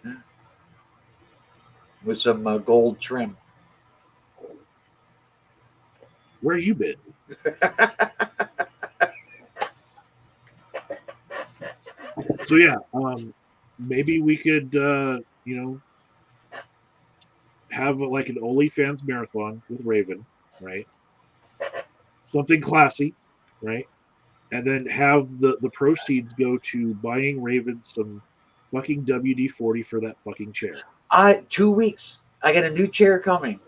Yeah. With some gold trim. Where you been? So yeah, maybe we could you know, have like an OnlyFans marathon with Raven, right? Something classy, right? And then have the proceeds go to buying Raven some fucking WD-40 for that fucking chair. 2 weeks. I got a new chair coming.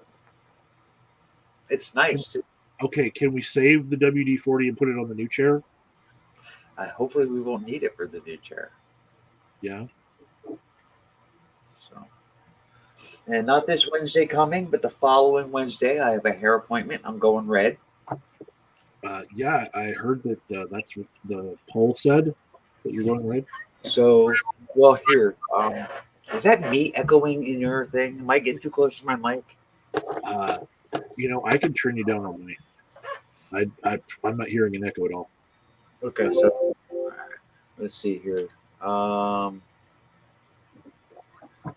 It's nice too. Okay, can we save the WD-40 and put it on the new chair? Hopefully we won't need it for the new chair. Yeah. So, and not this Wednesday coming, but the following Wednesday, I have a hair appointment. I'm going red. Yeah, I heard that that's what the poll said, that you're going red. So, well, here, is that me echoing in your thing? Am I getting too close to my mic? You know, I can turn you down on mine. I'm not hearing an echo at all. Okay, so let's see here. Oh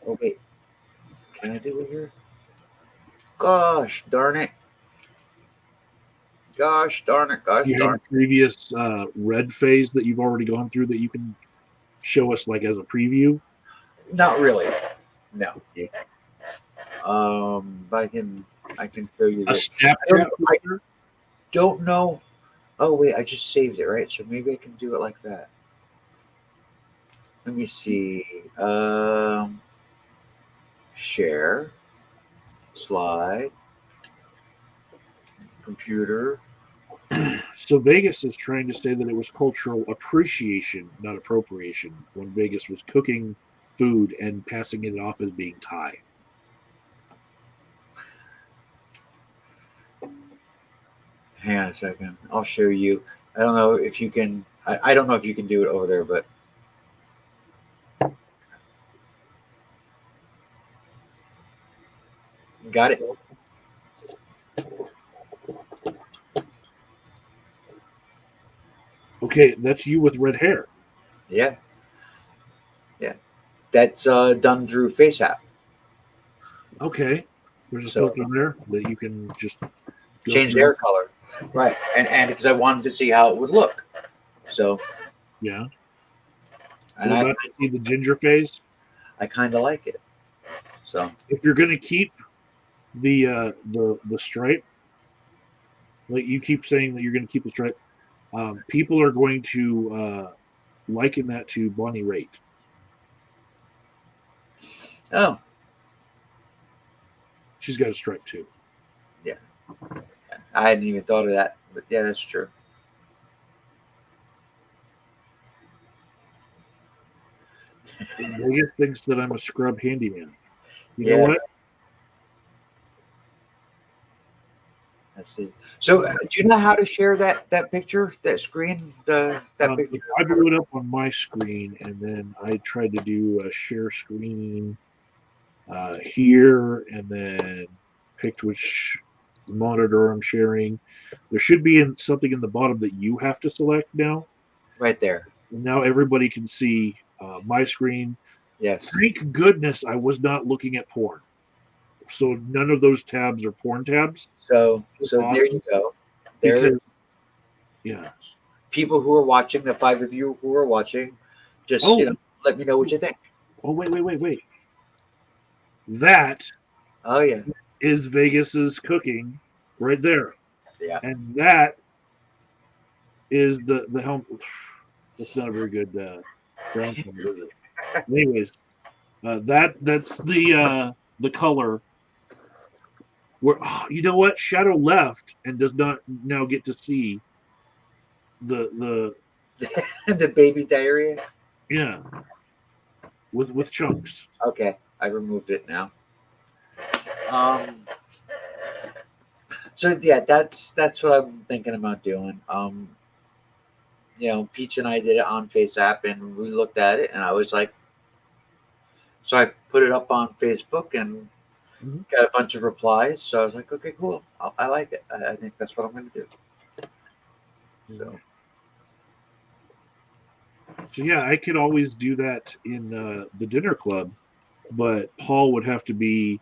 wait, can I do it here? Gosh darn it! Gosh darn it! Gosh You darn have a previous red phase that you've already gone through that you can show us like as a preview? it! Not really. No. Yeah. But I can show you A this. Snapchat I filter? don't know. Oh wait, I just saved it, right? So maybe I can do it like that. Let me see. Share, slide, computer. So Vegas is trying to say that it was cultural appreciation, not appropriation, when Vegas was cooking food and passing it off as being Thai. Hang on a second. I'll show you. I don't know if you can. I don't know if you can do it over there, but got it. Okay, that's you with red hair. Yeah, yeah. That's done through FaceApp. Okay, there's a So- filter there that you can just go Change through. hair color, right? And because I wanted to see how it would look, so Yeah. and We're I about to see the ginger phase. I kind of like it. So If you're gonna keep the stripe, like you keep saying that you're gonna keep the stripe, People are going to liken that to Bonnie Raitt. Oh, She's got a strike too. I hadn't even thought of that, but yeah, that's true. Vegas thinks that I'm a scrub handyman. You know Yes. what? I see. So, do you know how to share that picture, that screen, that picture? I blew it up on my screen, and then I tried to do a share screen here, and then picked which monitor I'm sharing. There should be something in the bottom that you have to select now. Right there. And now everybody can see my screen. Yes. Thank goodness I was not looking at porn. So none of those tabs are porn tabs. So Awesome. there you go. There, Because, yeah. people who are watching, the 5 of you who are watching, just let me know what you think. Oh, wait. That Oh yeah, is Vegas's cooking right there. yeah. And that is the helm. That's not a very good brown color, is it? Anyways, that's the color. Where you know what? Shadow left and does not now get to see the The baby diarrhea. yeah with chunks. Okay, I removed it now. Um. So yeah, that's what I'm thinking about doing. Peach and I did it on FaceApp, and we looked at it, and I was like, so I put it up on Facebook and Mhm. got a bunch of replies. So I was like, okay, cool. I like it. I think that's what I'm going to do. So So yeah, I could always do that in the dinner club, but Paul would have to be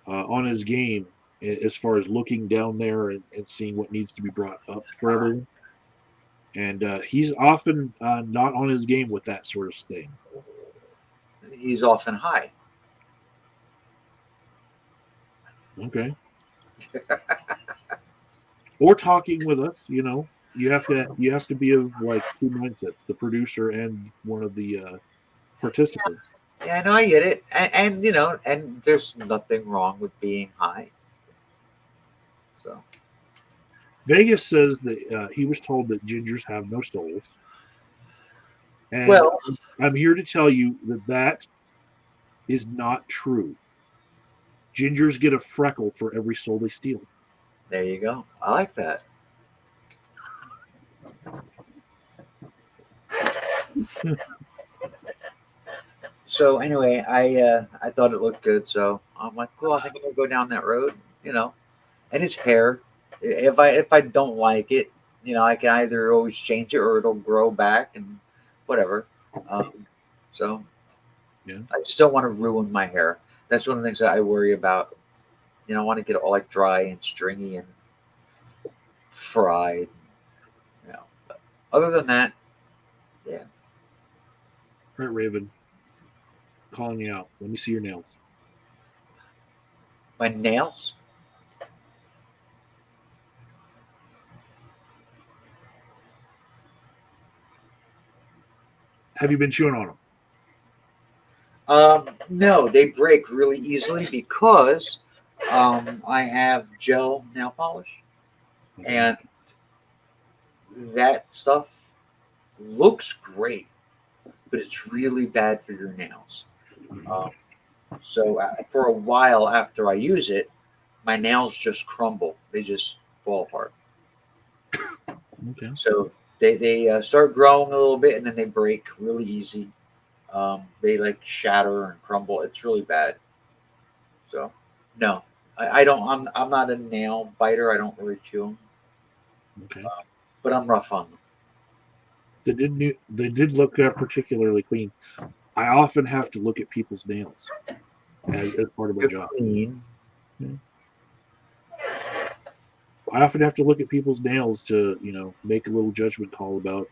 on his game as far as looking down there and seeing what needs to be brought up for everyone. And he's often not on his game with that sort of thing. he's often high. Okay. Or talking with us, you have to be of like two mindsets, the producer and one of the participants. Yeah, I know, I get it, and and there's nothing wrong with being high. So Vegas says that he was told that gingers have no souls, and well, I'm here to tell you that is not true. Gingers get a freckle for every soul they steal. there you go. I like that. So anyway, I thought it looked good, so I'm like, cool. I think I'm gonna go down that road. And his hair. If I don't like it, I can either always change it or it'll grow back and whatever. So Yeah. I just don't want to ruin my hair. That's one of the things that I worry about. I want to get it all like dry and stringy and fried. But other than that, yeah. Right, Raven, calling you out. Let me see your nails. My nails. Have you been chewing on them? No, they break really easily because I have gel nail polish, and that stuff looks great, but it's really bad for your nails. Um, so for a while after I use it, my nails just crumble; they just fall apart. Okay. So they start growing a little bit, and then they break really easy. They like shatter and crumble. It's really bad. So no, I don't. I'm not a nail biter. I don't really chew them, Okay. but I'm rough on them. They did look particularly clean. I often have to look at people's nails as part of my They're job. clean. I often have to look at people's nails to, make a little judgment call about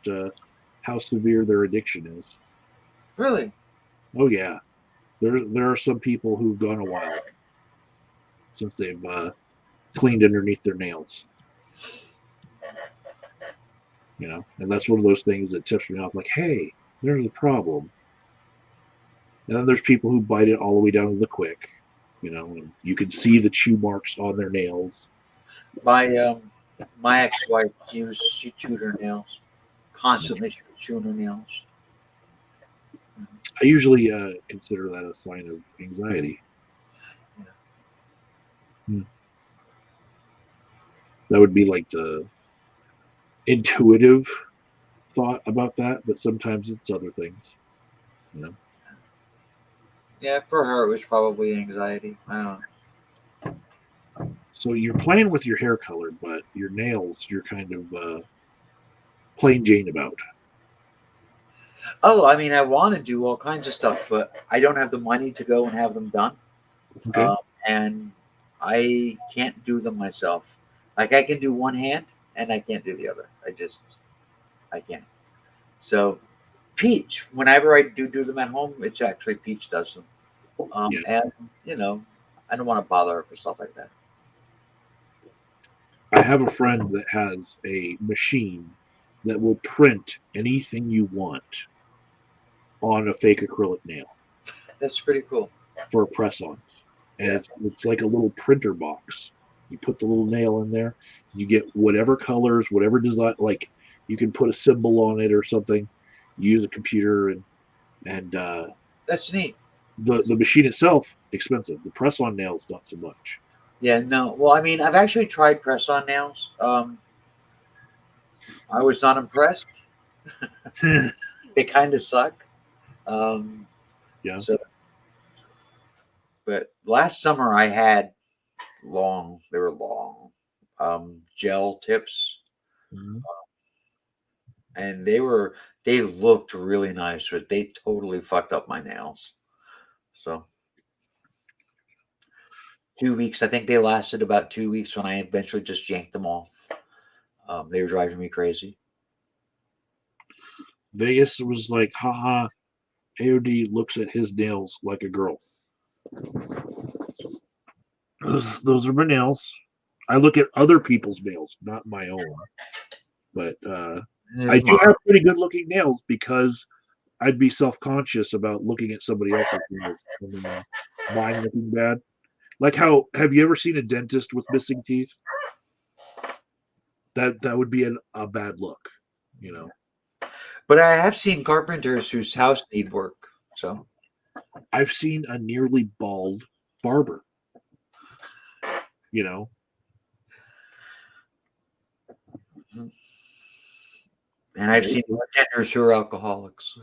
how severe their addiction is. Really? Oh yeah, there are some people who've gone a while since they've cleaned underneath their nails. And that's one of those things that tips me off, like, hey, there's a problem. And then there's people who bite it all the way down to the quick, and you can see the chew marks on their nails. My ex-wife, she chewed her nails constantly. She was chewing her nails. I usually consider that a sign of anxiety. Yeah. That would be like the intuitive thought about that, but sometimes it's other things. Yeah, for her it was probably anxiety. I don't know. So you're playing with your hair color, but your nails, you're kind of plain Jane about. Oh, I mean, I want to do all kinds of stuff, but I don't have the money to go and have them done. Okay. And I can't do them myself. Like I can do one hand and I can't do the other. I can't. So Peach, whenever I do them at home, it's actually Peach does them. Yeah. And I don't want to bother her for stuff like that. I have a friend that has a machine that will print anything you want on a fake acrylic nail That's pretty cool. for press-ons. And Yeah. it's like a little printer box. You put the little nail in there, you get whatever colors, whatever design, like you can put a symbol on it or something. You use a computer and That's neat. the machine itself expensive. The press-on nails not so much. Yeah, no. Well, I mean, I've actually tried press-on nails. I was not impressed. They kind of suck. Yeah. So, but last summer I had they were long, gel tips, Mhm. and they looked really nice, but they totally fucked up my nails. So 2 weeks, I think they lasted about 2 weeks when I eventually just yanked them off. They were driving me crazy. Vegas was like, haha, AOD looks at his nails like a girl. Those are my nails. I look at other people's nails, not my own. But I do have pretty good looking nails because I'd be self conscious about looking at somebody else's nails and then mine looking bad. Like how have you ever seen a dentist with missing teeth? That would be a bad look, you know. But I have seen carpenters whose house need work. So I've seen a nearly bald barber, you know. and I've seen bartenders who are alcoholics.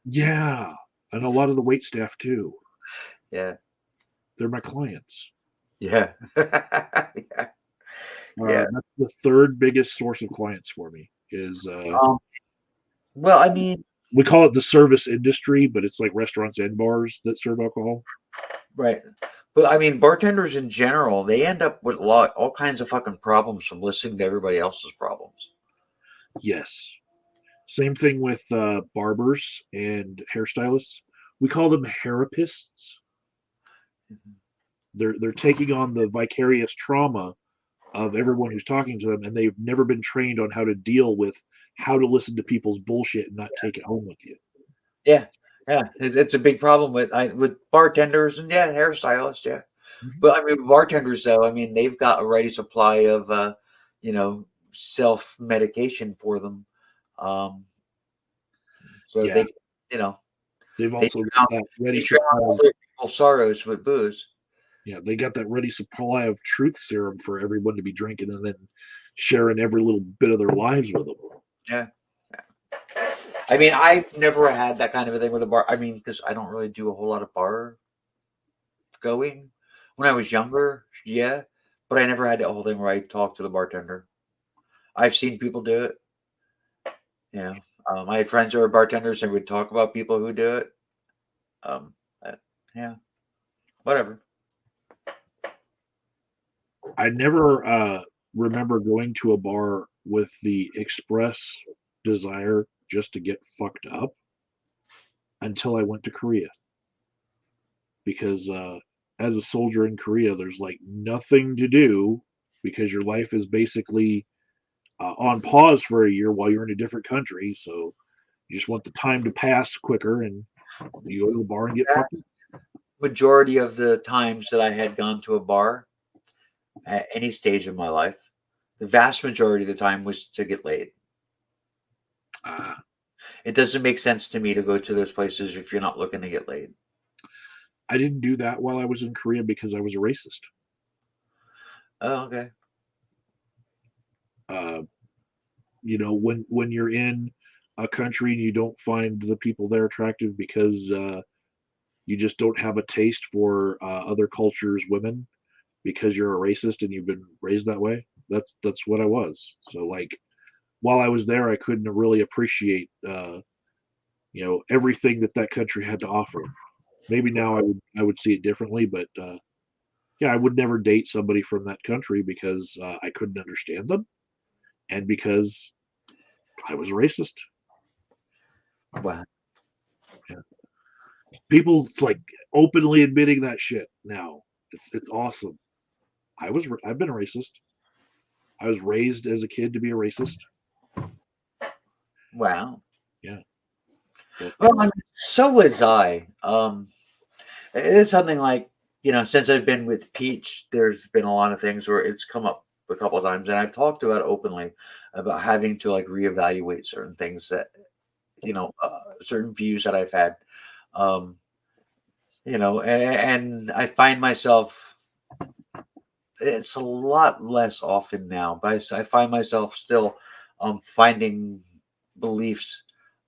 Yeah, and a lot of the wait staff too. Yeah. They're my clients. Yeah. Yeah. Yeah. That's the third biggest source of clients for me. Is Well, I mean, we call it the service industry, but it's like restaurants and bars that serve alcohol. right. But I mean, bartenders in general, they end up with all kinds of fucking problems from listening to everybody else's problems. Yes. Same thing with barbers and hairstylists. We call them therapists. They're taking on the vicarious trauma of everyone who's talking to them, and they've never been trained on how to deal with how to listen to people's bullshit and not take it home with you. Yeah. Yeah. It's a big problem with bartenders and hairstylists. Yeah. Mhm. But I mean, bartenders though, I mean, they've got a ready supply of, self medication for them. So Yeah, you know, they've they also drown, got that they ready drown supply. other people's sorrows with booze. Yeah, they got that ready supply of truth serum for everyone to be drinking and then sharing every little bit of their lives with them. Yeah. I mean, I've never had that kind of a thing with a bar. I mean, because I don't really do a whole lot of bar going. When I was younger, yeah, but I never had that whole thing where I talk to the bartender. I've seen people do it. Yeah, I had friends who were bartenders and would talk about people who do it. Um, uh, yeah, whatever. I never remember going to a bar with the express desire just to get fucked up until I went to Korea. Because as a soldier in Korea, there's like nothing to do because your life is basically on pause for a year while you're in a different country. So you just want the time to pass quicker, and you go to the bar and get fucked. Majority of the times that I had gone to a bar at any stage of my life, the vast majority of the time was to get laid. Ah, It doesn't make sense to me to go to those places if you're not looking to get laid. I didn't do that while I was in Korea because I was a racist. Oh, okay. Uh, when you're in a country and you don't find the people there attractive because you just don't have a taste for other cultures' women because you're a racist and you've been raised that way. That's what I was. So like, while I was there, I couldn't really appreciate everything that country had to offer. Maybe now I would see it differently, but yeah, I would never date somebody from that country because I couldn't understand them and because I was racist. Wow. People like openly admitting that shit now. It's awesome. I've been a racist. I was raised as a kid to be a racist. Wow. Yeah. But, Well, I mean, so was I. It's something like, since I've been with Peach, there's been a lot of things where it's come up a couple of times, and I've talked about it openly about having to like reevaluate certain things that, certain views that I've had. Um, and I find myself, it's a lot less often now, but I find myself still finding beliefs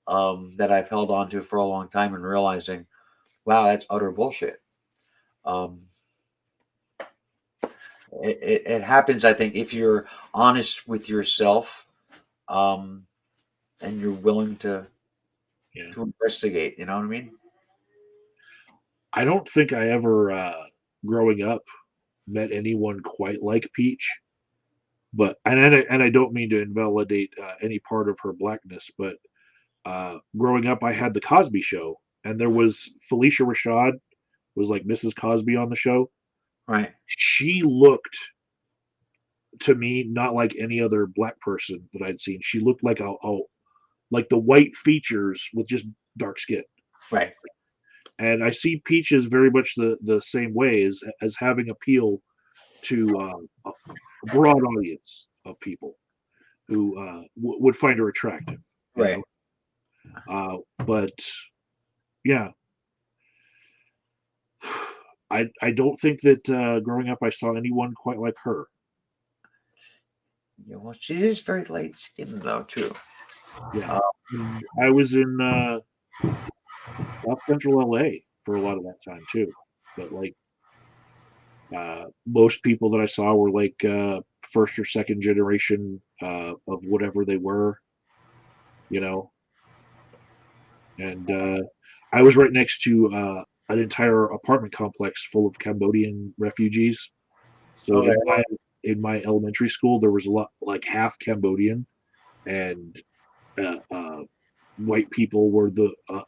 that I've held on to for a long time and realizing, wow, that's utter bullshit. Um, it happens, I think, if you're honest with yourself, um, and you're willing to yeah. investigate. You know what I mean? I don't think I ever, growing up, met anyone quite like Peach. But and I don't mean to invalidate any part of her blackness, but growing up, I had the Cosby Show, and there was Felicia Rashad was like Mrs. Cosby on the show. Right. She looked to me not like any other black person that I'd seen. She looked like like the white features with just dark skin. Right. And I see Peach as very much the same way as having appeal to a broad audience of people who would find her attractive. You Right. know? But yeah, I don't think that growing up I saw anyone quite like her. Yeah, well, she is very light skinned though, too. Yeah, and I was in South Central LA for a lot of that time too. But like most people that I saw were like first or second generation of whatever they were, you know. And I was right next to an entire apartment complex full of Cambodian refugees. So Okay. in my elementary school, there was a lot like half Cambodian, and white people were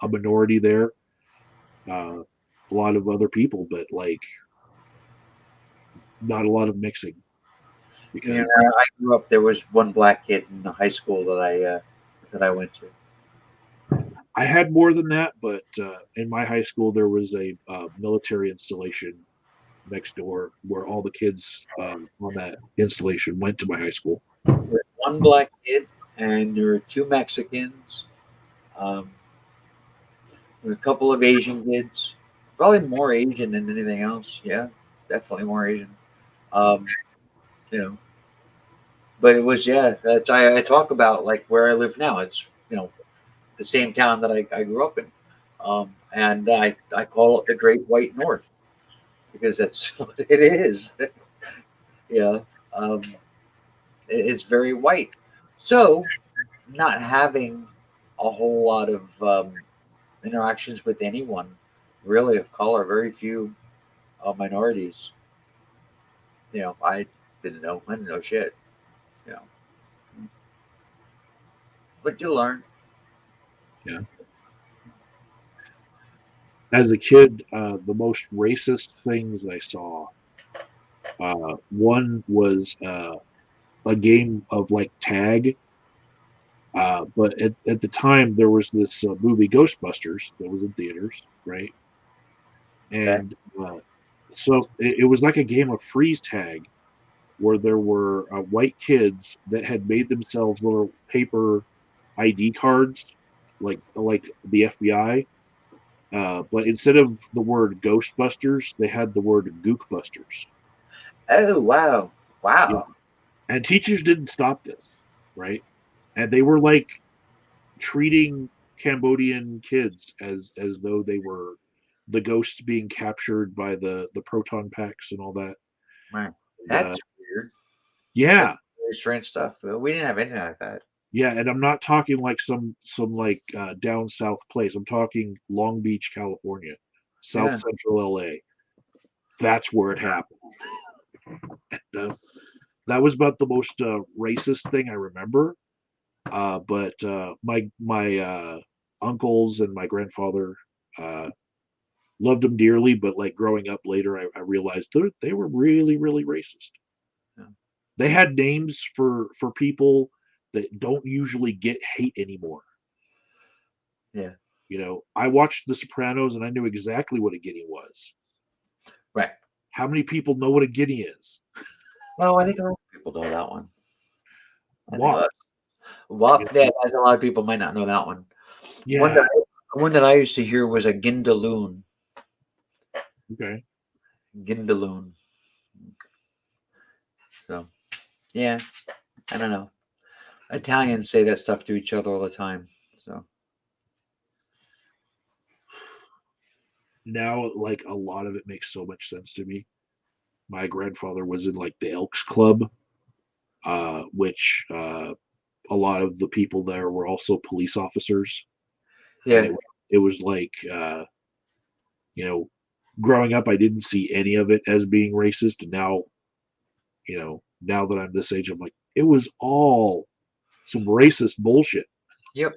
a minority there. A lot of other people, but like not a lot of mixing because Yeah, I grew up. There was one black kid in the high school that I went to. I had more than that. But in my high school, there was a military installation next door where all the kids on that installation went to my high school. There was one black kid, and there were two Mexicans. Um, there were a couple of Asian kids. Probably more Asian than anything else. Yeah, definitely more Asian. Um, you know, but it was, yeah. That's I talk about like where I live now. It's the same town that I grew up in, and I call it the Great White North because that's what it is. Yeah, um, it's very white. So not having a whole lot of interactions with anyone really of color, very few minorities. I didn't know shit. You know, but you learn. Yeah. As a kid, the most racist things I saw. One was a game of like tag. But at the time, there was this movie Ghostbusters that was in theaters, right? Okay. And so it was like a game of freeze tag where there were white kids that had made themselves little paper ID cards, like the FBI. But instead of the word Ghostbusters, they had the word Gookbusters. Oh wow, Yeah. wow. And teachers didn't stop this, right? And they were like treating Cambodian kids as though they were the ghosts being captured by the proton packs and all that. Man, And, that's weird. That's yeah, very strange stuff. We didn't have anything like that. yeah, and I'm not talking like some like down south place. I'm talking Long Beach, California, South Yeah. Central LA. That's where it happened. And, that was about the most racist thing I remember. But my uncles and my grandfather uh, loved them dearly. But like growing up later, I realized they were really really racist. Yeah. They had names for people that don't usually get hate anymore. Yeah. You know, I watched The Sopranos and I knew exactly what a guinea was. Right. How many people know what a guinea is? Well, I think a lot of people know that one. I think a What? lot. Well, You yeah, know? a lot of people might not know that one. One Yeah. that one that I used to hear was a Gindaloon. Okay. Gindaloon. So yeah, I don't know. Italians say that stuff to each other all the time. So Now, like a lot of it makes so much sense to me. My grandfather was in like the Elks Club, which a lot of the people there were also police officers, and yeah, it was like you know, growing up, I didn't see any of it as being racist, and now now that I'm this age, I'm like, it was all some racist bullshit, yep,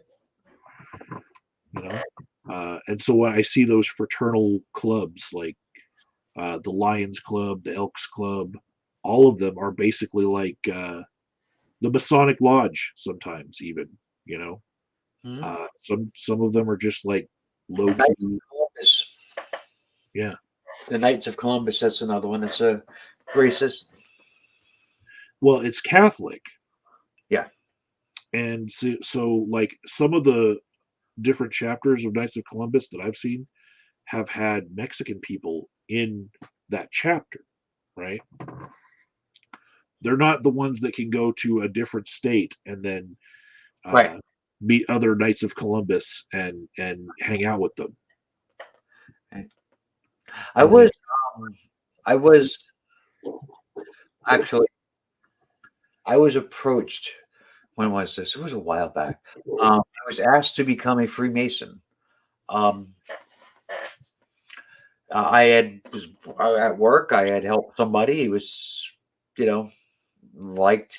you know. And so when I see those fraternal clubs like the Lions Club, the Elks Club, all of them are basically like the Masonic Lodge. Sometimes even, you know, hmm some of them are just like low Knights of key. Columbus. Yeah. The Knights of Columbus. That's another one. That's a racist. Well, it's Catholic, Yeah, and so like some of the different chapters of Knights of Columbus that I've seen have had Mexican people in that chapter, right? They're not the ones that can go to a different state and then right. uh, meet other Knights of Columbus and hang out with them. I And was, um, I was actually, I was approached. When was this? It was a while back. I was asked to become a Freemason. Um, I had was at work. I had helped somebody. He was, you know, liked,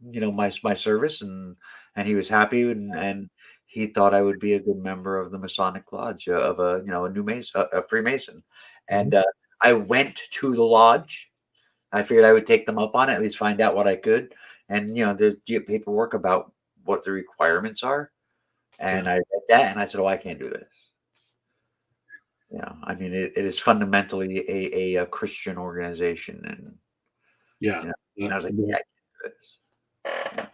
my service, and he was happy, and he thought I would be a good member of the Masonic Lodge of a new Mason, a Freemason, and I went to the lodge. I figured I would take them up on it, at least find out what I could, and there's paperwork about what the requirements are, and yeah, I read that, and I said, "Oh, I can't do this." I mean, it is fundamentally a Christian organization, and yeah. you know, Uh, and I was like, well, "Yeah, I can't do this."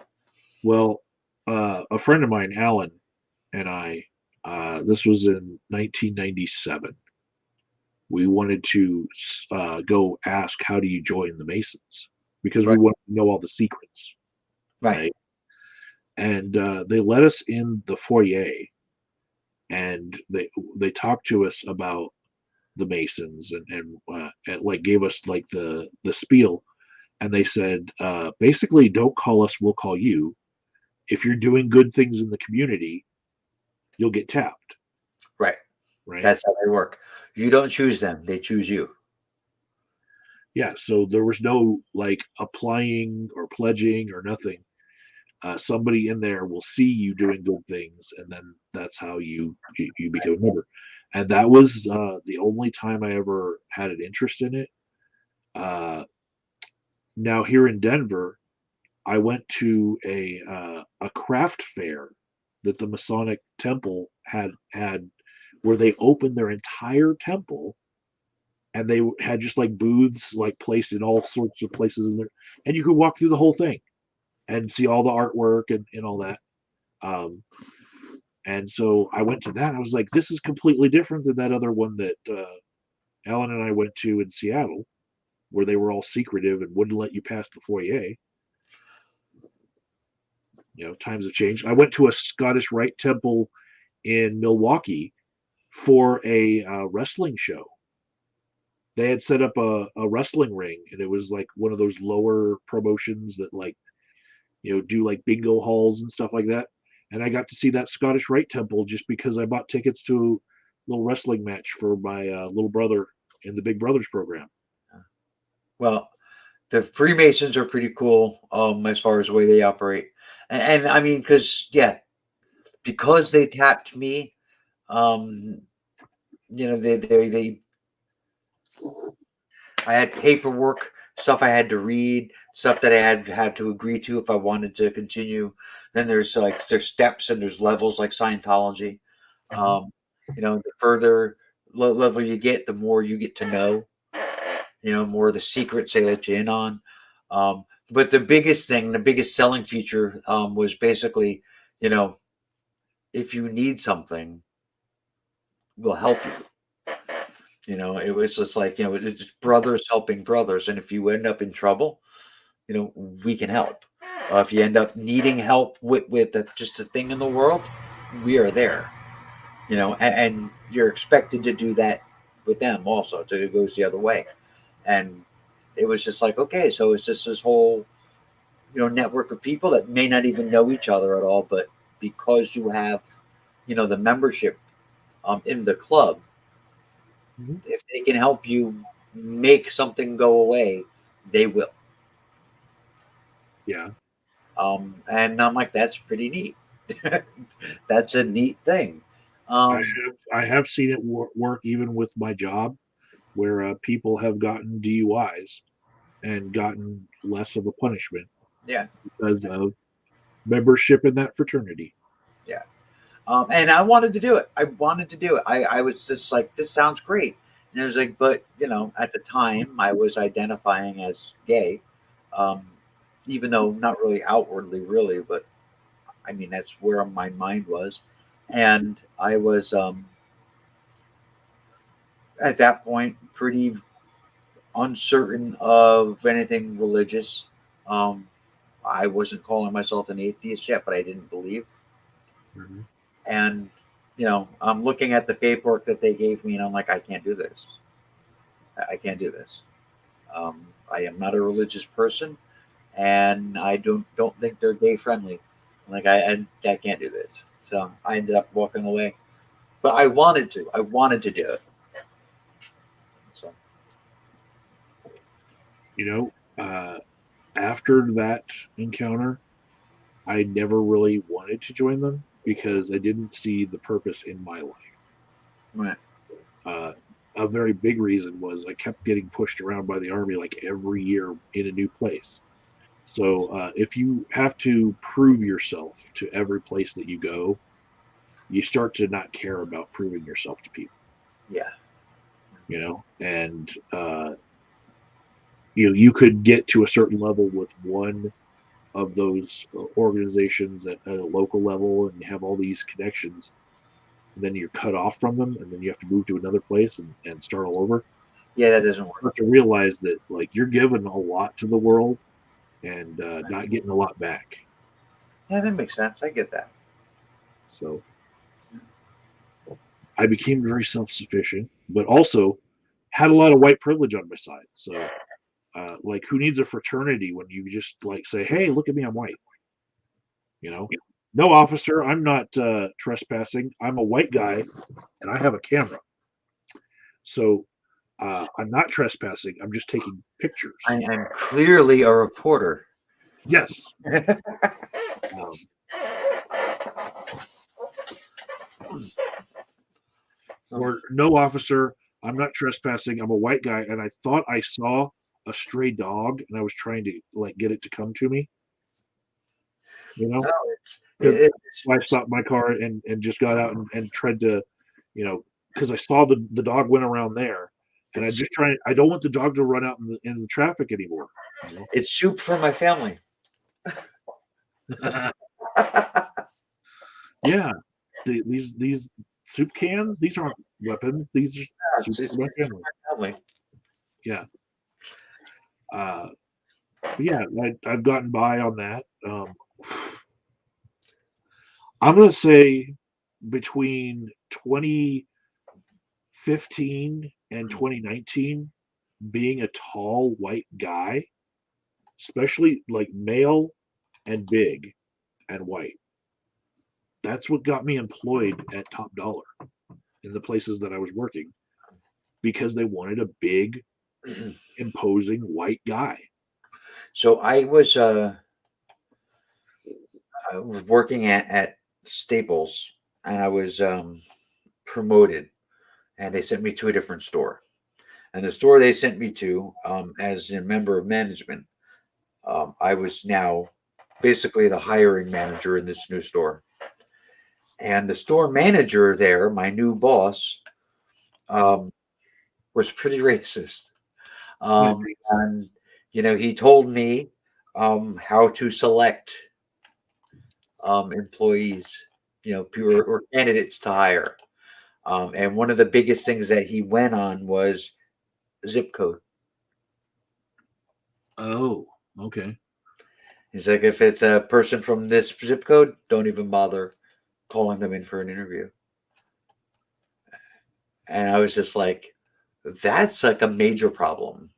well, a friend of mine, Alan, and I, this was in 1997. We wanted to go ask, how do you join the Masons? Because we Right, wanted to know all the secrets, right, right? And they let us in the foyer, and they talked to us about the Masons and like gave us like the spiel, and they said basically, don't call us, we'll call you. If you're doing good things in the community, you'll get tapped, right. right? That's how they work. You don't choose them; they choose you. Yeah, so there was no like applying or pledging or nothing. Somebody in there will see you doing good things, and then that's how you become a member. And that was the only time I ever had an interest in it. Uh, Now here in Denver, I went to a craft fair that the Masonic Temple had where they opened their entire temple, and they had just like booths like placed in all sorts of places in there, and you could walk through the whole thing and see all the artwork and all that. Um, and so I went to that. I was like, this is completely different than that other one that Ellen and I went to in Seattle, where they were all secretive and wouldn't let you pass the foyer. Times have changed. I went to a Scottish Rite Temple in Milwaukee for a wrestling show. They had set up a wrestling ring, and it was like one of those lower promotions that do like bingo halls and stuff like that. And I got to see that Scottish Rite Temple just because I bought tickets to a little wrestling match for my little brother in the Big Brothers program. Well, the Freemasons are pretty cool as far as the way they operate. And I mean, because they tapped me, they I had paperwork, stuff I had to read, stuff that I had to agree to if I wanted to continue. Then there's steps and there's levels like Scientology. The further level you get, the more you get to know. More of the secrets they let you in on. But the biggest thing, the biggest selling feature was basically, if you need something, we'll help you. It was just like, it's just brothers helping brothers. And if you end up in trouble, we can help. If you end up needing help with just a thing in the world, we are there. And you're expected to do that with them also. So it goes the other way. And it was just like, okay, so it's just this whole, network of people that may not even know each other at all, but because you have, the membership in the club, if they can help you make something go away, they will. Yeah. And I'm like, that's pretty neat. That's a neat thing. I have seen it work even with my job, where people have gotten DUIs and gotten less of a punishment. Yeah. Because of membership in that fraternity. Yeah. And I wanted to do it. I was just like, this sounds great. And I was like, but, at the time I was identifying as gay, even though not really outwardly, really, but I mean, that's where my mind was. And I was, at that point, pretty uncertain of anything religious. Um, I wasn't calling myself an atheist yet, but I didn't believe. Mm-hmm. And, I'm looking at the paperwork that they gave me and I'm like, I can't do this. I can't do this. I am not a religious person and I don't think they're gay friendly. Like I can't do this. So I ended up walking away. But I wanted to. I wanted to do it. So After that encounter, I never really wanted to join them because I didn't see the purpose in my life. right. A very big reason was I kept getting pushed around by the army like every year in a new place. So if you have to prove yourself to every place that you go, you start to not care about proving yourself to people. Yeah. And you could get to a certain level with one of those organizations at a local level and you have all these connections, and then you're cut off from them, and then you have to move to another place and start all over. Yeah, that doesn't work. You have to realize that like you're giving a lot to the world and not getting a lot back. Yeah, that makes sense. I get that. So I became very self-sufficient, but also had a lot of white privilege on my side. So like, who needs a fraternity when you just like say, hey, look at me, I'm white. No, officer, I'm not trespassing. I'm a white guy and I have a camera. So I'm not trespassing. I'm just taking pictures. I'm clearly a reporter. Yes. Or no, officer, I'm not trespassing. I'm a white guy and I thought I saw a stray dog and I was trying to like get it to come to me. You know, No, it's, because it's I stopped my car and just got out and tried to, because I saw the dog went around there, and it's I don't want the dog to run out in the traffic anymore. it's soup for my family. Yeah, these soup cans, these aren't weapons. These are soup It's for my soup for family. my family. Yeah. But yeah, I've gotten by on that. I'm gonna say between 2015 and 2019, being a tall white guy, especially like male and big and white, that's what got me employed at Top Dollar in the places that I was working because they wanted a big, imposing white guy. So I was working at Staples, and I was promoted, and they sent me to a different store. And the store they sent me to, as a member of management, I was now basically the hiring manager in this new store. And the store manager there, my new boss, um, was pretty racist. And he told me how to select employees, people or candidates to hire. And one of the biggest things that he went on was zip code. Oh, okay. He's like, if it's a person from this zip code, don't even bother calling them in for an interview. And I was just like, that's like a major problem.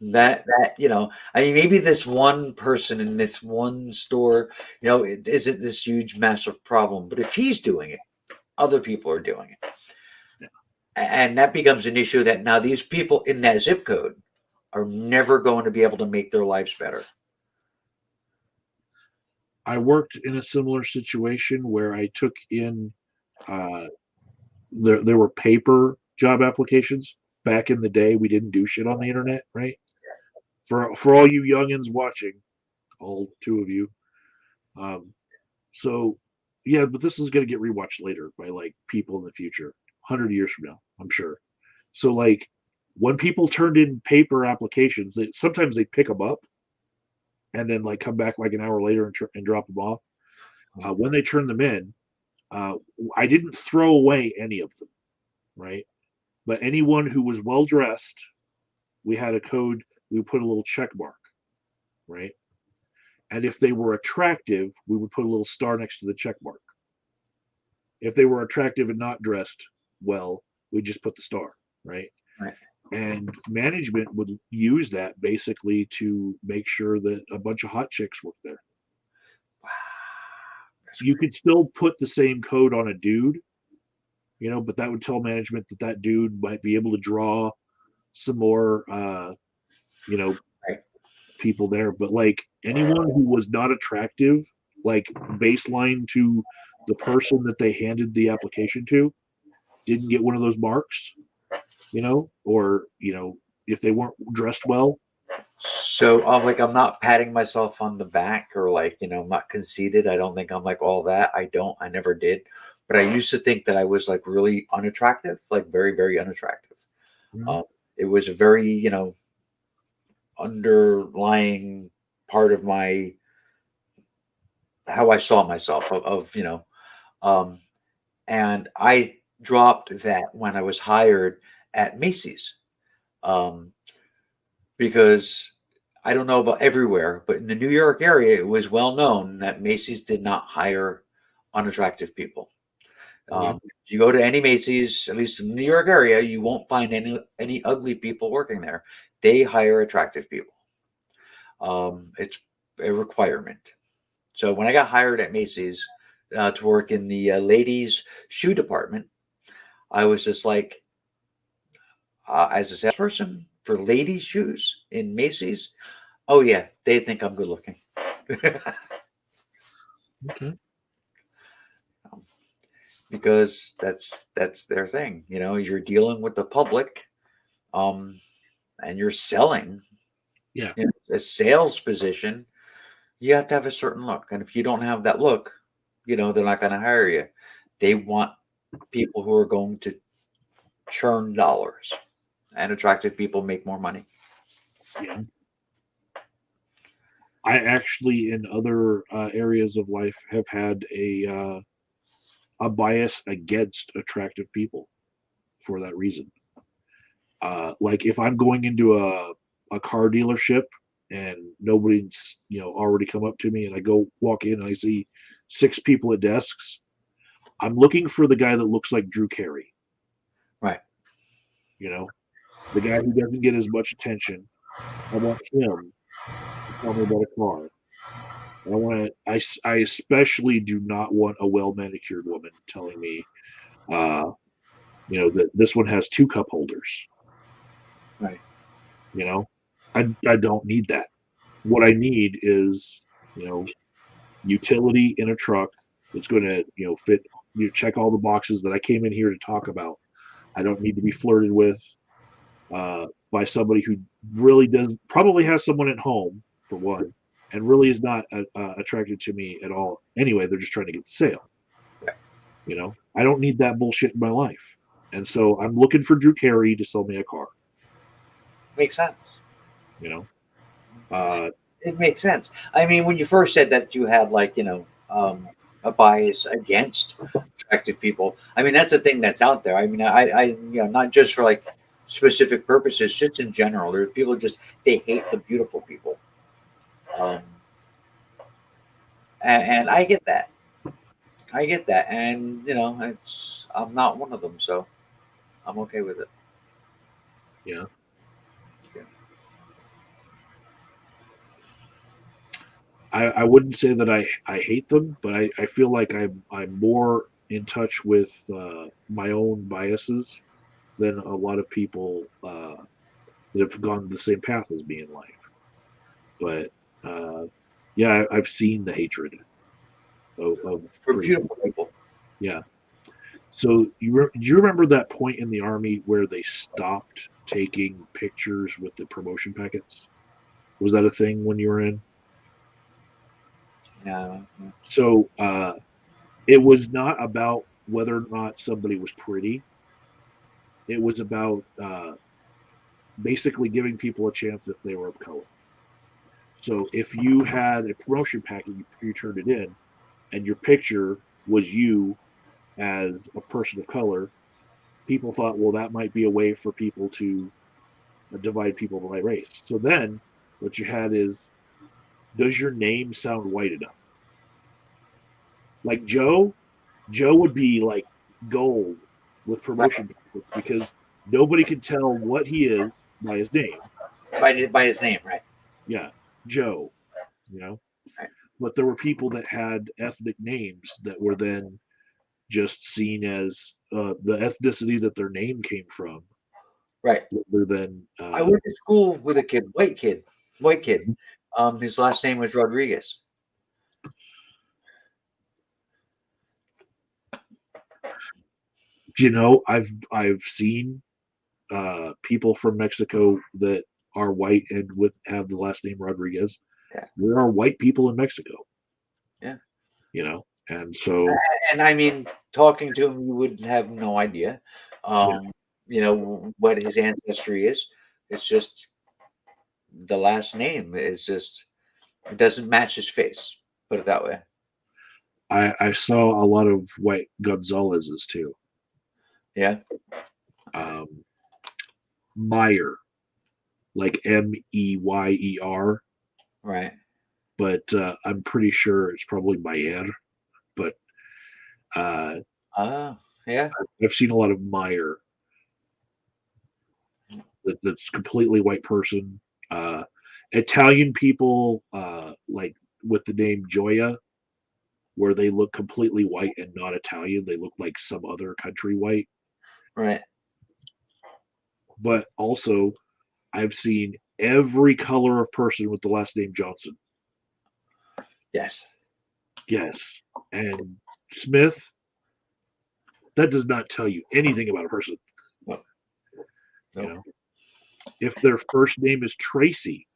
I mean, maybe this one person in this one store, it isn't this huge, massive problem. But if he's doing it, other people are doing it. And that becomes an issue that now these people in that zip code are never going to be able to make their lives better. I worked in a similar situation where I took in uh, there were paper job applications back in the day. We didn't do shit on the internet, right? For all you youngins watching, all two of you. Um, so yeah, but this is gonna get rewatched later by like people in the future, 100 years from now, I'm sure. So like when people turned in paper applications, sometimes they pick them up and then like come back like an hour later and drop them off. When they turn them in, uh, I didn't throw away any of them, right? But anyone who was well dressed, we had a code. We put a little check mark, right? And if they were attractive, we would put a little star next to the check mark. If they were attractive and not dressed well, we just put the star, right? Right. And management would use that basically to make sure that a bunch of hot chicks worked there. Wow. You could still put the same code on a dude, but that would tell management that dude might be able to draw some more, Right. people there. But like anyone who was not attractive, like baseline to the person that they handed the application to, didn't get one of those marks, or if they weren't dressed well. So I'm not patting myself on the back or I'm not conceited. I don't think I'm like all that. I never did. But I used to think that I was like really unattractive, like very, very unattractive. Mhm. It was a very, underlying part of my how I saw myself um, and I dropped that when I was hired at Macy's, um, because I don't know about everywhere, but in the New York area, it was well known that Macy's did not hire unattractive people. Okay. If you go to any Macy's, at least in the New York area, you won't find any ugly people working there. They hire attractive people. It's a requirement. So when I got hired at Macy's to work in the ladies' shoe department, I was just like, as a salesperson for ladies' shoes in Macy's, oh yeah, they think I'm good looking. Okay. Because that's their thing. You're dealing with the public, and you're selling. Yeah. A sales position. You have to have a certain look, and if you don't have that look, they're not going to hire you. They want people who are going to churn dollars, and attractive people make more money. Yeah. I actually, in other areas of life, have had a bias against attractive people for that reason. Like if I'm going into a car dealership and nobody's already come up to me, and I go walk in and I see 6 people at desks, I'm looking for the guy that looks like Drew Carey. Right. You know, the guy who doesn't get as much attention. I want him to tell me about a car. I especially do not want a well manicured woman telling me, that this one has 2 cup holders. Right. I don't need that. What I need is, utility in a truck that's going to, fit, check all the boxes that I came in here to talk about. I don't need to be flirted with by somebody who really does probably has someone at home for one, and really is not attracted to me at all. Anyway, they're just trying to get the sale. I don't need that bullshit in my life, and so I'm looking for Drew Carey to sell me a car. Makes sense. Uh, It makes sense. I mean, when you first said that you had a bias against attractive people, I mean that's a thing that's out there. I mean, I not just for like specific purposes, just in general. There are people they hate the beautiful people, um, and I get that. I get that, and I'm not one of them, so I'm okay with it. yeah. Yeah. I wouldn't say that I hate them, but I feel like I'm more in touch with my own biases than a lot of people that have gone the same path as me in life. But yeah, I've seen the hatred of For pretty beautiful people. yeah. So do you remember that point in the army where they stopped taking pictures with the promotion packets? Was that a thing when you were in? Yeah. So it was not about whether or not somebody was pretty. It was about basically giving people a chance if they were of color. So if you had a promotion packet, you turned it in, and your picture was you as a person of color, people thought, well, that might be a way for people to divide people by race. So then what you had is, does your name sound white enough? Like Joe would be like gold with Right. promotion because nobody can tell what he is by his name. By his name, right? Yeah, Joe, you know. Right. But there were people that had ethnic names that were then just seen as the ethnicity that their name came from, Right. rather than I went to school with a white kid. His last name was Rodriguez. I've seen people from Mexico that are white and with have the last name Rodriguez. Yeah. There are white people in Mexico. Yeah. And so And I mean, talking to him, you would have no idea, yeah, what his ancestry is. It's just the last name is just it doesn't match his face. Put it that way. I saw a lot of white Gonzaleses too. Yeah. Um, Meyer, like Meyer, Right. but I'm pretty sure it's probably Mayer. But uh, Yeah. I've seen a lot of Meyer that's completely white person. Uh, Italian people, like with the name Joya, where they look completely white and not Italian. They look like some other country white. Right. But also, I've seen every color of person with the last name Johnson. Yes. Yes. And Smith, that does not tell you anything about a person. Nope. You know, if their first name is Tracy,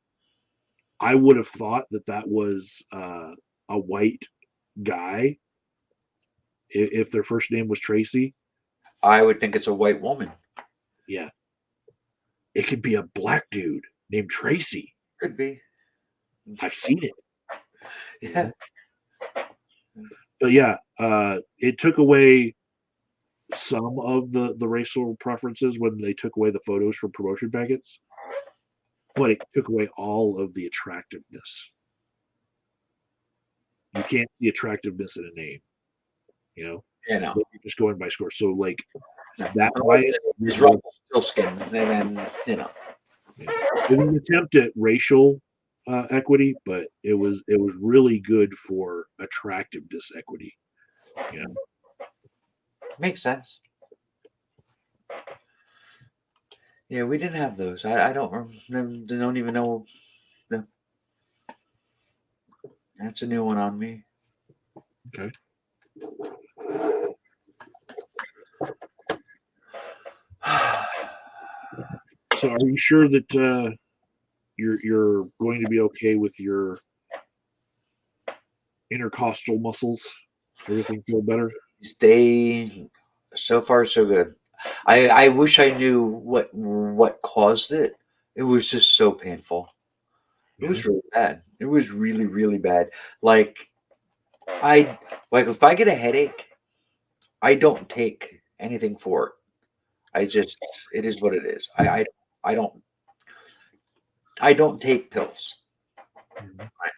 I would have thought that was a white guy if their first name was Tracy. I would think it's a white woman. Yeah, it could be a black dude named Tracy. Could be. I've seen it. Yeah. But yeah, it took away some of the racial preferences when they took away the photos from promotion packets, but it took away all of the attractiveness. You can't see attractiveness in a name, you know. You know. You're just going by score. So like No. that Wyatt His Rumpelstiltskin, and then you know. it was an attempt at racial equity, but it was really good for attractiveness equity. You know? Makes sense. Yeah, we didn't have those. I don't even know. No. That's a new one on me. Okay. So, are you sure that you're going to be okay with your intercostal muscles? Everything feel better? They so far so good. I wish I knew what caused it. It was just so painful. It was really bad. It was really, really bad. Like if I get a headache, I don't take anything for it. It is what it is. I don't take pills.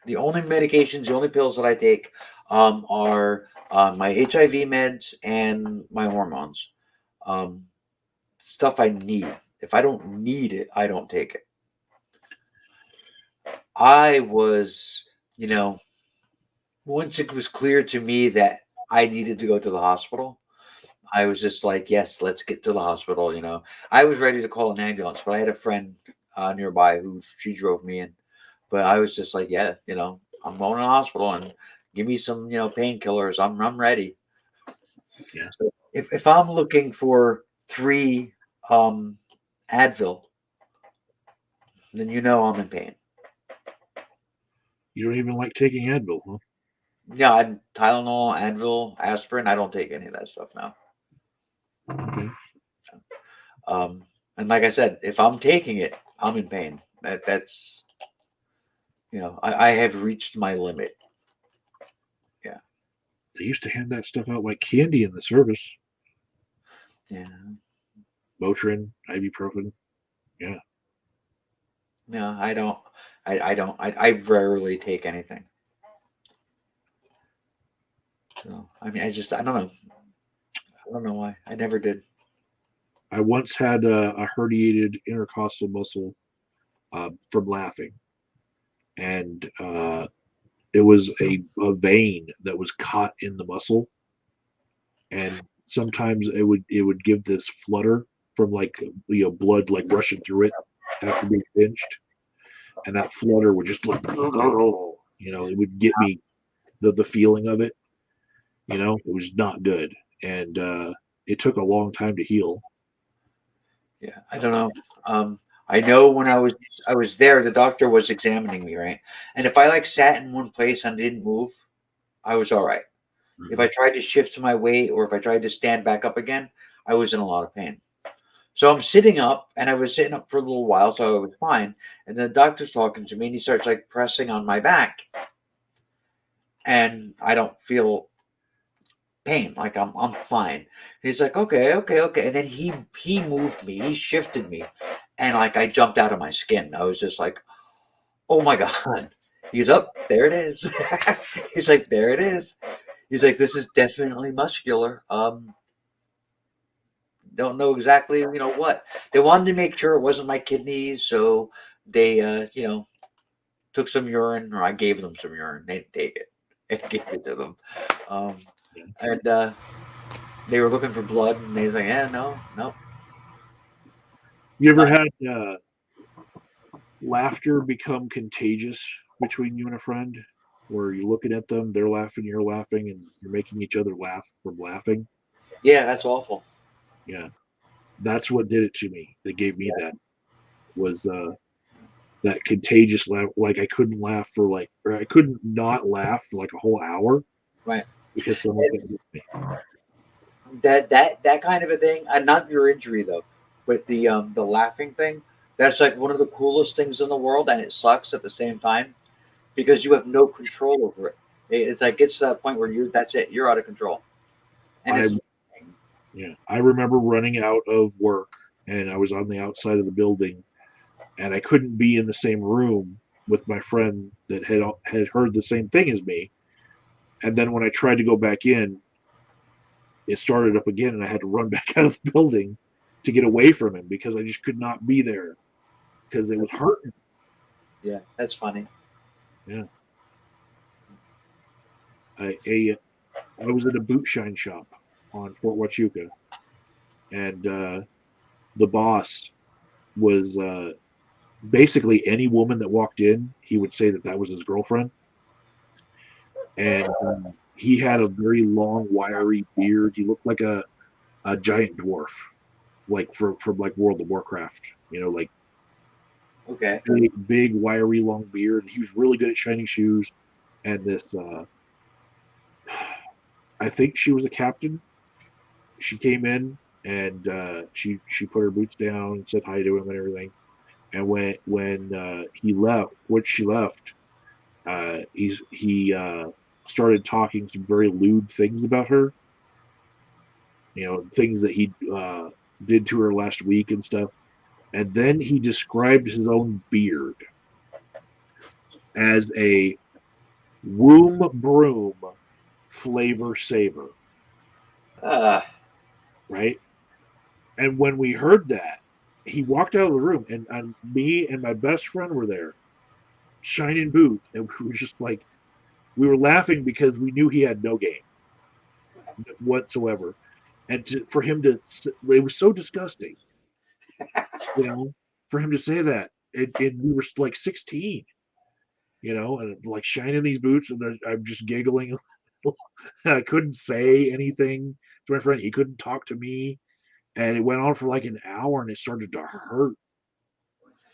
The only medications, the only pills that I take are my HIV meds and my hormones. Stuff I need. If I don't need it, I don't take it. I was, once it was clear to me that I needed to go to the hospital, I was just like, yes, let's get to the hospital. I was ready to call an ambulance, but I had a friend nearby she drove me in. But I was just like, yeah, I'm going to the hospital and give me some, painkillers. I'm ready. Yeah. So if I'm looking for 3 Advil, then I'm in pain. You don't even like taking Advil, huh? Yeah, Tylenol, Advil, aspirin. I don't take any of that stuff now. Okay. And like I said, if I'm taking it, I'm in pain. That's I have reached my limit. Yeah. They used to hand that stuff out like candy in the service. Yeah. Motrin, ibuprofen. Yeah. No, I don't. I don't. I rarely take anything. So, I mean, I don't know. I don't know why. I never did. I once had a herniated intercostal muscle from laughing, and it was a vein that was caught in the muscle, and sometimes it would give this flutter from like blood like rushing through it after being pinched, and that flutter would just like it would get me the feeling of it. It was not good, and it took a long time to heal. Yeah, I don't know. I know when I was there, the doctor was examining me, right? And if I sat in one place and didn't move, I was all right. If I tried to shift my weight or if I tried to stand back up again, I was in a lot of pain. So I'm sitting up, and I was sitting up for a little while, so I was fine. And the doctor's talking to me, and he starts pressing on my back, and I don't feel pain. I'm fine. He's like, okay, and then he moved me, he shifted me, and I jumped out of my skin. I was just like, oh my god. He's up there. It is. He's like, there it is. He's like, this is definitely muscular. Don't know exactly, what. They wanted to make sure it wasn't my kidneys, so they, took some urine, or I gave them some urine. They didn't take it. I gave it to them. And they were looking for blood, and they was like, yeah, no. You ever had laughter become contagious between you and a friend, where you're looking at them, they're laughing, you're laughing, and you're making each other laugh from laughing? Yeah, that's awful. Yeah, that's what did it to me. That gave me that was that contagious laugh. Like I couldn't laugh for like, or I couldn't not laugh for like a whole hour Right. because someone got It's, with me. that kind of a thing, and not your injury though, but the laughing thing. That's like one of the coolest things in the world, and it sucks at the same time because you have no control over it. It's like gets to that point where that's it, you're out of control, and I it's Yeah, I remember running out of work and I was on the outside of the building and I couldn't be in the same room with my friend that had heard the same thing as me. And then when I tried to go back in, it started up again and I had to run back out of the building to get away from him because I just could not be there because it was hurting. yeah, that's funny. Yeah. I was at a boot shine shop on Fort Huachuca and the boss was basically any woman that walked in, he would say that that was his girlfriend. And he had a very long, wiry beard. He looked like a giant dwarf, like from like World of Warcraft. You know, like Okay. big, wiry, long beard. He was really good at shining shoes. And this, I think she was a captain. She came in and she put her boots down and said hi to him and everything. And when he left, when she left, he started talking some very lewd things about her. You know, things that he did to her last week and stuff. And then he described his own beard as a womb broom flavor saver, Uh, right? And when we heard that, he walked out of the room, and me and my best friend were there, shining boots, and we were just like, we were laughing because we knew he had no game whatsoever, and for him to, it was so disgusting, you know, for him to say that, and we were like 16, you know, and like shining these boots, and I'm just giggling. I couldn't say anything to my friend. He couldn't talk to me, and it went on for like an hour, and it started to hurt.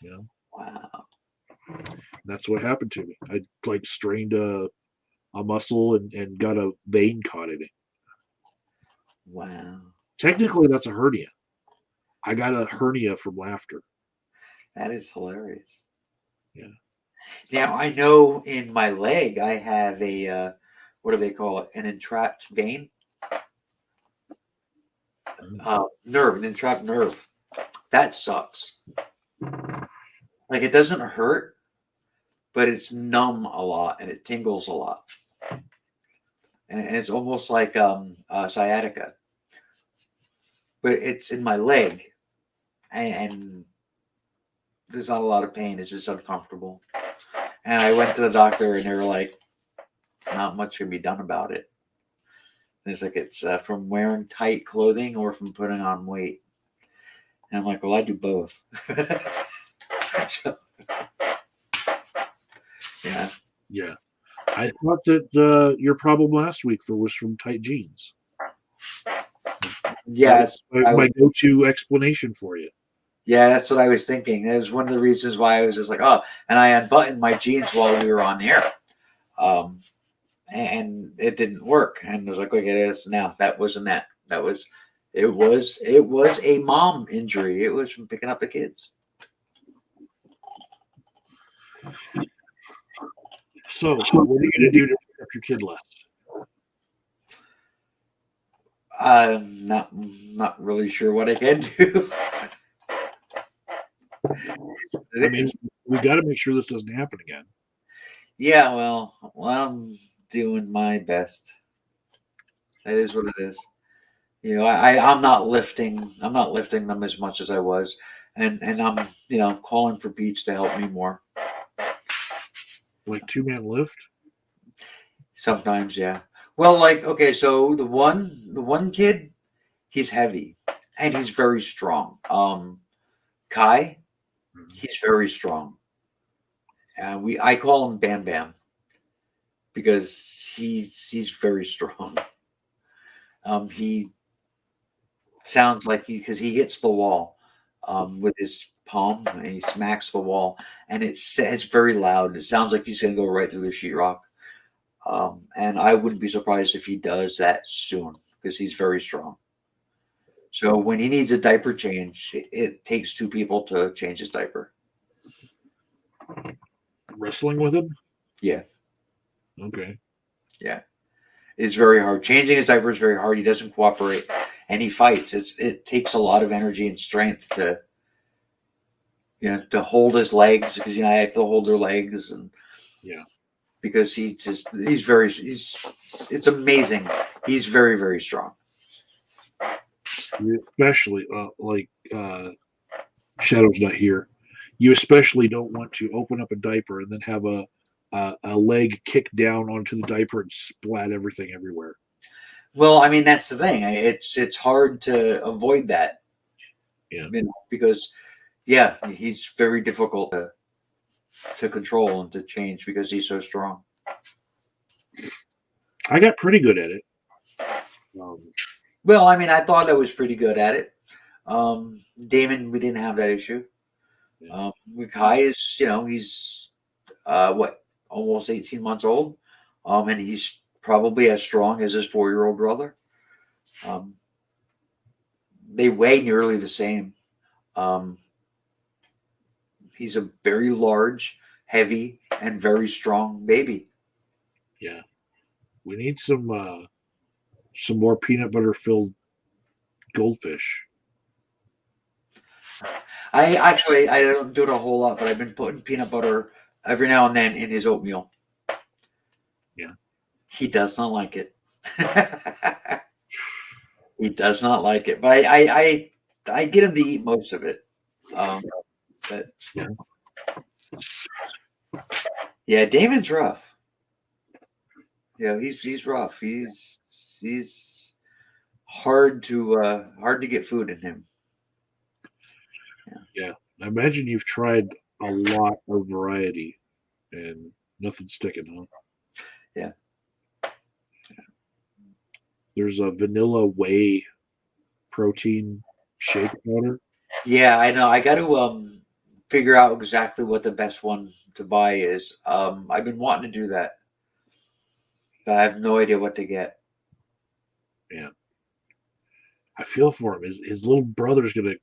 You know, wow. that's what happened to me. I like strained a muscle and got a vein caught in it. Wow. Technically, that's a hernia. I got a hernia from laughter. That is hilarious. Yeah. Now I know in my leg I have a what do they call it? An entrapped vein, an entrapped nerve. That sucks. Like it doesn't hurt, but it's numb a lot and it tingles a lot, and it's almost like sciatica, but it's in my leg, and there's not a lot of pain. It's just uncomfortable. And I went to the doctor, and they were like, "Not much can be done about it." And it's like it's from wearing tight clothing or from putting on weight. And I'm like, "Well, I do both." So, yeah, Yeah. I thought that your problem last week was from tight jeans. That yeah, was my go-to explanation for you. yeah, that's what I was thinking. That was one of the reasons why I was just like, "Oh," and I unbuttoned my jeans while we were on air, um, and it didn't work. And I was like, "Okay, that's now that wasn't that. That was it was a mom injury. It was from picking up the kids." So, what are you going to do to pick up your kid less? I'm not really sure what I can do. I mean, we got to make sure this doesn't happen again. Yeah, well, I'm doing my best. That is what it is. You know, I'm not lifting. I'm not lifting them as much as I was, and I'm calling for Beach to help me more. Like two-man lift. Sometimes, yeah. Well, like okay, so the one kid, he's heavy and he's very strong. Kai, he's very strong. I call him Bam Bam because he's very strong. He sounds like because he hits the wall with his palm and he smacks the wall, and it's very loud. It sounds like he's going to go right through the sheetrock. And I wouldn't be surprised if he does that soon because he's very strong. So when he needs a diaper change, it takes two people to change his diaper. Wrestling with him? Yeah. Okay. Yeah. It's very hard. Changing his diaper is very hard. He doesn't cooperate and he fights. It takes a lot of energy and strength to to hold his legs because I have to hold their legs and Yeah. because it's amazing. He's very, very strong. Especially Shadow's not here. You especially don't want to open up a diaper and then have a leg kick down onto the diaper and splat everything everywhere. Well, I mean that's the thing. It's hard to avoid that. Yeah. Because he's very difficult to control and to change because he's so strong. I got pretty good at it. Well, I mean, I thought I was pretty good at it. Damon, we didn't have that issue. Yeah. Kai is, he's almost 18 months old, and he's probably as strong as his 4-year-old brother. They weigh nearly the same. He's a very large, heavy, and very strong baby. Yeah, we need some more peanut butter filled goldfish. I don't do it a whole lot, but I've been putting peanut butter every now and then in his oatmeal. Yeah. He does not like it. He does not like it, but I get him to eat most of it. But yeah, Damon's rough. Yeah, he's rough. He's hard to get food in him. Yeah, I imagine you've tried a lot of variety and nothing's sticking, huh? Yeah. There's a vanilla whey protein shake powder. Yeah, I know. I got to figure out exactly what the best one to buy is. I've been wanting to do that, but I have no idea what to get. Yeah, I feel for him. His little brother's gonna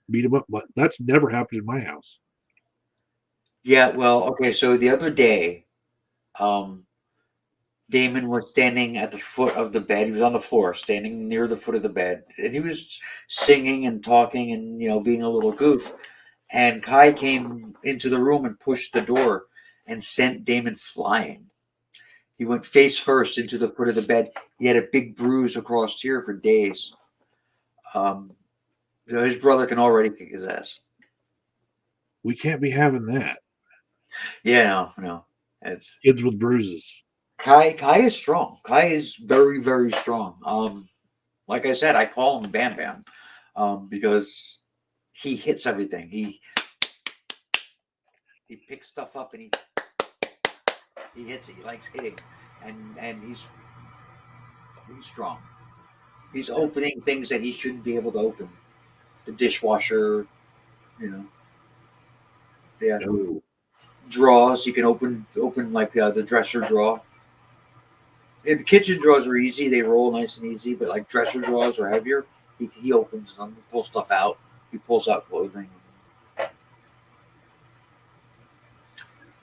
beat him up, but that's never happened in my house. Yeah, well, okay. So the other day, Damon was standing at the foot of the bed. He was on the floor, standing near the foot of the bed, and he was singing and talking and being a little goof. And Kai came into the room and pushed the door and sent Damon flying. He went face first into the foot of the bed. He had a big bruise across here for days. His brother can already kick his ass. We can't be having that. Yeah, no. It's Kids with bruises. Kai is strong. Kai is very, very strong. Like I said, I call him Bam Bam, because he hits everything. He picks stuff up and he hits it. He likes hitting, and he's strong. He's opening things that he shouldn't be able to open. The dishwasher, yeah. No. Drawers. You can open like the dresser drawer. And the kitchen drawers are easy; they roll nice and easy. But like dresser drawers are heavier. He opens them, pulls stuff out. He pulls out clothing.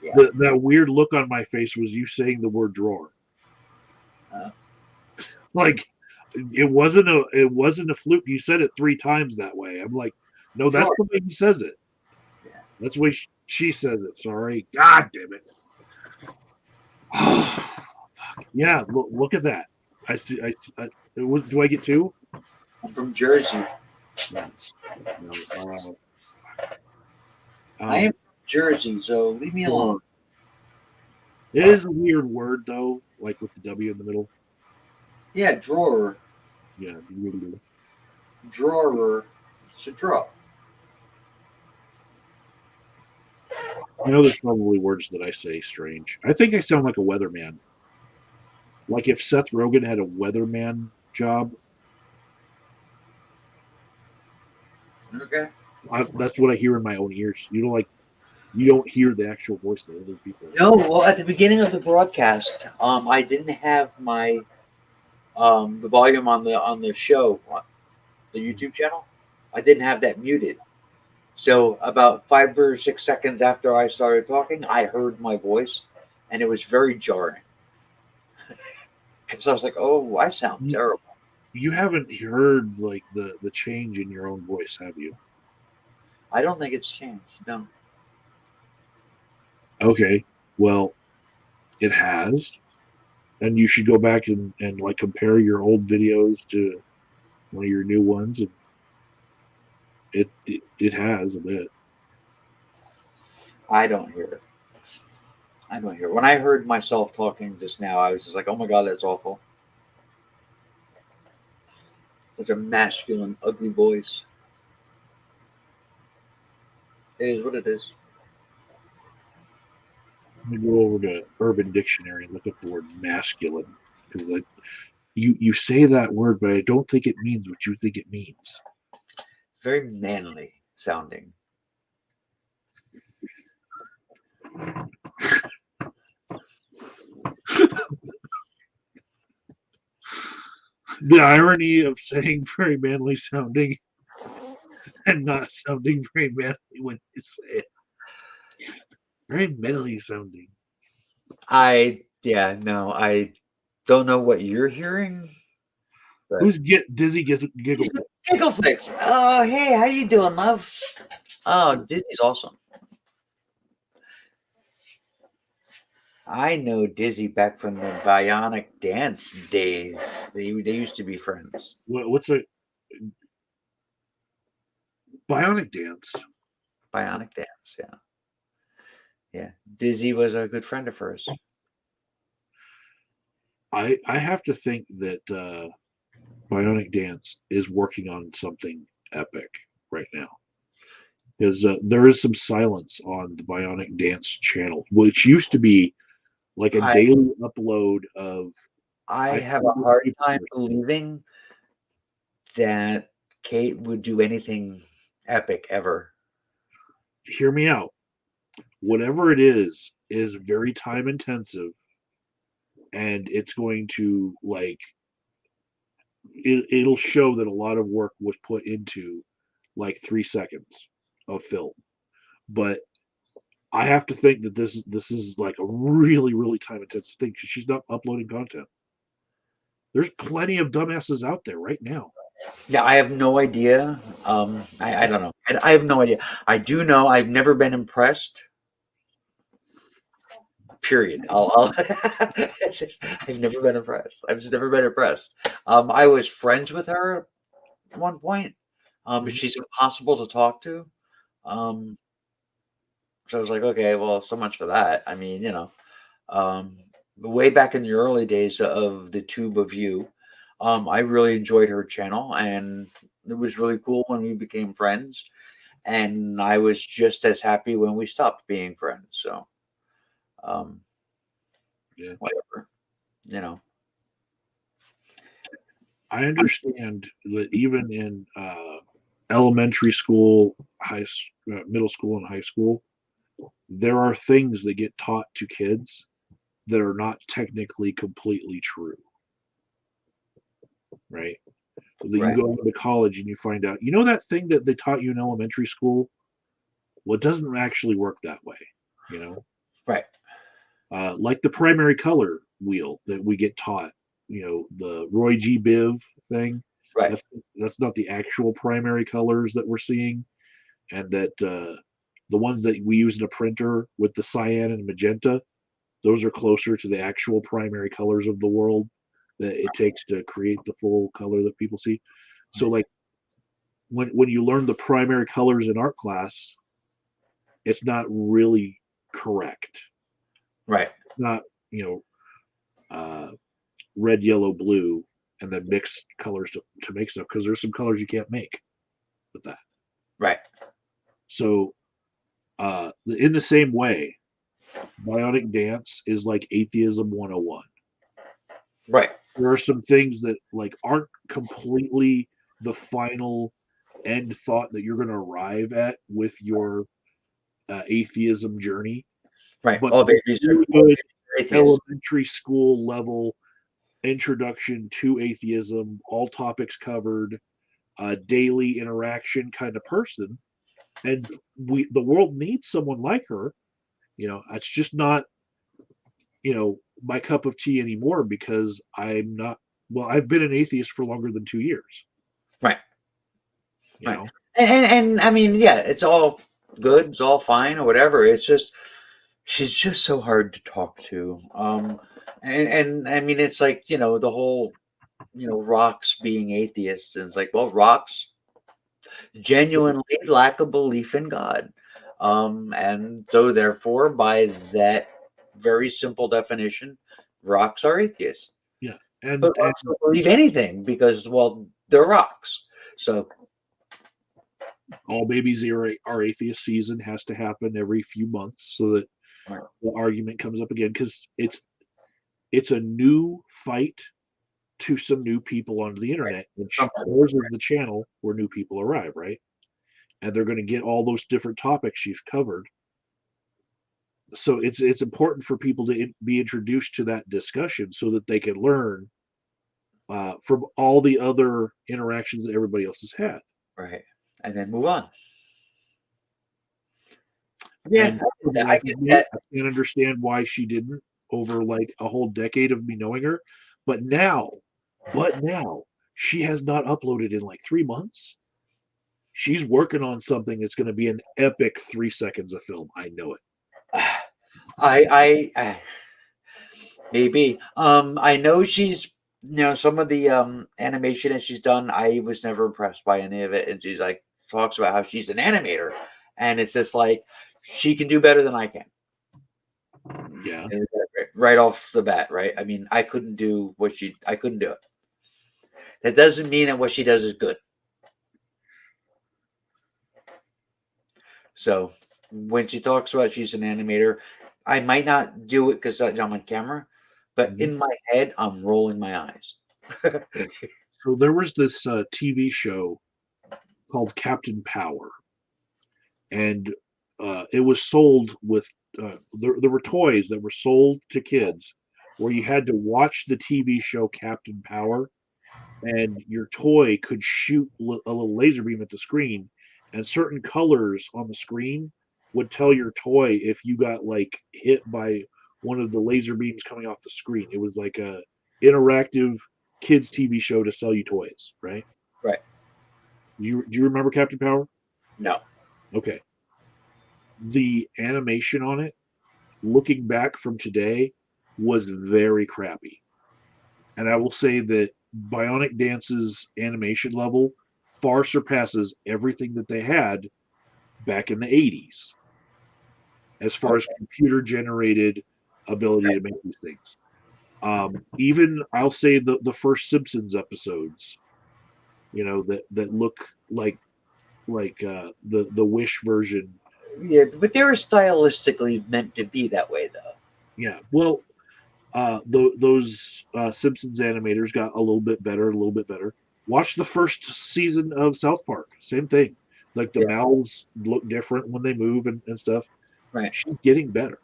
Yeah. That weird look on my face was you saying the word drawer. Like it wasn't a fluke. You said it 3 times that way. I'm like, no, that's Drawer. the way he says it. Yeah. That's the way she says it. Sorry. God damn it. Fuck. Yeah, look at that. I see. Do I get 2? I'm from Jersey. No. I am from Jersey, so leave me alone. It is a weird word though, like with the W in the middle. Yeah, drawer. Yeah. Drawer. It's a draw. I know there's probably words that I say strange. I think I sound like a weatherman. Like if Seth Rogen had a weatherman job. Okay. That's what I hear in my own ears. You don't hear the actual voice of other people. No, well, at the beginning of the broadcast, I didn't have my the volume on the show, the YouTube channel. I didn't have that muted. So about 5 or 6 seconds after I started talking, I heard my voice, and it was very jarring. So I was like, "Oh, I sound You, terrible." you haven't heard like the change in your own voice, have you? I don't think it's changed. No. Okay, well, it has, and you should go back and like compare your old videos to one of your new ones, and it has a bit. I don't hear it. I don't hear it. When I heard myself talking just now, I was just like, "Oh my god, that's awful." Such a masculine, ugly voice. It is what it is. Let me go over to Urban Dictionary and look up the word masculine because you say that word, but I don't think it means what you think it means. Very manly sounding. The irony of saying very manly sounding and not sounding very manly when you say it. Very manly sounding. I don't know what you're hearing. But Who's get dizzy giggle? Giggle Flicks. Oh, hey, how you doing, love? Oh, Disney's awesome. I know Dizzy back from the Bionic Dance days. They used to be friends. What's a bionic dance? Bionic Dance, yeah. Yeah. Dizzy was a good friend of hers. I have to think that Bionic Dance is working on something epic right now. Because there is some silence on the Bionic Dance channel, which used to be like a I daily upload of. I I have a hard time believing that Kate would do anything epic ever. Hear me out. Whatever it is very time intensive, and it's going to like it'll show that a lot of work was put into like 3 seconds of film. But I have to think that this is like a really time intensive thing because she's not uploading content. There's plenty of dumbasses out there right now. Yeah, I have no idea. I don't know. I have no idea. I do know I've never been impressed. Period. It's just, I've never been impressed. I've just never been impressed. I was friends with her at one point, but she's impossible to talk to. Um, so I was like, okay, well, so much for that. I mean, um, way back in the early days of the Tube of You, I really enjoyed her channel, and it was really cool when we became friends. And I was just as happy when we stopped being friends. So, um, Yeah. whatever, you know. I understand that even in elementary school, middle school, and high school, there are things that get taught to kids that are not technically completely true, right? That you Right, go into college and you find out, you know, that thing that they taught you in elementary school, well, it doesn't actually work that way, you know? right, Like the primary color wheel that we get taught, you know, the Roy G. Biv thing. right, That's not the actual primary colors that we're seeing, and that the ones that we use in a printer with the cyan and magenta, those are closer to the actual primary colors of the world that it takes to create the full color that people see. So, like when you learn the primary colors in art class, it's not really correct. right, Not you know red, yellow, blue, and then mix colors to make stuff because there's some colors you can't make with that. right, So, in the same way, Bionic Dance is like Atheism 101. right, There are some things that like aren't completely the final end thought that you're going to arrive at with your atheism journey, Right. but All babies are good atheists. elementary school level introduction to atheism, all topics covered, daily interaction kind of person. And the world needs someone like her. It's just not, my cup of tea anymore because I'm not, well, I've been an atheist for longer than 2 years. Right. You Right. know? And I mean, yeah, it's all good, it's all fine or whatever. It's just she's just so hard to talk to. And I mean, it's like, the whole, rocks being atheists, and it's like, well, rocks genuinely lack a belief in God. And so therefore, by that very simple definition, rocks are atheists. Yeah. And But rocks don't believe anything because, well, they're rocks. So all babies are atheist season has to happen every few months so that right. the argument comes up again, because it's a new fight to some new people onto the internet, and hers is the channel where new people arrive, right? And they're going to get all those different topics she's covered. So it's important for people to be introduced to that discussion so that they can learn from all the other interactions that everybody else has had. Right. And then move on. Yeah, And I get that. I can't understand why she didn't over like a whole decade of me knowing her. But now she has not uploaded in like 3 months. She's working on something that's going to be an epic 3 seconds of film. I know it. I maybe. I know she's, some of the animation that she's done, I was never impressed by any of it. And she's like talks about how she's an animator, and it's just like she can do better than I can. Yeah. Right off the bat, right? I mean, I couldn't do I couldn't do it. That doesn't mean that what she does is good. So when she talks about she's an animator, I might not do it because I'm on camera, but in my head, I'm rolling my eyes. So there was this TV show called Captain Power, and it was sold with there were toys that were sold to kids where you had to watch the TV show Captain Power, and your toy could shoot a little laser beam at the screen, and certain colors on the screen would tell your toy if you got like hit by one of the laser beams coming off the screen. It was like a interactive kids TV show to sell you toys, right? Right. Do you remember Captain Power? No. Okay. The animation on it, looking back from today, was very crappy. And I will say that Bionic Dance's animation level far surpasses everything that they had back in the 80s as far as computer generated ability to make these things. Even I'll say the first Simpsons episodes, that look like the Wish version. Yeah, but they were stylistically meant to be that way, though. Yeah, well, those Simpsons animators got a little bit better. Watch the first season of South Park. Same thing. Like the mouths look different when they move and stuff. Right. She's getting better.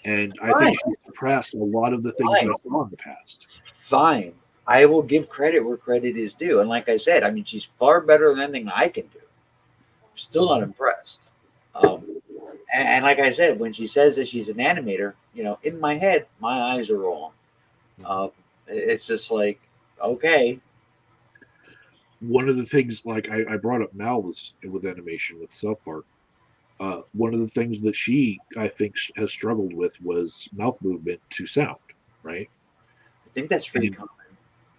And I think she surpassed a lot of the things that I saw in the past. Fine. I will give credit where credit is due. And like I said, I mean, she's far better than anything I can do. Still not impressed. And like I said, when she says that she's an animator, in my head, my eyes are rolling. It's just like, okay. One of the things, like I brought up mouths with animation with South Park. One of the things that she, I think, has struggled with was mouth movement to sound, right? I think that's pretty common.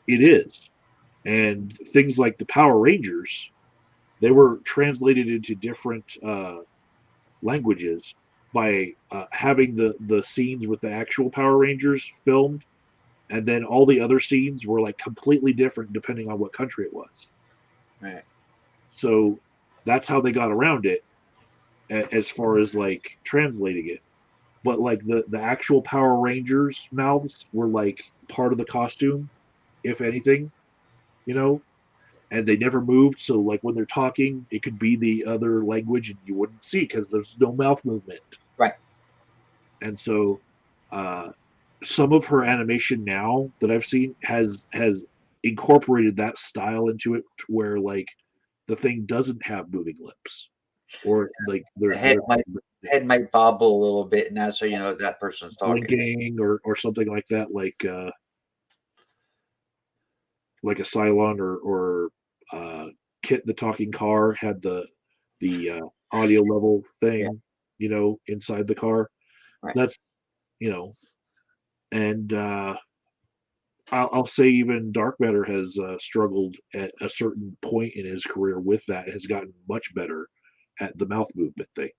It is. And things like the Power Rangers, they were translated into different languages by having the scenes with the actual Power Rangers filmed, and then all the other scenes were like completely different depending on what country it was. Right. So that's how they got around it as far as like translating it. But like the actual Power Rangers mouths were like part of the costume, if anything, and they never moved. So like when they're talking, it could be the other language and you wouldn't see because there's no mouth movement. Right. And so some of her animation now that I've seen has incorporated that style into it where like the thing doesn't have moving lips or like The head might bobble a little bit, and that's so you know that person's talking. blinking or something like that, like a Cylon or Kit the talking car had the audio level thing, inside the car. Right. That's and I'll say even Dark Matter has struggled at a certain point in his career with that. Has gotten much better at the mouth movement thing.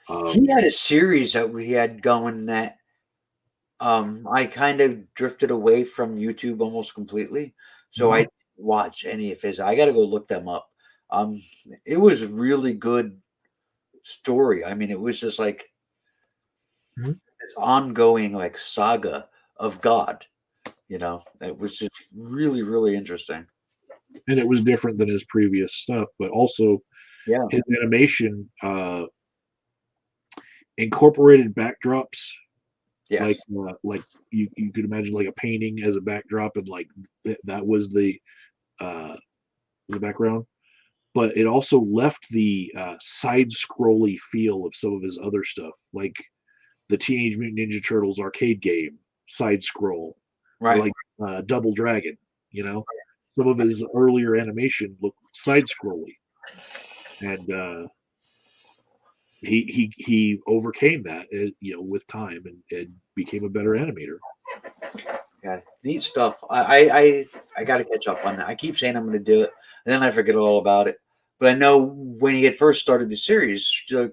He had a series that we had going that I kind of drifted away from YouTube almost completely. So I didn't watch any of his. I got to go look them up. It was a really good story. I mean, it was just like this ongoing like saga of God. It was just really, really interesting. And it was different than his previous stuff, but also his animation incorporated backdrops. Yes. Like you could imagine like a painting as a backdrop, and like that was the background. But it also left the side-scrolly feel of some of his other stuff, like the Teenage Mutant Ninja Turtles arcade game, side scroll, Right. like Double Dragon. Some of his earlier animation looked side scrolly, and he overcame that, with time and became a better animator. Yeah, neat stuff. I got to catch up on that. I keep saying I'm going to do it, and then I forget all about it. But I know when he had first started the series, I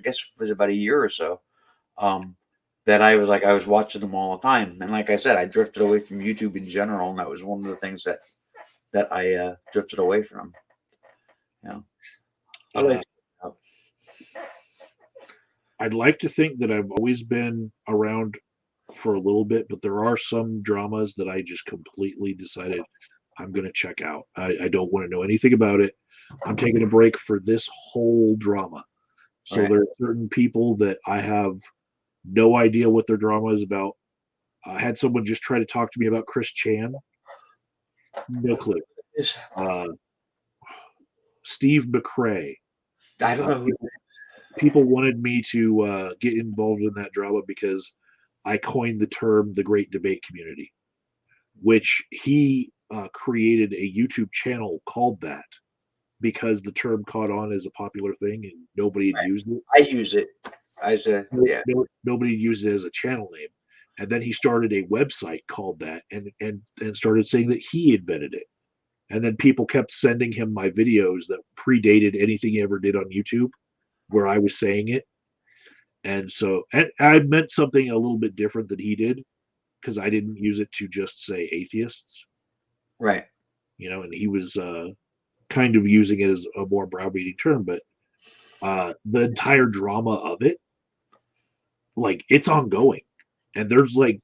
guess it was about a year or so, that I was watching them all the time. And like I said, I drifted away from YouTube in general, and that was one of the things that I drifted away from. I like. I'd like to think that I've always been around for a little bit, but there are some dramas that I just completely decided I'm going to check out. I don't want to know anything about it. I'm taking a break for this whole drama. So Right. there are certain people that I have no idea what their drama is about. I had someone just try to talk to me about Chris Chan. No clue. Steve McRae. I don't know. People wanted me to get involved in that drama because I coined the term the Great Debate Community, which he created a YouTube channel called that because the term caught on as a popular thing and nobody had used it. I use it as a Nobody used it as a channel name. And then he started a website called that and started saying that he invented it. And then people kept sending him my videos that predated anything he ever did on YouTube where I was saying it. And so and I meant something a little bit different than he did because I didn't use it to just say atheists. Right. And he was kind of using it as a more browbeating term, but the entire drama of it, like it's ongoing. And there's like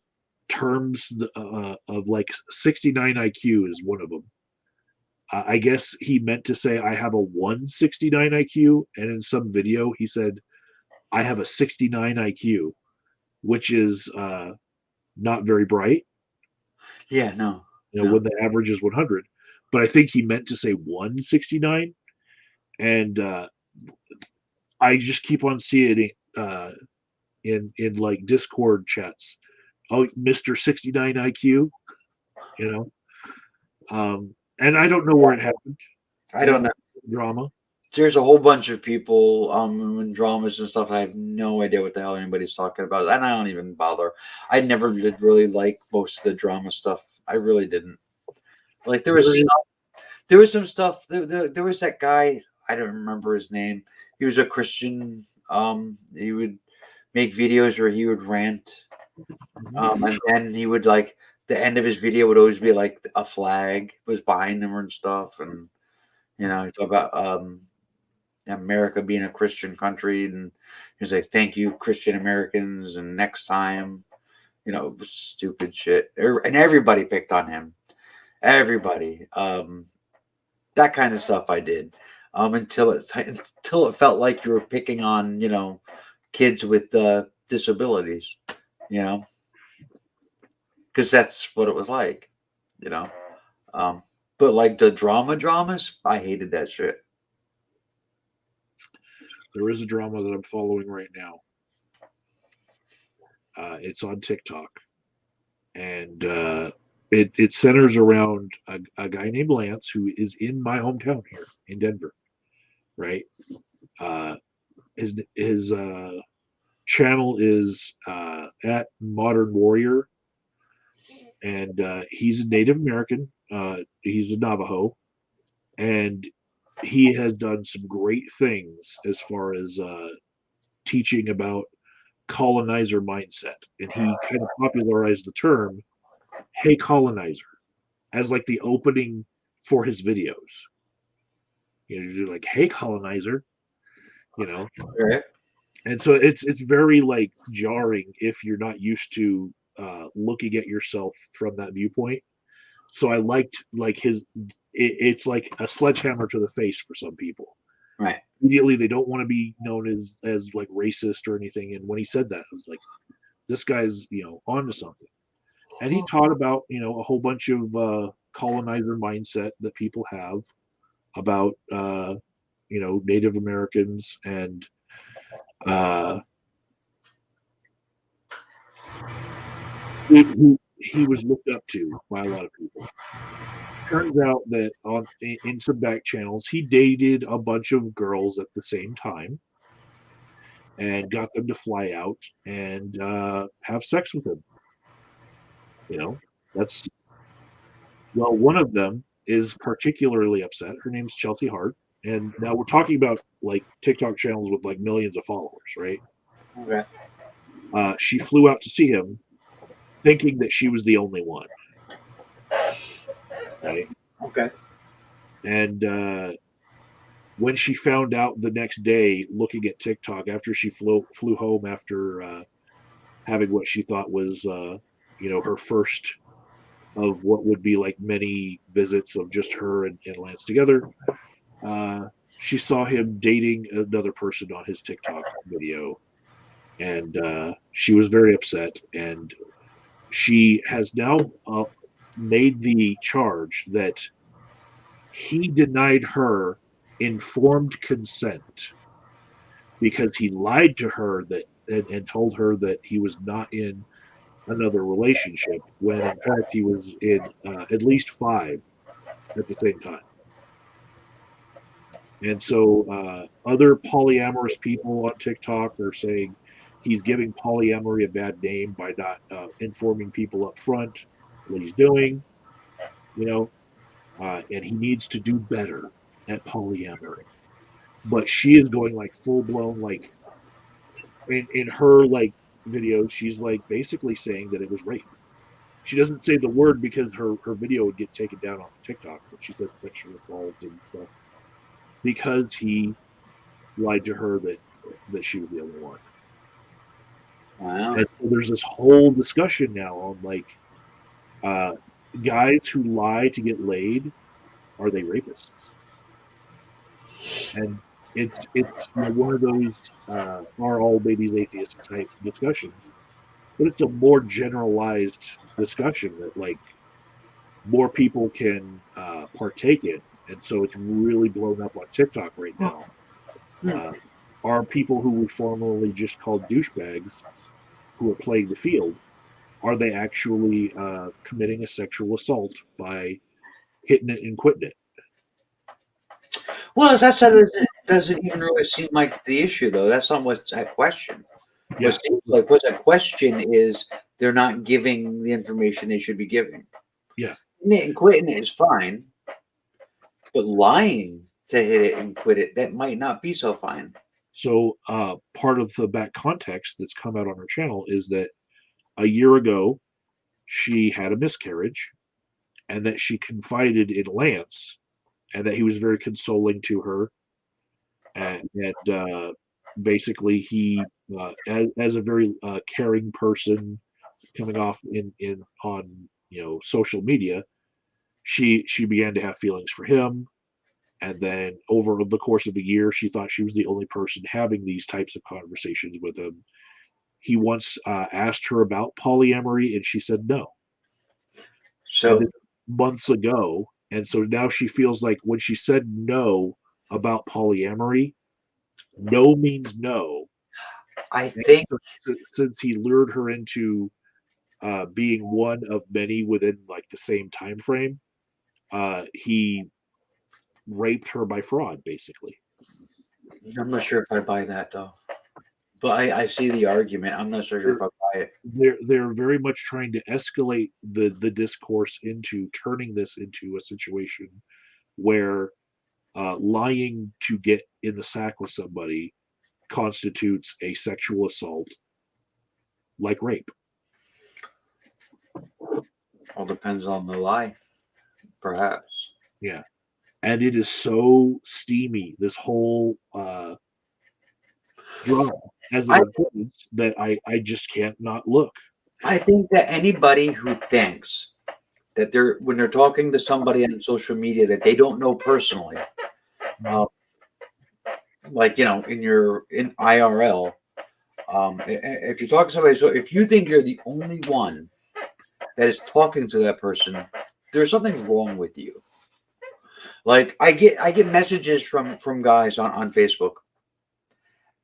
terms of like 69 IQ is one of them. I guess he meant to say I have a 169 IQ, and in some video he said I have a 69 IQ, which is not very bright. Yeah, no. When the average is 100. But I think he meant to say 169, and I just keep on seeing it in like Discord chats. Oh, Mr. 69 IQ, and I don't know where it happened. I don't know. Drama. There's a whole bunch of people in dramas and stuff. I have no idea what the hell anybody's talking about, and I don't even bother. I never did really like most of the drama stuff. I really didn't. Like there was some stuff. There was that guy. I don't remember his name. He was a Christian. He would make videos where he would rant, and then he would like the end of his video would always be like a flag was behind him and stuff, and he talked about America being a Christian country, and he was like, "Thank you, Christian Americans," and next time, it was stupid shit, and everybody picked on him. Everybody. that kind of stuff I did, until it felt like you were picking on, kids with disabilities, you know, because that's what it was like, you know. Um, but like the dramas, I hated that shit. There is a drama that I'm following right now. It's on TikTok, and it centers around a guy named Lance who is in my hometown here in Denver, right? Uh, his channel is at Modern Warrior, and he's a Native American. He's a Navajo, and he has done some great things as far as teaching about colonizer mindset, and he kind of popularized the term "Hey colonizer" as like the opening for his videos. You're like, "Hey colonizer," you know, Right. and so it's very like jarring if you're not used to looking at yourself from that viewpoint. So I liked like it's like a sledgehammer to the face for some people. Right. Immediately they don't want to be known as like racist or anything, and when he said that, I was like, this guy's onto something. And he taught about a whole bunch of colonizer mindset that people have about Native Americans, and uh, he was looked up to by a lot of people. Turns out that in some back channels, he dated a bunch of girls at the same time and got them to fly out and have sex with him. That's well, one of them is particularly upset. Her name's Chelsea Hart, and now we're talking about like TikTok channels with like millions of followers, right? Okay. She flew out to see him, thinking that she was the only one, right? Okay. And when she found out the next day, looking at TikTok after she flew home after having what she thought was her first of what would be like many visits of just her and Lance together, she saw him dating another person on his TikTok video, and she was very upset. And she has now made the charge that he denied her informed consent because he lied to her that and told her that he was not in another relationship when in fact he was in at least 5 at the same time. And so other polyamorous people on TikTok are saying he's giving polyamory a bad name by not informing people up front what he's doing, you know, and he needs to do better at polyamory. But she is going like full blown, like in her like videos, she's like basically saying that it was rape. She doesn't say the word because her video would get taken down on TikTok, but she says sexual assault and stuff because he lied to her that she was the only one. Wow. And so there's this whole discussion now on like uh, guys who lie to get laid, are they rapists? And it's one of those are all babies atheists type discussions, but it's a more generalized discussion that like more people can partake in, and so it's really blown up on TikTok right now. Uh, are people who we formerly just called douchebags who are playing the field, are they actually committing a sexual assault by hitting it and quitting it? Well, that's not, it doesn't even really seem like the issue, though. That's not what's at question. Yeah. What seems like what's at question is they're not giving the information they should be giving. Yeah. And quitting it is fine, but lying to hit it and quit it, that might not be so fine. So part of the back context that's come out on her channel is that a year ago she had a miscarriage, and that she confided in Lance, and that he was very consoling to her, and basically he, as a very caring person, coming off in on social media, she began to have feelings for him, And then over the course of a year, she thought she was the only person having these types of conversations with him. He once asked her about polyamory, and she said no. And So it's months ago. And so now she feels like when she said no about polyamory, no means no. I And think so since he lured her into being one of many within like the same time frame, he raped her by fraud, basically. I'm not sure if I buy that though. But I see the argument. I'm not so sure if I buy it. They're very much trying to escalate the discourse into turning this into a situation where lying to get in the sack with somebody constitutes a sexual assault like rape. All depends on the lie, perhaps. Yeah. And it is so steamy, this whole drama as it I unfolds, that I just can't not look. I think that anybody who thinks that they're when they're talking to somebody on social media that they don't know personally, uh, like in IRL, if you talk to somebody, so if you think you're the only one that is talking to that person, there's something wrong with you. Like I get messages from guys on Facebook,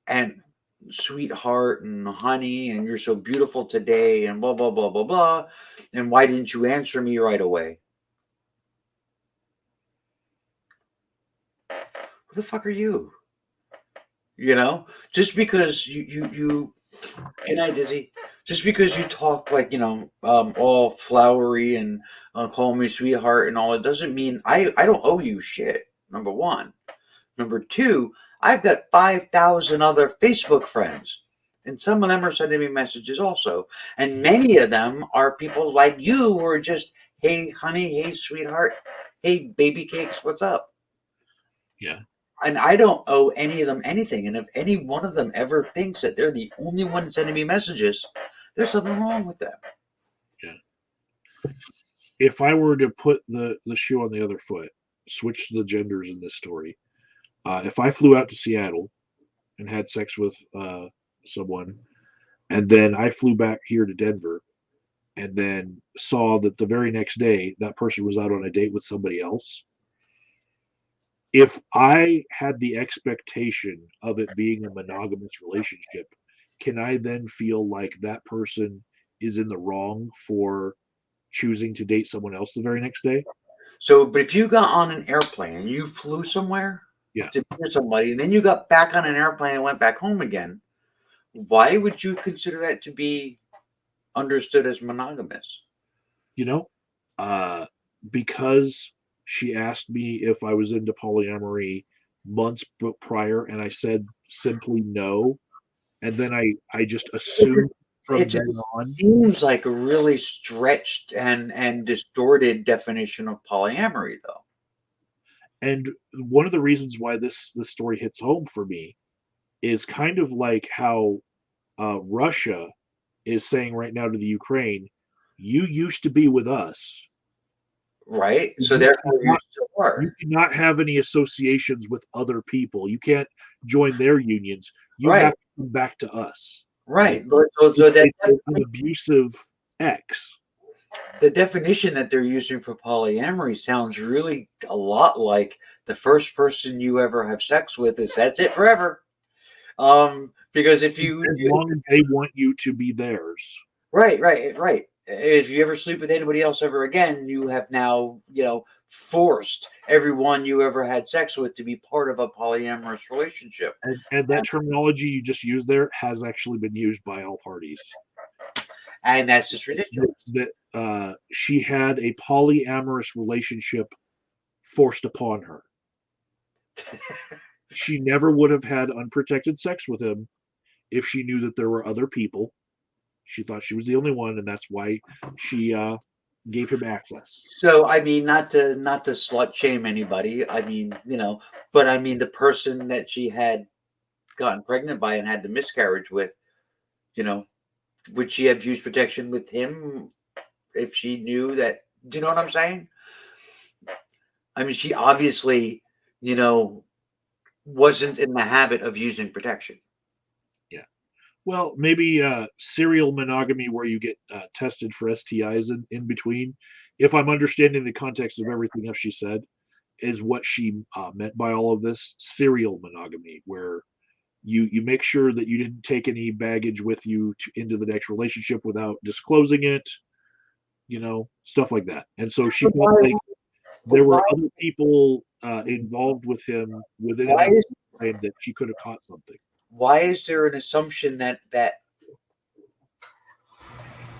and sweetheart and honey, and you're so beautiful today, and blah blah blah blah blah, and why didn't you answer me right away? Who the fuck are you? Just because you good night, Dizzy. Just because you talk like all flowery and call me sweetheart and all, it doesn't mean I don't owe you shit. Number one. Number two, I've got 5,000 other Facebook friends, and some of them are sending me messages also, and many of them are people like you who are just, hey honey, hey sweetheart, hey baby cakes, what's up? Yeah. And I don't owe any of them anything. And if any one of them ever thinks that they're the only one sending me messages, there's something wrong with them. Yeah. If I were to put the shoe on the other foot, switch the genders in this story, if I flew out to Seattle and had sex with someone, and then I flew back here to Denver, and then saw that the very next day that person was out on a date with somebody else, if I had the expectation of it being a monogamous relationship, can I then feel like that person is in the wrong for choosing to date someone else the very next day? So, but if you got on an airplane and you flew somewhere Yeah. to meet somebody, and then you got back on an airplane and went back home again, why would you consider that to be understood as monogamous? You know, because she asked me if I was into polyamory months prior, and I said simply no. And then I just assumed from It just then on. seems like a really stretched and distorted definition of polyamory, though. And one of the reasons why this story hits home for me is kind of like how Russia is saying right now to the Ukraine, you used to be with us. Right? So You therefore you cannot, still you are. cannot have any associations with other people. You can't join their unions. You Right. have to come back to us. Right. But so that It's an abusive ex. the definition that they're using for polyamory sounds really a lot like the first person you ever have sex with is that's it forever. Because if As long as they want you to be theirs. right. If you ever sleep with anybody else ever again, you have now, forced everyone you ever had sex with to be part of a polyamorous relationship. And that terminology you just used there has actually been used by all parties. And that's just ridiculous. That she had a polyamorous relationship forced upon her. She never would have had unprotected sex with him if she knew that there were other people. She thought she was the only one, and that's why she gave him access. So I mean, not to slut shame anybody. I mean, but I mean the person that she had gotten pregnant by and had the miscarriage with, would she have used protection with him if she knew that? Do you know what I'm saying? I mean, she obviously you know, wasn't in the habit of using protection. Yeah. Well, maybe serial monogamy where you get tested for STIs in between. If I'm understanding the context of everything else she said, is what she meant by all of this serial monogamy, where you make sure that you didn't take any baggage with you into the next relationship without disclosing it, stuff like that. And so she But felt why? like But there were why? other people involved with him within Why enough is time that she could have caught something. why is there an assumption that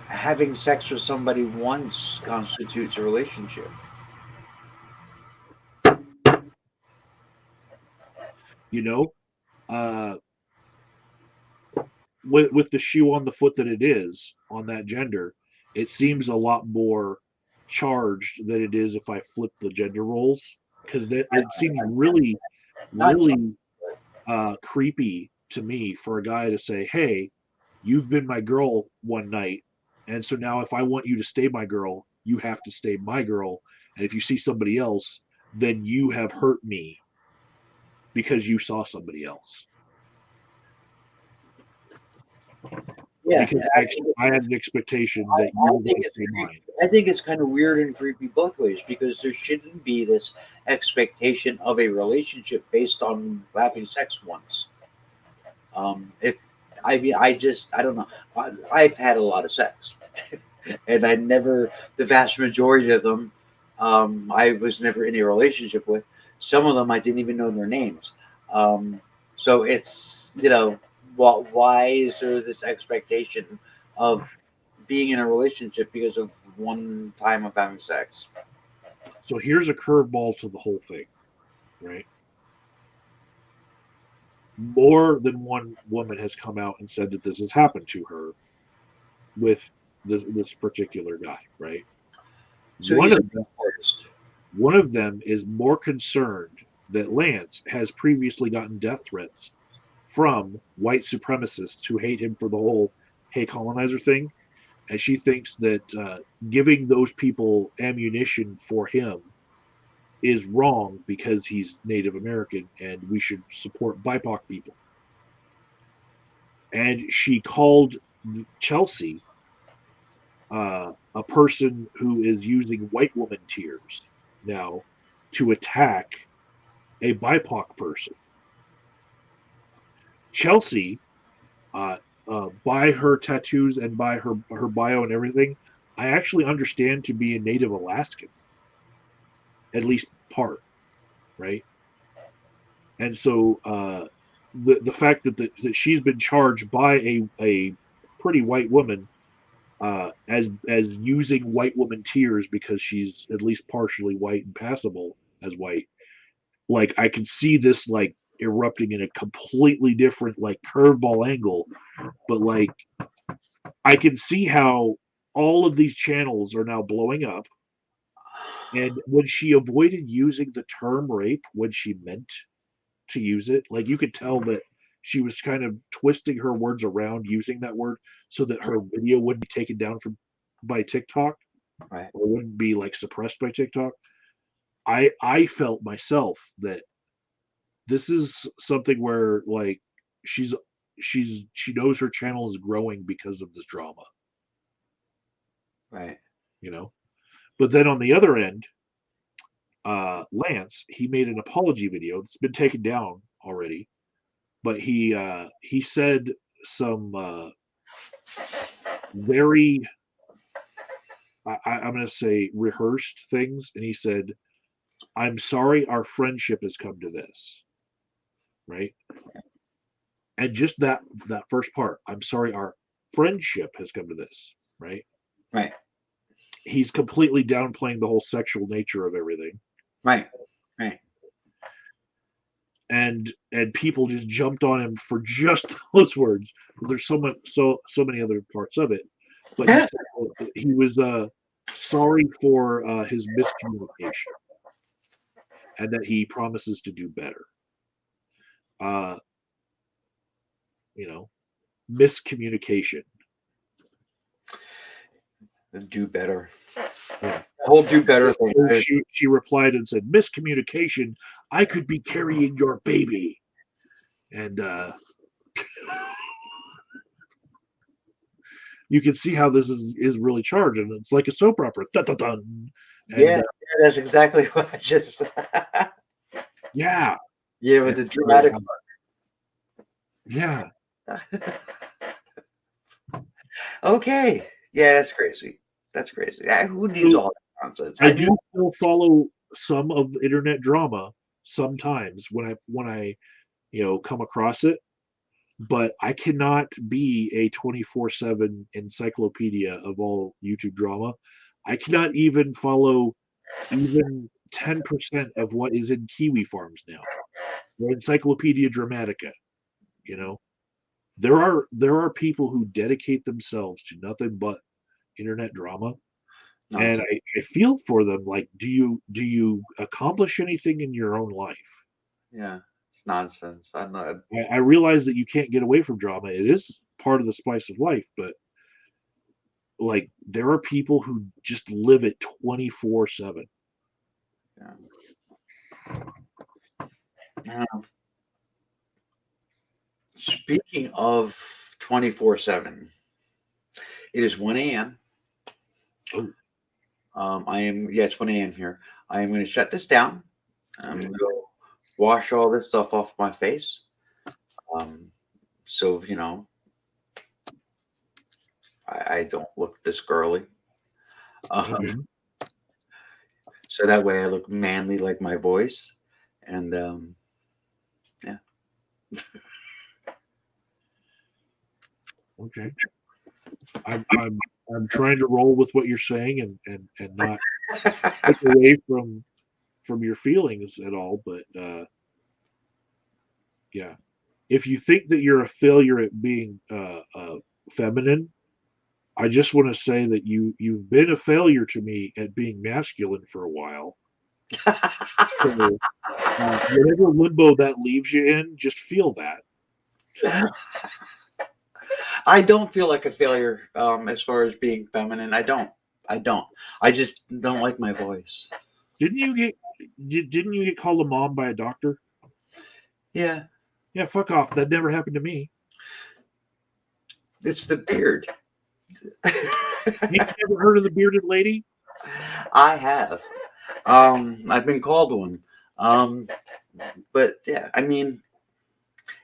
having sex with somebody once constitutes a relationship? You know, uh, with the shoe on the foot that it is on that gender, it seems a lot more charged than it is if I flip the gender roles, because that it seems really, Not really creepy to me for a guy to say, "Hey, you've been my girl one night, and so now if I want you to stay my girl, you have to stay my girl, and if you see somebody else, then you have hurt me because you saw somebody else." yeah. Because I had an expectation that you I were think going to it's stay mine. I think it's kind of weird and creepy both ways because there shouldn't be this expectation of a relationship based on having sex once. If I mean, I don't know. I've had a lot of sex, and I never the vast majority of them, I was never in a relationship with. Some of them I didn't even know their names. Um, so it's why is there this expectation of being in a relationship because of one time of having sex? So here's a curveball to the whole thing, right? More than one woman has come out and said that this has happened to her with this particular guy, right? So One he's a of them, artist, one of them is more concerned that Lance has previously gotten death threats from white supremacists who hate him for the whole "hey colonizer" thing, and she thinks that giving those people ammunition for him is wrong because he's Native American and we should support BIPOC people. And she called Chelsea a person who is using white woman tears now to attack a BIPOC person. Chelsea, uh, by her tattoos and by her bio and everything, I actually understand to be a Native Alaskan, at least part, right? And so the fact that she's been charged by a pretty white woman as using white woman tears because she's at least partially white and passable as white, like I can see this like erupting in a completely different like curveball angle, but like I can see how all of these channels are now blowing up. And when she avoided using the term rape when she meant to use it, like you could tell that she was kind of twisting her words around using that word so that her video wouldn't be taken down from by TikTok right? or wouldn't be like suppressed by TikTok. I felt myself that this is something where like she's she knows her channel is growing because of this drama, Right. you know. But then on the other end, Lance, he made an apology video. It's been taken down already, but he said some very I'm going to say rehearsed things, and he said, "I'm sorry, our friendship has come to this." Right, and just that first part, "I'm sorry, our friendship has come to this." Right, Right. he's completely downplaying the whole sexual nature of everything, Right. Right. and people just jumped on him for just those words. There's so many other parts of it, but he said he was sorry for his miscommunication and that he promises to do better. Uh, you know, miscommunication. Do better. Yeah. We'll do better things. She replied and said, "Miscommunication. I could be carrying your baby." And you can see how this is really charged, and it's like a soap opera. Dun, dun, dun. And, Yeah, that's exactly what I just. yeah, Yeah, with the dramatic. yeah. Okay. Yeah, that's crazy. That's crazy. Yeah, who needs all that nonsense? I do still follow some of the internet drama sometimes when I come across it, but I cannot be a 24/7 encyclopedia of all YouTube drama. I cannot even follow even 10% of what is in Kiwi Farms now, or Encyclopedia Dramatica. You know, there are people who dedicate themselves to nothing but internet drama, and nonsense. I feel for them. Like, do you accomplish anything in your own life? Yeah, it's nonsense. I'm not. I realize that you can't get away from drama. It is part of the spice of life, but like there are people who just live it 24/7. Yeah. Speaking of 24/7, it is 1 a.m. Oh, It's 1 a.m. here. I am going to shut this down. I'm going to go wash all this stuff off my face. So, I don't look this girly. okay. So that way I look manly like my voice. And yeah. Okay. I'm trying to roll with what you're saying and not take away from your feelings at all, but yeah. If you think that you're a failure at being feminine, I just want to say that you've been a failure to me at being masculine for a while. So whatever limbo that leaves you in, just feel that. I don't feel like a failure as far as being feminine. I don't. I just don't like my voice. Didn't you get called a mom by a doctor? Yeah, Yeah, fuck off. That never happened to me. it's the beard. You never heard of the bearded lady? I have. I've been called one. But yeah, I mean,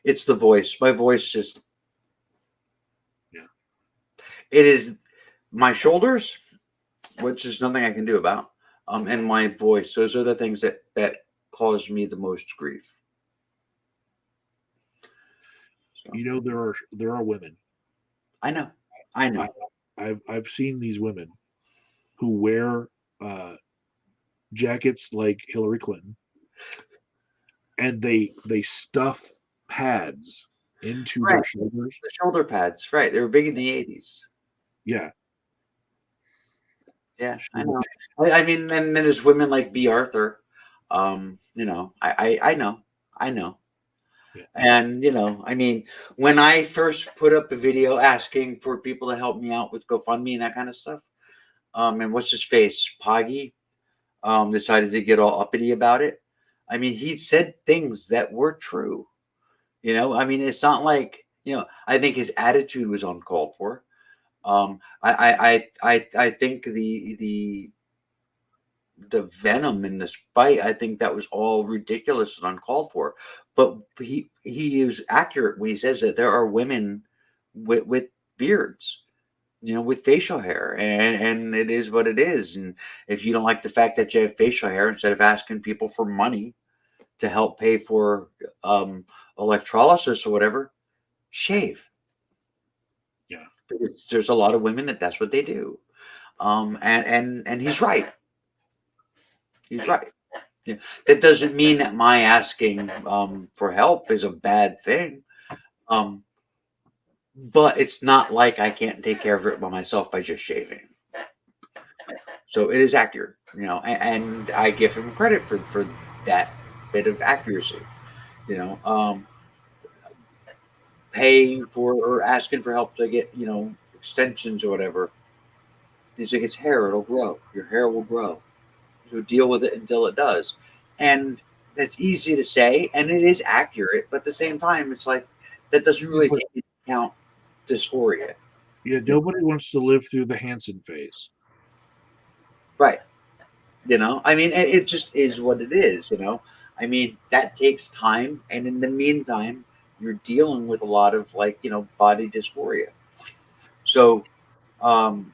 it's the voice. My voice just. Yeah. It is my shoulders, which is nothing I can do about, and my voice. Those are the things that cause me the most grief. So, You know there are women. I know. I know. I've seen these women who wear jackets like Hillary Clinton, and they stuff pads into Right. their shoulders. The shoulder pads, right? They were big in the 80s. Yeah, Yeah, I know. I mean, and then there's women like B. Arthur. I know. I know. yeah. And, I mean, when I first put up a video asking for people to help me out with GoFundMe and that kind of stuff, and what's his face? Poggy, decided to get all uppity about it. I mean, he said things that were true. I mean, it's not like, I think his attitude was uncalled for. I think the venom in this bite, I think that was all ridiculous and uncalled for. But he is accurate when he says that there are women with beards, with facial hair, and it is what it is. And if you don't like the fact that you have facial hair, instead of asking people for money to help pay for electrolysis or whatever, shave. Yeah. There's a lot of women that's what they do. And he's right. He's right. Yeah. That doesn't mean that my asking for help is a bad thing. But it's not like I can't take care of it by myself by just shaving. So it is accurate, and I give him credit for that bit of accuracy. You know, um, Paying for or asking for help to get extensions or whatever. He's like, it's hair, it'll grow. Your hair will grow. So deal with it until it does. And that's easy to say, and it is accurate, but at the same time, it's like that doesn't really take into account dysphoria. Yeah, nobody wants to live through the Hansen phase. Right. I mean, it just is what it is. I mean, that takes time, and in the meantime, you're dealing with a lot of body dysphoria. So, um,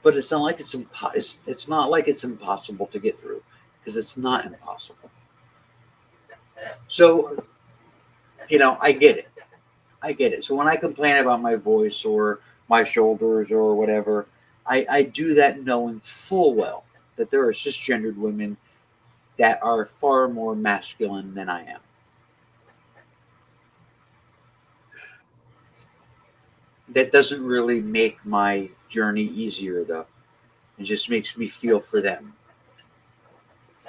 but it's not like it's not like it's impossible to get through, because it's not impossible. So, I get it. I get it. So when I complain about my voice or my shoulders or whatever, I do that knowing full well that there are cisgendered women that are far more masculine than I am. That doesn't really make my journey easier, though. It just makes me feel for them.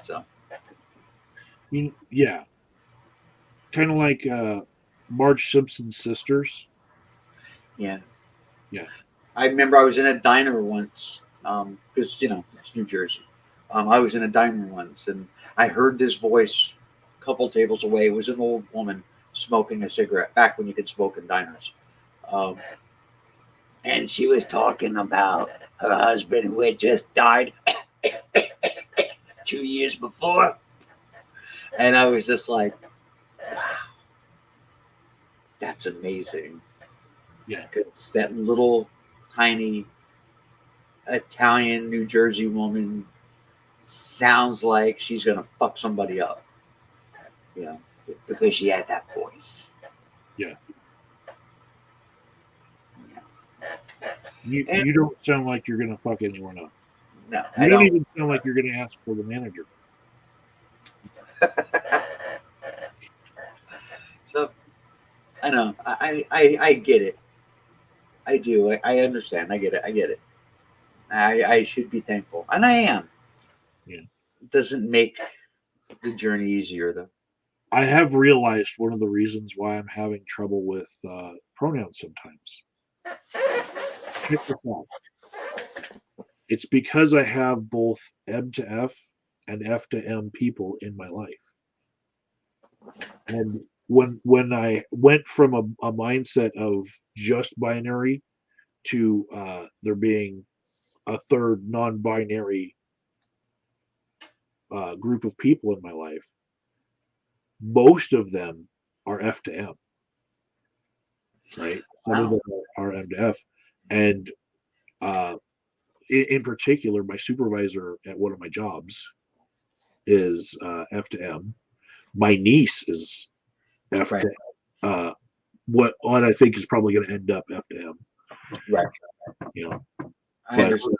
So, Yeah, kind of like Marge Simpson's sisters. yeah. Yeah. I remember I was in a diner once, because, it's New Jersey. I was in a diner once, and I heard this voice a couple tables away. It was an old woman smoking a cigarette, back when you could smoke in diners. Um, and she was talking about her husband who had just died 2 years before. And I was just like, wow, that's amazing. Yeah. Because that little tiny Italian New Jersey woman sounds like she's going to fuck somebody up, because she had that voice. Yeah. Yeah. You don't sound like you're going to fuck anyone up. No, You I don't don't. even sound like you're going to ask for the manager. So, I know. I get it. I do. I understand. I get it. I get it. I should be thankful. And I am. Yeah. It doesn't make the journey easier, though. I have realized one of the reasons why I'm having trouble with pronouns sometimes. Check this out. It's because I have both M to F and F to M people in my life. And when I went from a mindset of just binary to there being a third non-binary group of people in my life, most of them are F to M, right? Some of them are M to F, and in particular, my supervisor at one of my jobs is F to M. My niece is F Right. to M. What I think is probably going to end up F to M. Right. I But understand.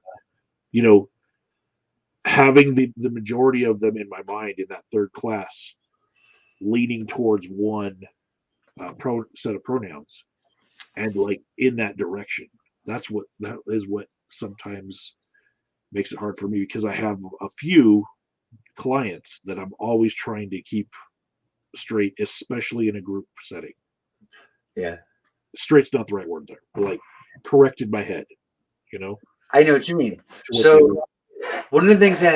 having the majority of them in my mind in that third class leaning towards one set of pronouns and like in that direction, that is what sometimes makes it hard for me, because I have a few clients that I'm always trying to keep straight, especially in a group setting. Yeah. Straight's not the right word there, but like corrected my head, I know what you mean. So one of the things that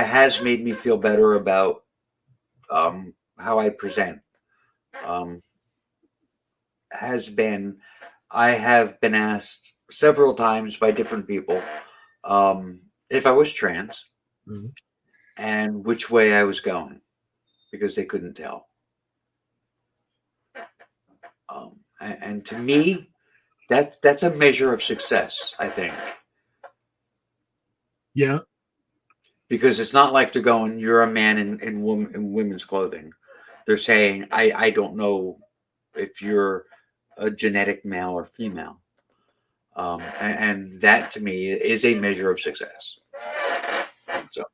has made me feel better about how I present has been, I have been asked several times by different people if I was trans and which way I was going, because they couldn't tell. And to me, that's a measure of success, I think. Yeah. Because it's not like they're going, you're a man in women's clothing. They're saying, I don't know if you're a genetic male or female. And that to me is a measure of success. So,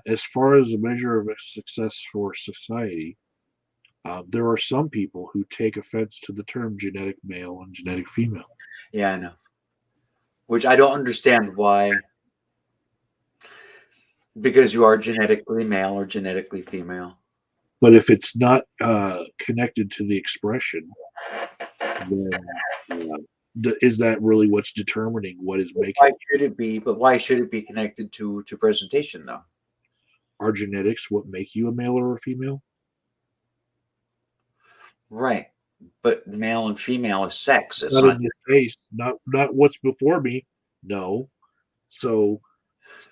as far as a measure of success for society, there are some people who take offense to the term genetic male and genetic female. yeah, I know. Which I don't understand why. Because you are genetically male or genetically female. But if it's not connected to the expression, then is that really what's determining what is making Why should it be? But why should it be connected to presentation though? our genetics what make you a male or a female? Right. But male and female is sex. It's Not not. in this case. Not what's before me. No. So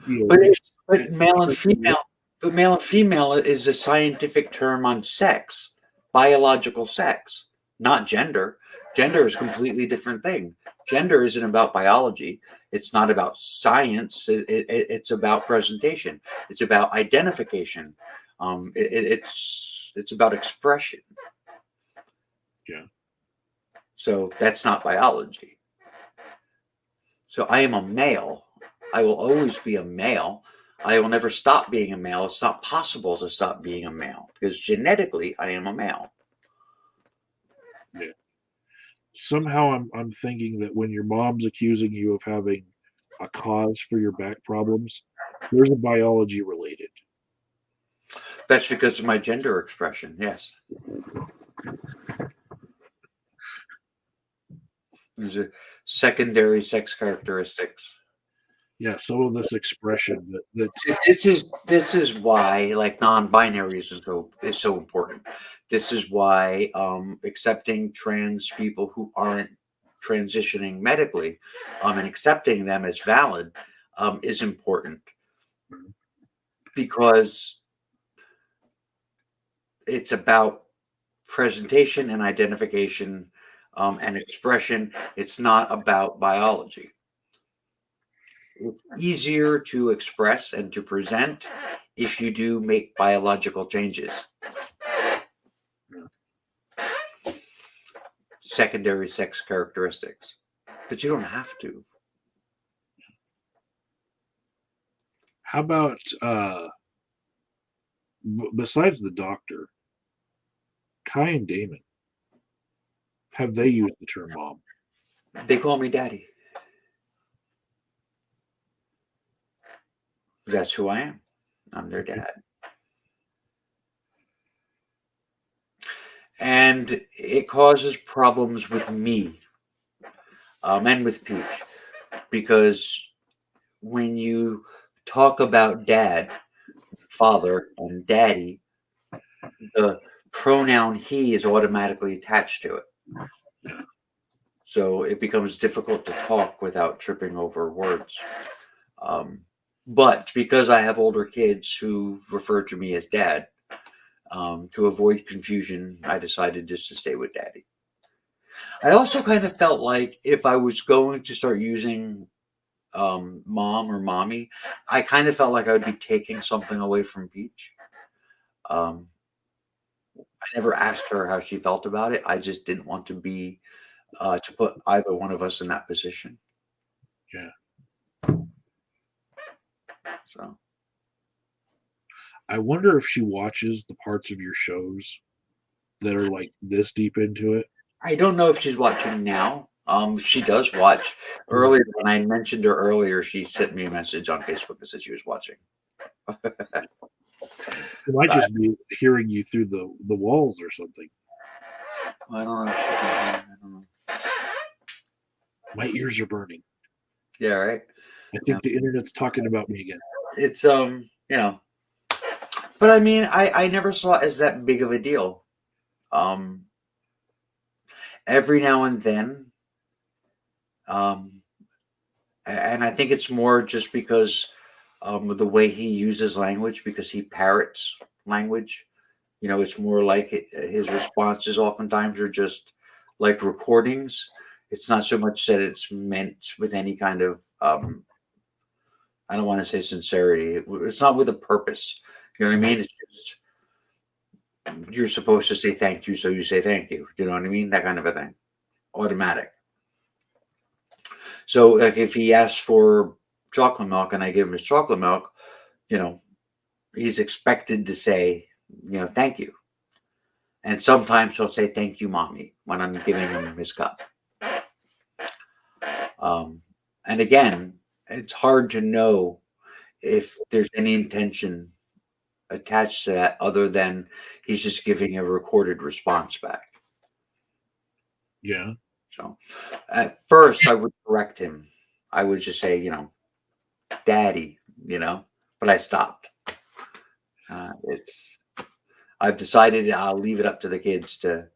But each it's but male and female. But male and female is a scientific term on sex, biological sex, not gender. Gender is a completely different thing. Gender isn't about biology. It's not about science. It's about presentation. It's about identification. It's about expression. Yeah. So that's not biology. So I am a male. I will always be a male. I will never stop being a male. It's not possible to stop being a male because genetically I am a male. Yeah. Somehow I'm thinking that when your mom's accusing you of having a cause for your back problems, there's a biology related. That's because of my gender expression. Yes. These are secondary sex characteristics. Yeah, some of this expression that This is why like non-binary is so important. This is why accepting trans people who aren't transitioning medically and accepting them as valid is important because it's about presentation and identification and expression. It's not about biology. It's easier to express and to present if you do make biological changes. Secondary sex characteristics. But you don't have to. how about besides the doctor, Kai and Damon, have they used the term mom? They call me daddy. That's who I am. I'm their dad. And it causes problems with me and with Peach because when you talk about dad, father, and daddy, the pronoun he is automatically attached to it. So it becomes difficult to talk without tripping over words. But because I have older kids who refer to me as dad, to avoid confusion, I decided just to stay with daddy. I also kind of felt like if I was going to start using mom or mommy, I kind of felt like I would be taking something away from Peach. I never asked her how she felt about it. I just didn't want to be to put either one of us in that position. Yeah. So I wonder if she watches the parts of your shows that are like this deep into it. I don't know if she's watching now. She does watch. Earlier, when I mentioned her earlier, she sent me a message on Facebook that said she was watching. She might just be hearing you through the walls or something. I don't know. I don't know. My ears are burning. Yeah, right. I think the internet's talking about me again. It's you know, but I mean, I never saw it as that big of a deal. Every now and then, and I think it's more just because of the way he uses language, because he parrots language. You know, it's more like his responses oftentimes are just like recordings. It's not so much that it's meant with any kind of I don't want to say sincerity. It's not with a purpose. You know what I mean? It's just you're supposed to say thank you, so you say thank you. You know what I mean? That kind of a thing. Automatic. So, like, if he asks for chocolate milk and I give him his chocolate milk, you know, he's expected to say, thank you. And sometimes he'll say thank you, mommy, when I'm giving him his cup. And again, it's hard to know if there's any intention attached to that other than he's just giving a recorded response back. Yeah. So at first I would correct him. I would just say, daddy, but I stopped. I've decided I'll leave it up to the kids to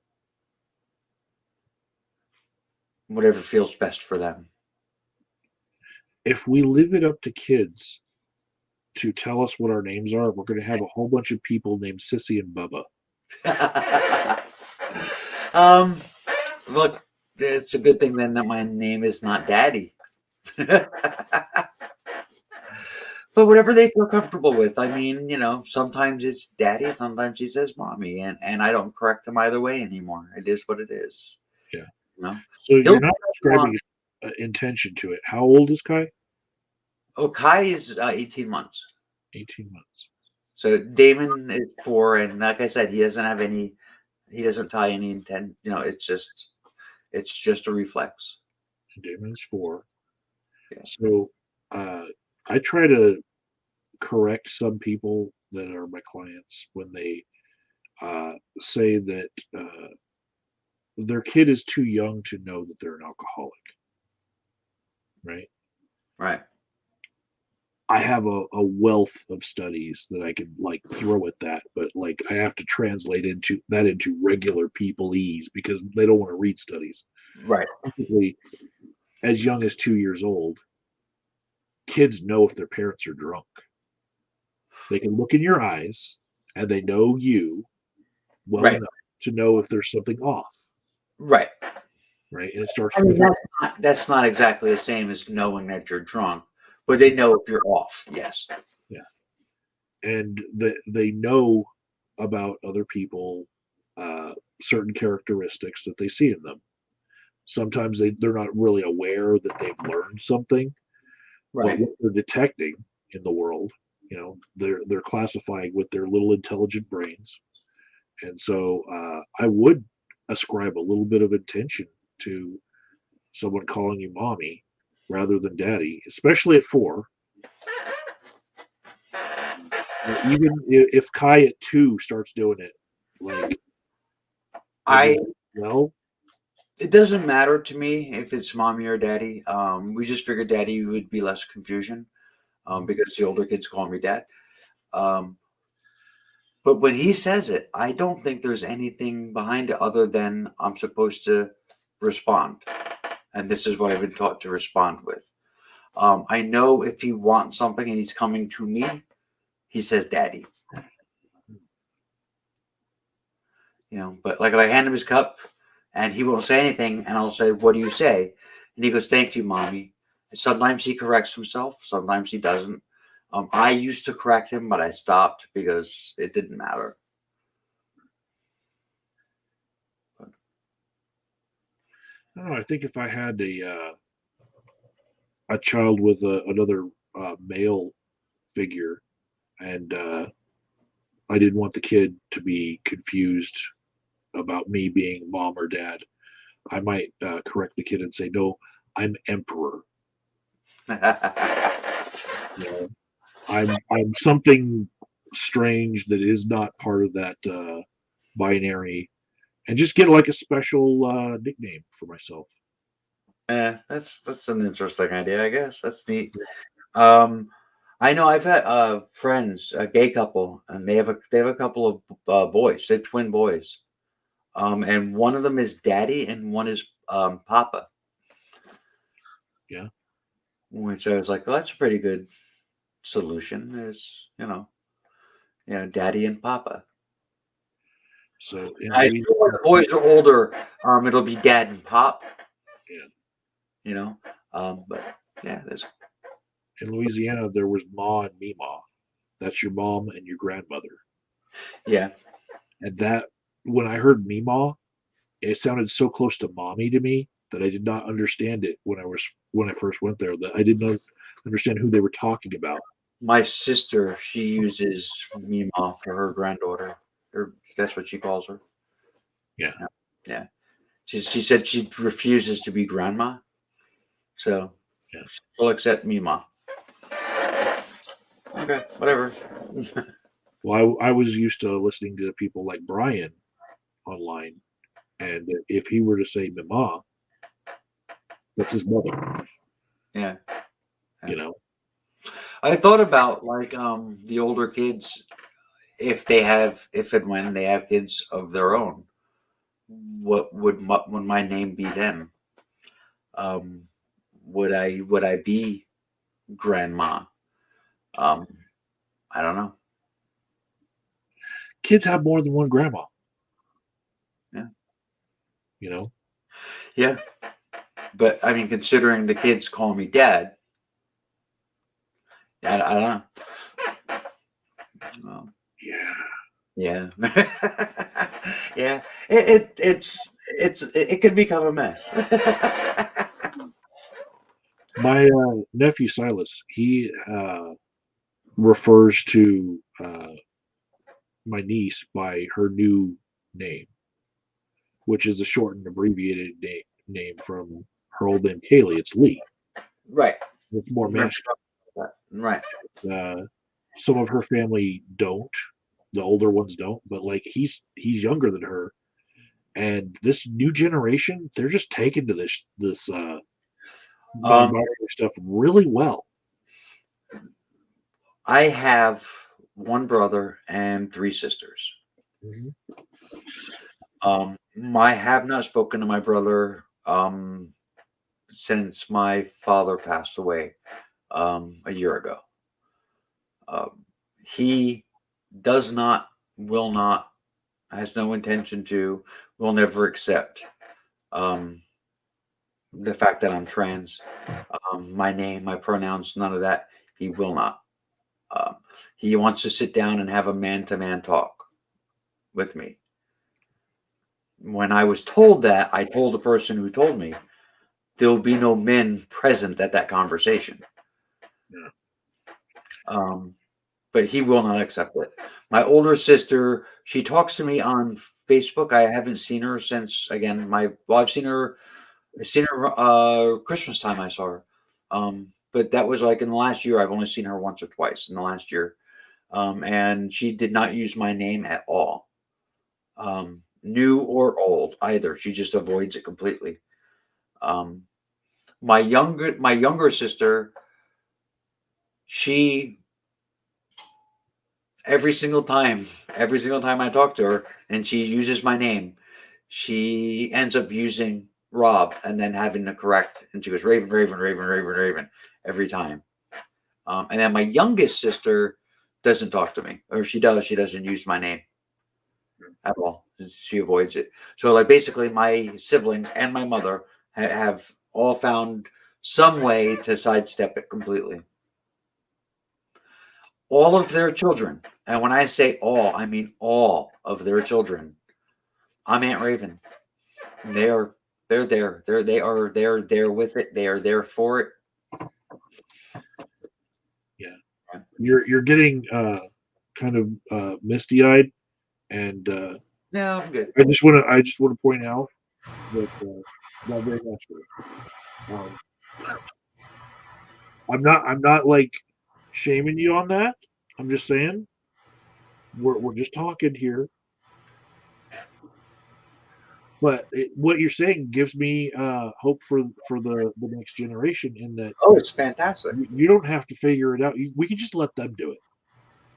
whatever feels best for them. If we leave it up to kids to tell us what our names are, we're going to have a whole bunch of people named Sissy and Bubba. um, Look, it's a good thing then that my name is not Daddy. But whatever they feel comfortable with. I mean, sometimes it's Daddy, sometimes he says Mommy, and I don't correct him either way anymore. It is what it is. Yeah. You know, So He'll you're not describing intention to it. How old is Kai? Oh, Kai is 18 months. 18 months. So Damon is 4, and like I said, he doesn't have any. He doesn't tie any intent. It's just a reflex. And Damon is 4. Yeah. So I try to correct some people that are my clients when they say that their kid is too young to know that they're an alcoholic. Right? Right. I have a wealth of studies that I can like throw at that, but like I have to translate into regular peopleese because they don't want to read studies. Right. Basically, as young as 2 years old, kids know if their parents are drunk. They can look in your eyes and they know you well Right. enough to know if there's something off. Right. Right. And it starts I mean, with that's not exactly the same as knowing that you're drunk, but they know if you're off. Yes. yeah. And they know about other people, certain characteristics that they see in them. Sometimes they're not really aware that they've learned something, but Right. what they're detecting in the world, they're classifying with their little intelligent brains. And so I would ascribe a little bit of intention to someone calling you mommy rather than daddy, especially at 4. Even if Kai at 2 starts doing it, like, I well, It doesn't matter to me if it's mommy or daddy. We just figured daddy would be less confusion, because the older kids call me dad. Um, but when he says it, I don't think there's anything behind it other than I'm supposed to respond, and this is what I've been taught to respond with. I know if he wants something and he's coming to me, he says daddy. But like if I hand him his cup and he won't say anything, and I'll say, "What do you say?" And he goes, "Thank you, mommy." And sometimes he corrects himself, sometimes he doesn't. I used to correct him, but I stopped because it didn't matter. I don't know. I think if I had a child with another male figure, and I didn't want the kid to be confused about me being mom or dad, I might correct the kid and say, "No, I'm emperor. I'm something strange that is not part of that binary," and just get like a special nickname for myself. That's an interesting idea, I guess. That's neat. Um, I know I've had friends, a gay couple, and they have a couple of boys. They have twin boys. And one of them is daddy, and one is papa. Yeah. Which I was like, well, that's a pretty good solution. There's, daddy and papa. So in I feel when the boys are older, it'll be dad and pop. Yeah. But yeah, In Louisiana, there was Ma and Mima. That's your mom and your grandmother. yeah. And that, when I heard Mima, it sounded so close to mommy to me that I did not understand it when I first went there. That I did not understand who they were talking about. My sister, she uses Mima for her granddaughter. Or that's what she calls her. Yeah. Yeah. She said she refuses to be grandma, so Yeah. she'll accept Mima. Okay, whatever. Well, I was used to listening to people like Brian online, And if he were to say Mama, that's his mother. Yeah. You know, I thought about like the older kids, if and when they have kids of their own, what would my name be then? Um, would I be grandma? Um, I don't know. kids have more than one grandma. Yeah. You know, Yeah, but I mean, considering the kids call me dad, I don't know. Um, yeah. yeah, yeah. It could become a mess. My nephew Silas, he refers to my niece by her new name, which is a shortened, abbreviated name from her old name Kaylee. It's Lee. Right. It's more Remember masculine. that. Right. Some of her family don't. The older ones don't, but like he's younger than her, and this new generation, they're just taken to this Um, non-binary stuff really well. I have one brother and three sisters. Mhm. I have not spoken to my brother since my father passed away a year ago. He does not, will not, has no intention to, will never accept um, the fact that I'm trans. My name, my pronouns, none of that. He will not. Um, he wants to sit down and have a man to man talk with me. When I was told that, I told the person who told me there will be no men present at that conversation. Yeah. But he will not accept it. My older sister, she talks to me on Facebook. I haven't seen her since again I've seen her. Christmas time. I saw her, but that was like in the last year. I've only seen her once or twice in the last year, and she did not use my name at all, new or old either. She just avoids it completely. Um, my younger sister, she every single time I talk to her and she uses my name, she ends up using Rob and then having to correct. And she goes, Raven, Raven, Raven, Raven, Raven, every time. And then my youngest sister doesn't talk to me, or she does. She doesn't use my name at all. She avoids it. So, like, basically, my siblings and my mother have all found some way to sidestep it completely. All of their children, and when I say all, I mean all of their children. I'm Aunt Raven. They are they're there. They're there with it. They are there for it. Yeah, you're getting kind of misty eyed, and No, I'm good. I just want to point out that not very natural. Um, I'm not like shaming you on that. I'm just saying we're just talking here. But what you're saying gives me hope for the next generation in that Oh, it's fantastic. you don't have to figure it out. We can just let them do it.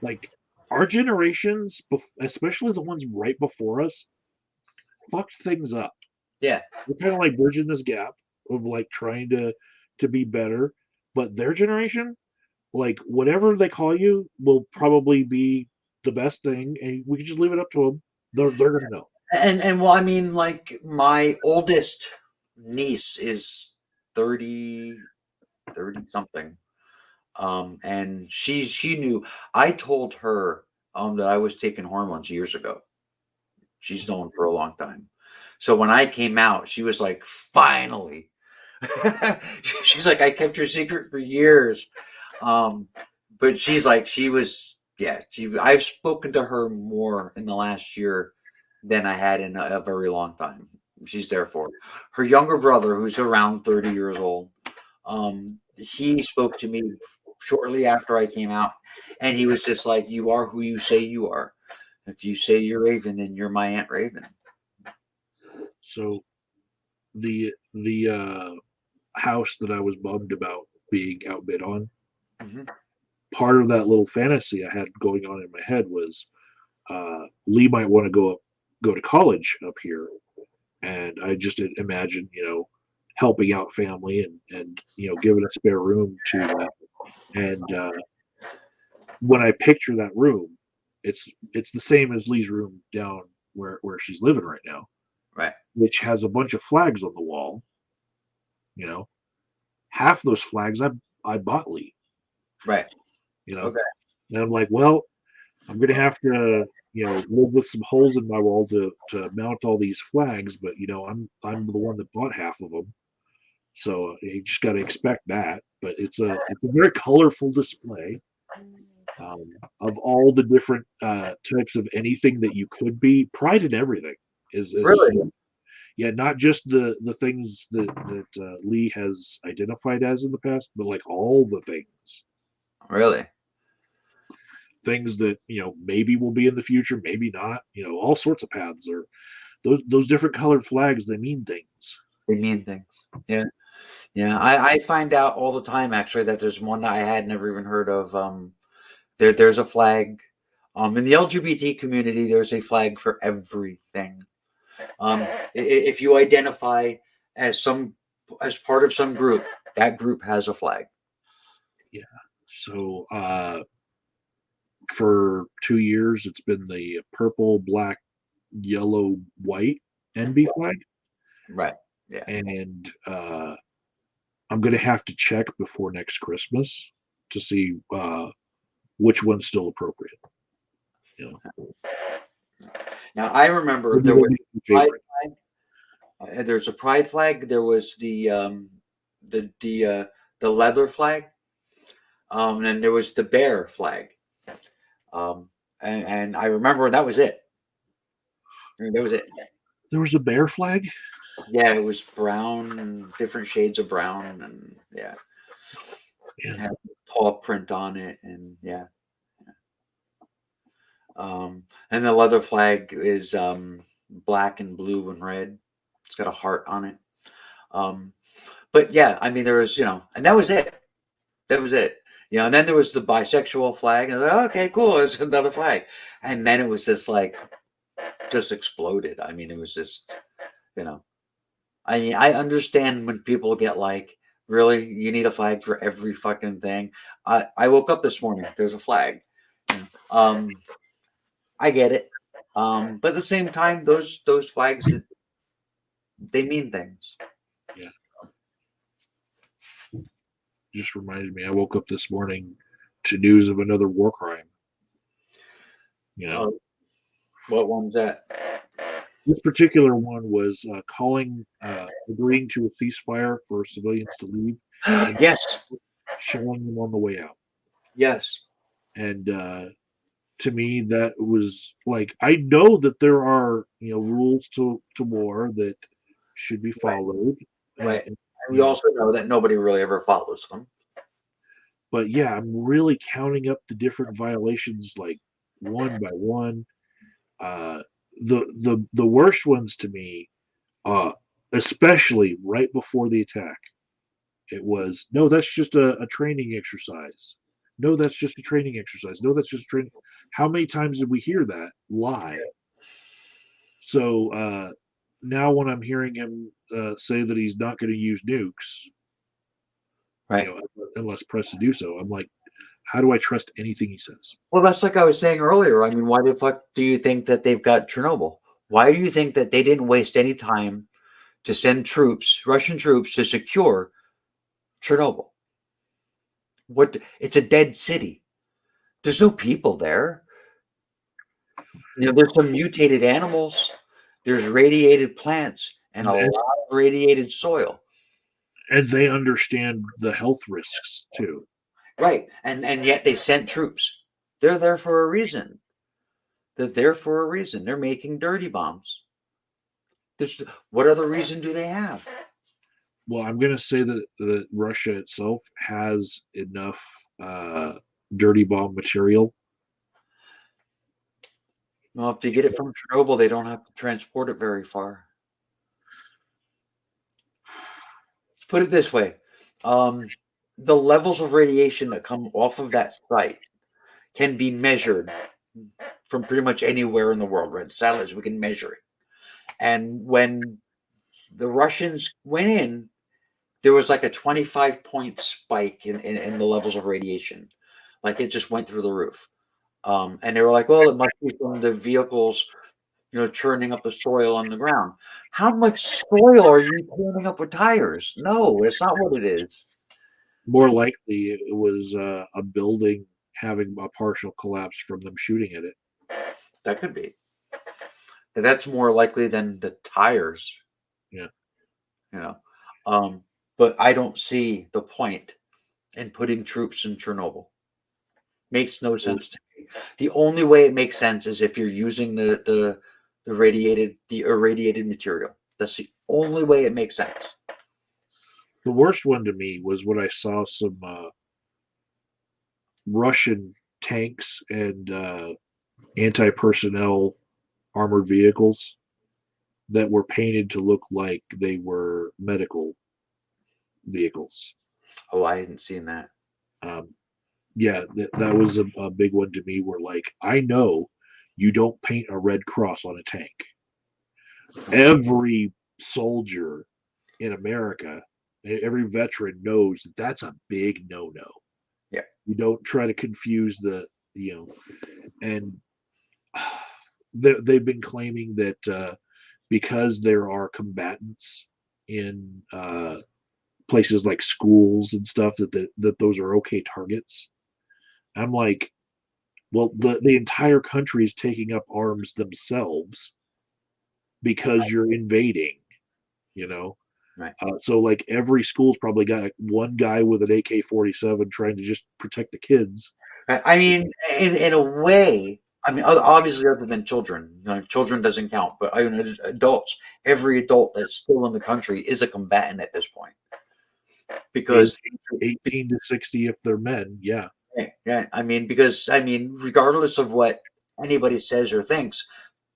Like our generations, especially the ones right before us, fucked things up. Yeah. We're kind of like bridging this gap of like trying to be better. But their generation, like whatever they call you, will probably be the best thing, and we can just leave it up to them. They're gonna know. And well, I mean, like my oldest niece is 30, 30 something. And she knew. I told her that I was taking hormones years ago. She's known for a long time. So when I came out, she was like, finally. She's like, I kept your secret for years. Um, but she's like, yeah, I've spoken to her more in the last year than I had in a very long time. She's there for it. Her younger brother, who's around 30 years old, he spoke to me shortly after I came out, and he was just like, you are who you say you are. If you say you're Raven, then you're my Aunt Raven. So the house that I was bummed about being outbid on, Mhm. part of that little fantasy I had going on in my head was Lee might want to go to college up here, and I just imagine helping out family and giving a spare room to that. And when I picture that room, it's the same as Lee's room down where she's living right now, Right. which has a bunch of flags on the wall. You know, half those flags I bought Lee. Right. You know, Okay. and I'm like, well, I'm gonna have to live with some holes in my wall to mount all these flags, but I'm the one that bought half of them, so you just got to expect that. But it's a very colorful display of all the different types of anything that you could be. Pride in everything is Really? yeah, not just the things that Lee has identified as in the past, but like all the Really? things that maybe will be in the future, maybe not. All sorts of paths or those different colored flags. They mean things. They mean things. Yeah. Yeah. I find out all the time actually that there's one that I had never even heard of. There's a flag. In the LGBT community, there's a flag for everything. If you identify as part of some group, that group has a flag. Yeah. So for 2 years, it's been the purple, black, yellow, white NB flag, Right. Yeah. and I'm gonna have to check before next Christmas to see which one's still appropriate. You know, Now I remember maybe there that'd was be my pride favorite. flag. There's a pride flag. There was the the uh, the leather flag. And there was the bear flag. And I remember that was it. I mean, that was it. There was a bear flag. Yeah, it was brown and different shades of brown, and yeah, Yeah. had a paw print on it, and yeah. And the leather flag is black and blue and red. It's got a heart on it. Um, but yeah, I mean, there was, and that was it. That was it. And then there was the bisexual flag, and I was like, okay, cool, it's another flag. And then it was just exploded. I mean, it was just, you know, I mean, I understand when people get like, really, you need a flag for every fucking thing. I woke up this morning, there's a flag. Um, I get it. But at the same time, those flags, they mean things. Yeah. Just reminded me. I woke up this morning to news of another war crime. You know, Uh, what one's that? this particular one was agreeing to a ceasefire for civilians to leave and Yes, shelling them on the way out. yes, And to me, that was like, I know that there are rules to war that should be followed. right. And, And we also know that nobody really ever follows them. but yeah, I'm really counting up the different violations like one by one. Uh, the worst ones to me, especially right before the attack, it was no, that's just a training exercise. No, that's just a training exercise. No, that's just training. How many times did we hear that lie? So now when I'm hearing him say that he's not going to use nukes, Right. unless pressed to do so, I'm like, how do I trust anything he says? Well, that's like I was saying earlier. I mean, why the fuck do you think that they've got Chernobyl? Why do you think that they didn't waste any time to send troops, Russian troops, to secure Chernobyl? What? It's a dead city. There's no people there. There's some mutated animals. There's radiated plants and a lot And, of radiated soil. and they understand the health risks too. Right. And yet they sent troops. They're there for a reason. They're there for a reason. They're making dirty bombs. What other reason do they have? Well, I'm going to say that Russia itself has enough uh, dirty bomb material. Well, if they get it from Chernobyl, they don't have to transport it very far. Put it this way. The levels of radiation that come off of that site can be measured from pretty much anywhere in the world, right? Satellites, we can measure it. And when the Russians went in, there was like a 25-point spike in the levels of radiation. Like it just went through the roof. And they were like, well, it must be from the vehicles, churning up the soil on the ground. How much soil are you churning up with tires? No, it's not what it is. More likely, it was a building having a partial collapse from them shooting at it. That could be. That's more likely than the tires. Yeah. But I don't see the point in putting troops in Chernobyl. Makes no sense to me. The only way it makes sense is if you're using the irradiated material. That's the only way it makes sense. The worst one to me was when I saw some Russian tanks and anti-personnel armored vehicles that were painted to look like they were medical vehicles. Oh, I hadn't seen that. Yeah, that was a big one to me. Where like, I know you don't paint a red cross on a tank. Every soldier in America, every veteran knows that that's a big no-no. Yeah. You don't try to confuse and they've been claiming that because there are combatants in places like schools and stuff, that those are okay targets. I'm like, well, the entire country is taking up arms themselves because you're invading, Right. So like every school's probably got one guy with an AK-47 trying to just protect the kids. I mean, in a way, I mean, obviously, other than children, children doesn't count. But I mean, adults, every adult that's still in the country is a combatant at this point, because 18 to 60 if they're men, yeah. yeah, I mean, regardless of what anybody says or thinks,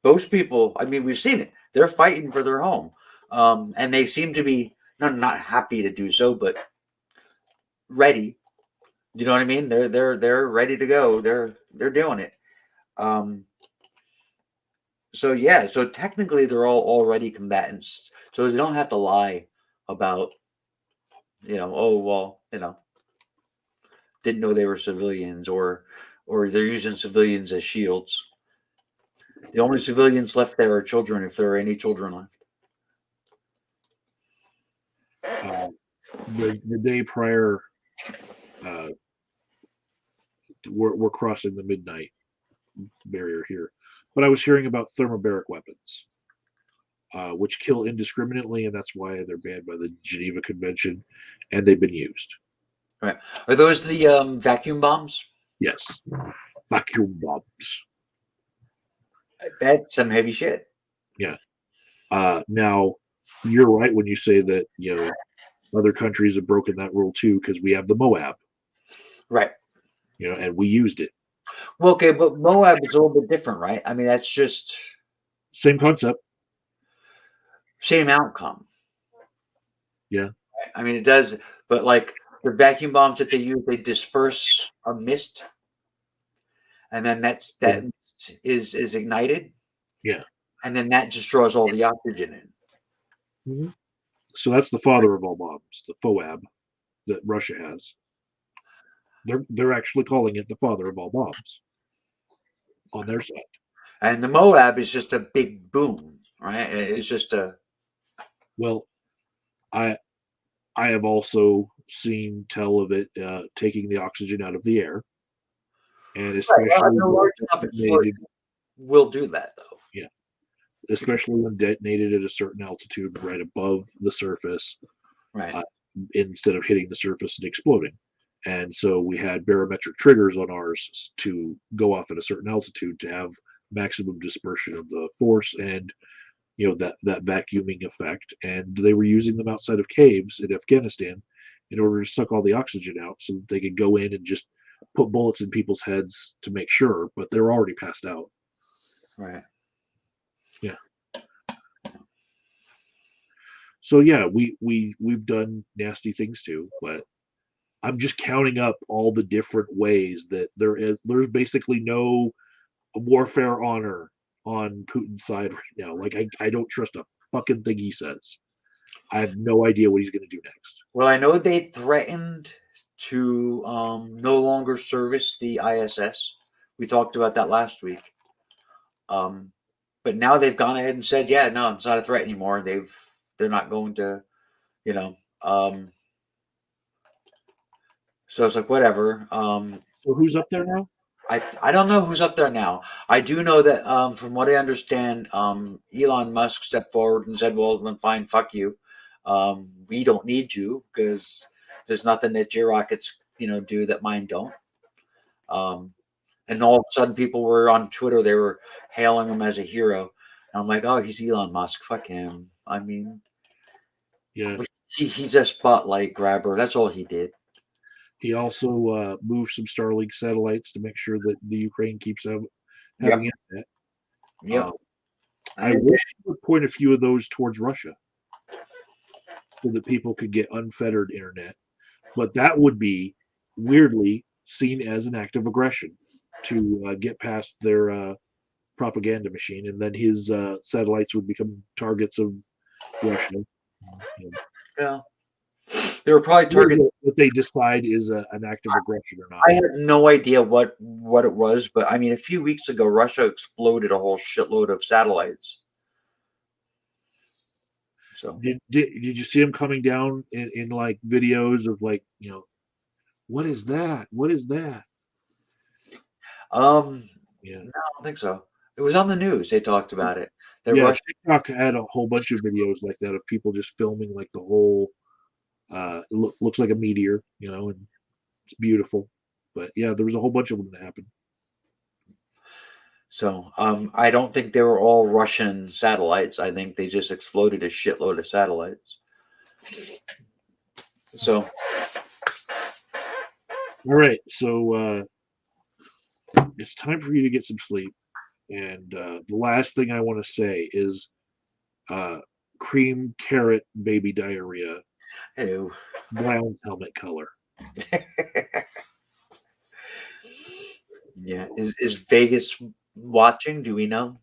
most people, I mean, we've seen it. They're fighting for their home, and they seem to be not happy to do so, but ready. You know what I mean? They're ready to go. They're doing it. So yeah, so technically they're all already combatants. So they don't have to lie about, oh well, didn't know they were civilians, or they're using civilians as shields. The only civilians left there are children, if there are any children left. The day prior, we're crossing the midnight barrier here, but I was hearing about thermobaric weapons, which kill indiscriminately, and that's why they're banned by the Geneva Convention, and they've been used. Right? Are those the vacuum bombs? Yes, vacuum bombs. That's some heavy shit. Yeah. Now, you're right when you say that other countries have broken that rule too, because we have the Moab, Right. and we used it. Well, okay, but Moab is a little bit different, right? I mean, that's just Same concept. same outcome. Yeah. I mean, it does, but like the vacuum bombs that they use, they disperse a mist, and then that mist is ignited. Yeah. And then that just draws all the oxygen in. Mm-hmm. So that's the father of all bombs, the FOAB that Russia has. They're actually calling it the father of all bombs on their side. And the Moab is just a big boom, right? It's just a. Well, I have also seen tell of it taking the oxygen out of the air, and especially a large enough explosion will do that, though. Yeah, especially when detonated at a certain altitude, right above the surface, right? Instead of hitting the surface and exploding. And so we had barometric triggers on ours to go off at a certain altitude to have maximum dispersion of the force and that vacuuming effect. And they were using them outside of caves in Afghanistan in order to suck all the oxygen out so that they could go in and just put bullets in people's heads to make sure, but they're already passed out. Right. Yeah. So yeah, we've done nasty things too, but I'm just counting up all the different ways that there's basically no warfare honor on Putin's side right now. Like I don't trust a fucking thing he says. I have no idea what he's going to do next. Well, I know they threatened to no longer service the ISS. We talked about that last week. But now they've gone ahead and said, yeah, no, it's not a threat anymore. They're not going to, you know. So it's like whatever. So who's up there now? I don't know who's up there now. I do know that from what I understand, Elon Musk stepped forward and said, "Well, then fine, fuck you. We don't need you because there's nothing that your rockets, do that mine don't." And all of a sudden, people were on Twitter. They were hailing him as a hero. And I'm like, "Oh, he's Elon Musk. Fuck him." I mean, Yeah. he's a spotlight grabber. That's all he did. He also moved some Starlink satellites to make sure that the Ukraine keeps having internet. Yep. I wish he would point a few of those towards Russia so that people could get unfettered internet. But that would be weirdly seen as an act of aggression to get past their propaganda machine, and then his satellites would become targets of Russia. Yeah. They were probably targeting. What they decide is an act of aggression or not. I have no idea what it was, but I mean, a few weeks ago, Russia exploded a whole shitload of satellites. So Did you see him coming down in like videos of like, what is that? What is that? yeah, no, I don't think so. It was on the news. They talked about it. TikTok had a whole bunch of videos like that of people just filming like the whole. Looks like a meteor, and it's beautiful. But yeah, there was a whole bunch of them that happened. So I don't think they were all Russian satellites. I think they just exploded a shitload of satellites. So all right, so it's time for you to get some sleep. And the last thing I want to say is cream carrot baby diarrhea. Ew. Brown helmet color. Yeah. Is Vegas watching? Do we know?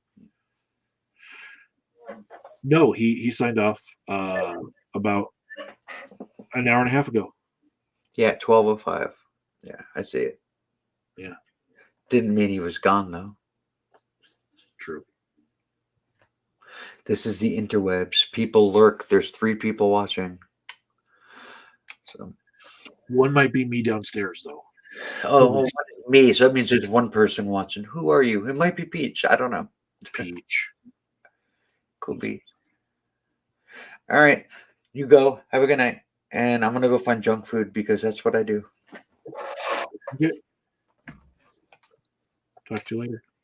No, he signed off about an hour and a half ago. Yeah, 12:05. Yeah, I see it. Yeah. Didn't mean he was gone though. True. This is the interwebs. People lurk. There's 3 people watching. So One might be me downstairs though. oh, me. So that means there's one person watching. Who are you? It might be Peach. I don't know. Peach. Could be. All right. You go. Have a good night. And I'm going to go find junk food because that's what I do. Okay. Talk to you later.